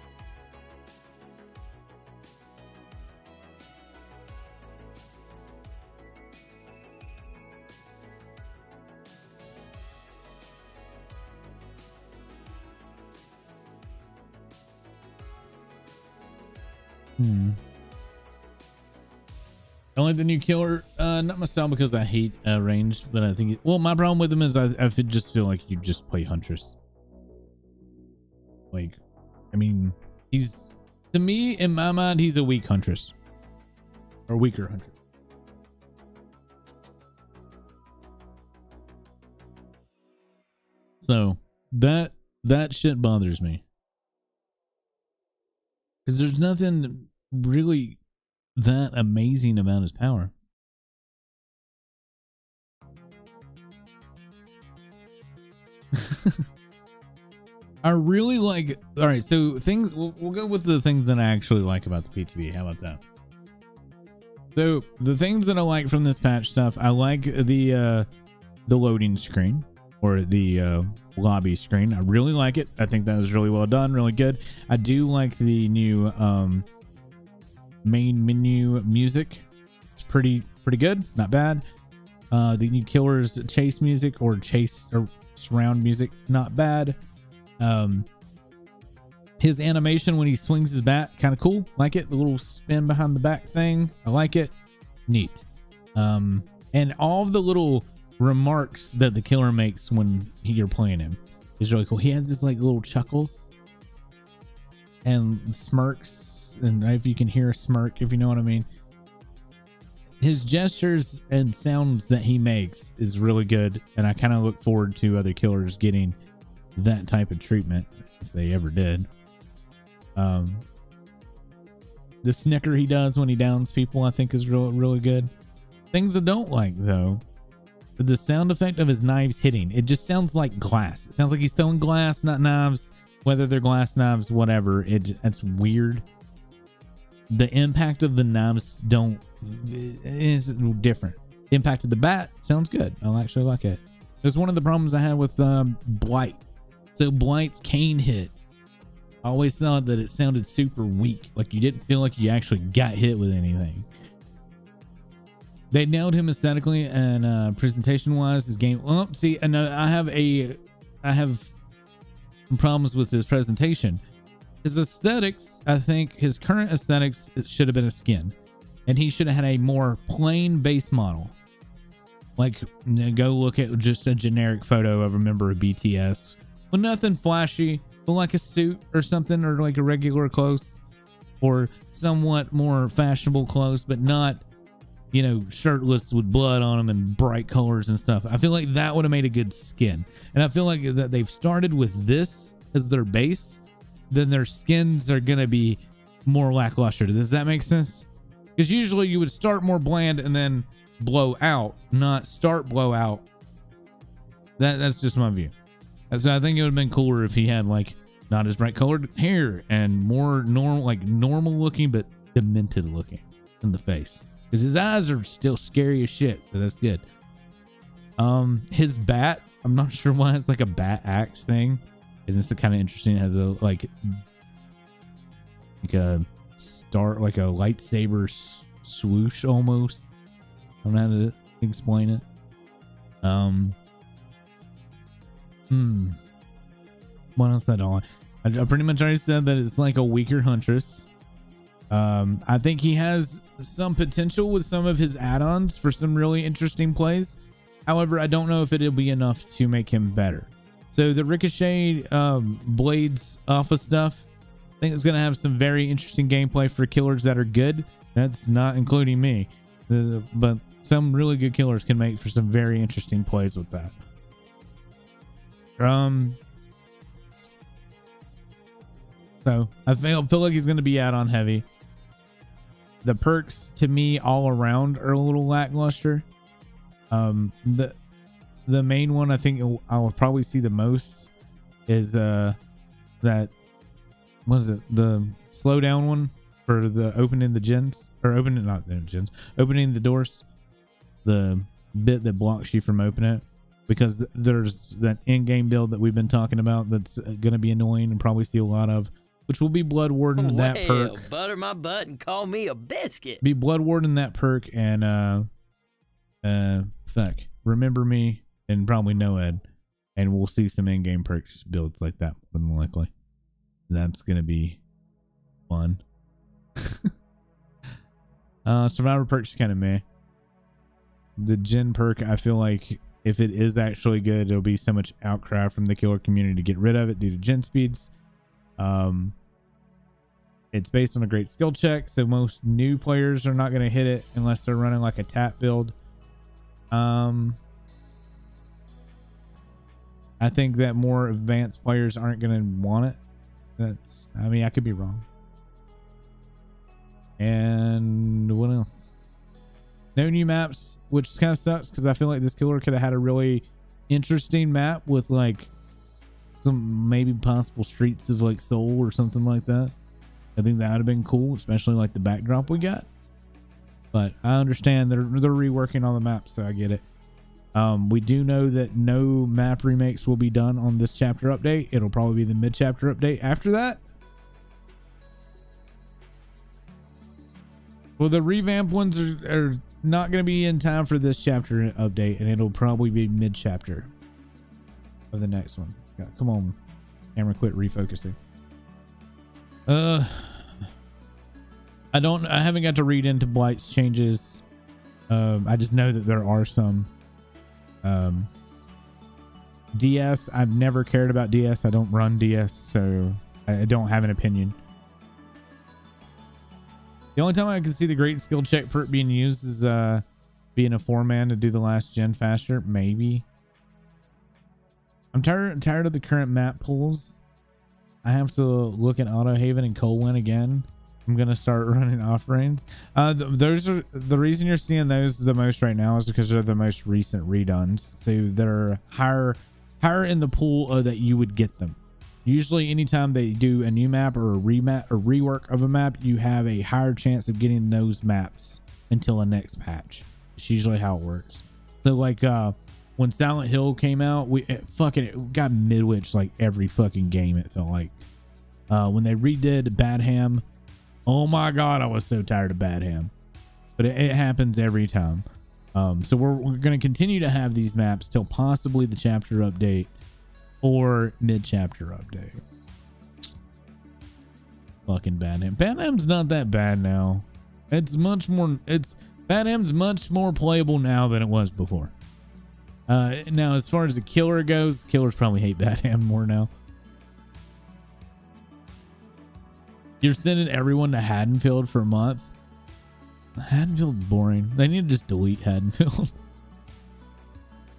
I like the new killer, not my style because I hate ranged, but I think well, my problem with him is I just feel like you just play Huntress. Like, I mean, he's, to me, in my mind, he's a weak Huntress, or weaker Huntress. So that shit bothers me, because there's nothing really that amazing about his power. I really like, all right, so things, we'll go with the things that I actually like about the PTB. How about that? So the things that I like from this patch stuff, I like the loading screen, or the lobby screen. I really like it. I think that was really well done, really good. I do like the new main menu music. It's pretty good, not bad. The new killer's chase music, or surround music, not bad. His animation when he swings his bat, kind of cool. Like it. The little spin behind the back thing, I like it. Neat. And all of the little remarks that the killer makes when you're playing him is really cool. He has this like little chuckles and smirks, and if you can hear a smirk, if you know what I mean. His gestures and sounds that he makes is really good, and I kind of look forward to other killers getting that type of treatment if they ever did. The snicker he does when he downs people, I think, is really good. Things I don't like, though, the sound effect of his knives hitting. It just sounds like glass. It sounds like he's throwing glass, not knives. Whether they're glass knives, whatever. It's weird. The impact of the knives is different. Impact of the bat sounds good. I actually like it. It's one of the problems I had with Blight. So Blight's cane hit, I always thought that it sounded super weak. Like you didn't feel like you actually got hit with anything. They nailed him aesthetically and presentation wise. His game. Well, see, and I have some problems with his presentation. His aesthetics, I think his current aesthetics, it should have been a skin, and he should have had a more plain base model. Like, go look at just a generic photo of a member of BTS with nothing flashy, but like a suit or something, or like a regular clothes, or somewhat more fashionable clothes, but not, you know, shirtless with blood on them and bright colors and stuff. I feel like that would have made a good skin. And I feel like that they've started with this as their base, then their skins are going to be more lackluster. Does that make sense? Because usually you would start more bland and then blow out, not start blow out. That's just my view. So I think it would have been cooler if he had like not as bright colored hair and more normal, like normal looking, but demented looking in the face. Because his eyes are still scary as shit, but that's good. His bat, I'm not sure why it's like a bat axe thing, and it's kind of interesting. It has a like a star, like a lightsaber swoosh almost. I don't know how to explain it. What else I don't like? I pretty much already said that it's like a weaker Huntress. I think he has some potential with some of his add-ons for some really interesting plays. However, I don't know if it'll be enough to make him better. So the ricochet blades off of stuff, I think it's going to have some very interesting gameplay for killers that are good. That's not including me. But some really good killers can make for some very interesting plays with that. So I feel like he's going to be add-on heavy. The perks to me all around are a little lackluster. The main one I think I'll probably see the most is that, what is it, the slow down one for the opening the gens, or opening, not the gens, opening the doors, the bit that blocks you from opening it, because there's that in-game build that we've been talking about that's going to be annoying and probably see a lot of, which will be Blood Warden, that perk. Butter my butt and call me a biscuit. Be Blood Warden, that perk, and Remember Me, and probably Noed, and we'll see some in-game perks builds like that more than likely. That's gonna be fun. Survivor perks kind of meh. The Gen perk, I feel like if it is actually good, it'll be so much outcry from the killer community to get rid of it due to Gen speeds. It's based on a great skill check, so most new players are not going to hit it unless they're running like a tap build. I think that more advanced players aren't going to want it. I mean, I could be wrong. And what else? No new maps, which kind of sucks because I feel like this killer could have had a really interesting map with like some maybe possible streets of like Seoul or something like that. I think that would have been cool, especially like the backdrop we got. But I understand they're reworking on the map, so I get it. We do know that no map remakes will be done on this chapter update. It'll probably be the mid-chapter update after that. Well, the revamped ones are not going to be in time for this chapter update, and it'll probably be mid-chapter of the next one. God, come on, camera, quit refocusing. I haven't got to read into Blight's changes. I just know that there are some. DS, I've never cared about DS. I don't run DS, so I don't have an opinion. The only time I can see the great skill check perk being used is being a 4-man to do the last gen faster. Maybe. I'm tired of the current map pools. I have to look at Auto Haven and Colwyn again. I'm gonna start running offerings. Those are the reason you're seeing those the most right now is because they're the most recent redones. So they're higher in the pool that you would get them. Usually anytime they do a new map or a remap or rework of a map, you have a higher chance of getting those maps until the next patch. It's usually how it works. So like when Silent Hill came out, it got midwich like every fucking game, it felt like. When they redid Bad Ham, oh my god, I was so tired of Bad Ham. But it happens every time. So we're going to continue to have these maps till possibly the chapter update or mid-chapter update. Fucking Bad Ham. Bad Ham's not that bad now. Bad Ham's much more playable now than it was before. Now, as far as the killer goes, killers probably hate Bad Ham more now. You're sending everyone to Haddonfield for a month. Haddonfield's boring. They need to just delete Haddonfield.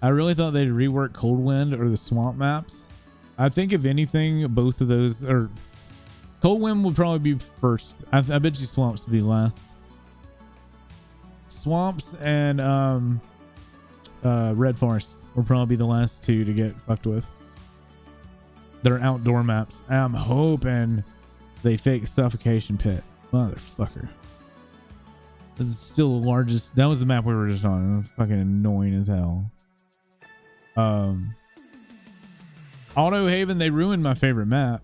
I really thought they'd rework Cold Wind or the swamp maps. I think if anything, both of those or Cold Wind would probably be first. I bet you swamps would be last. Swamps and Red Forest will probably be the last two to get fucked with. They're outdoor maps. I'm hoping they fake Suffocation Pit. Motherfucker. It's still the largest. That was the map we were just on. It was fucking annoying as hell. Auto Haven, they ruined my favorite map.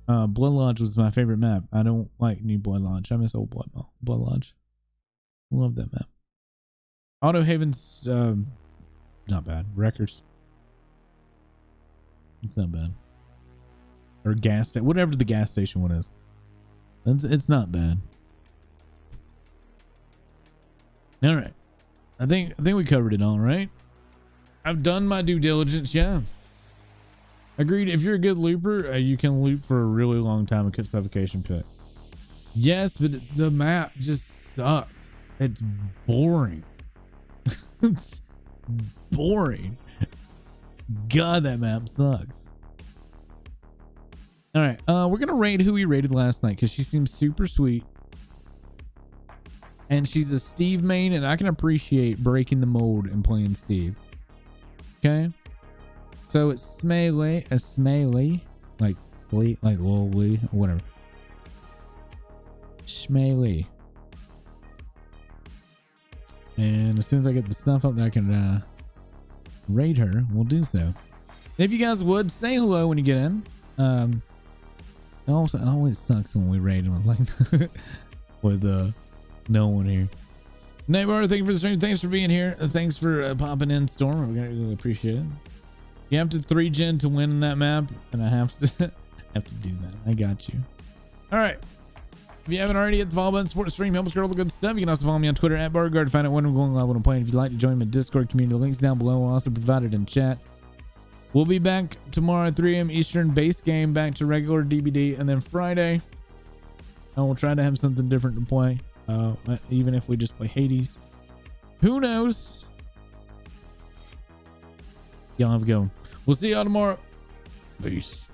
Blood Lodge was my favorite map. I don't like new Blood Lodge. I miss old Blood Lodge. Love that map. Auto Haven's not bad. Wreckers. It's not bad. Or gas station, whatever the gas station one is. It's not bad. All right. I think we covered it all, right? I've done my due diligence. Yeah. Agreed. If you're a good looper, you can loop for a really long time and get Suffocation Pit. Yes, but the map just sucks. It's boring. It's boring. God, that map sucks. All right. We're going to rate who we rated last night because she seems super sweet. And she's a Steve main, and I can appreciate breaking the mold and playing Steve. Okay. So it's Smelly, like lowly, whatever. Schmelly. And as soon as I get the stuff up that I can rate her, we'll do so. And if you guys would say hello when you get in. It always sucks when we raid them like with no one here. Neighbor, thank you for the stream. Thanks for being here. Thanks for popping in, Storm. We really appreciate it. You have to 3-gen to win in that map, and I have to do that. I got you. All right. If you haven't already, hit the follow button, support the stream, help us grow all the good stuff. You can also follow me on Twitter at Barguard to find out when I'm going live, when I'm playing. If you'd like to join my Discord community, the link's down below. We'll also provide it in chat. We'll be back tomorrow at 3 a.m. Eastern, base game, back to regular DBD, and then Friday, we'll try to have something different to play. Even if we just play Hades. Who knows? Y'all have a good one. We'll see y'all tomorrow. Peace.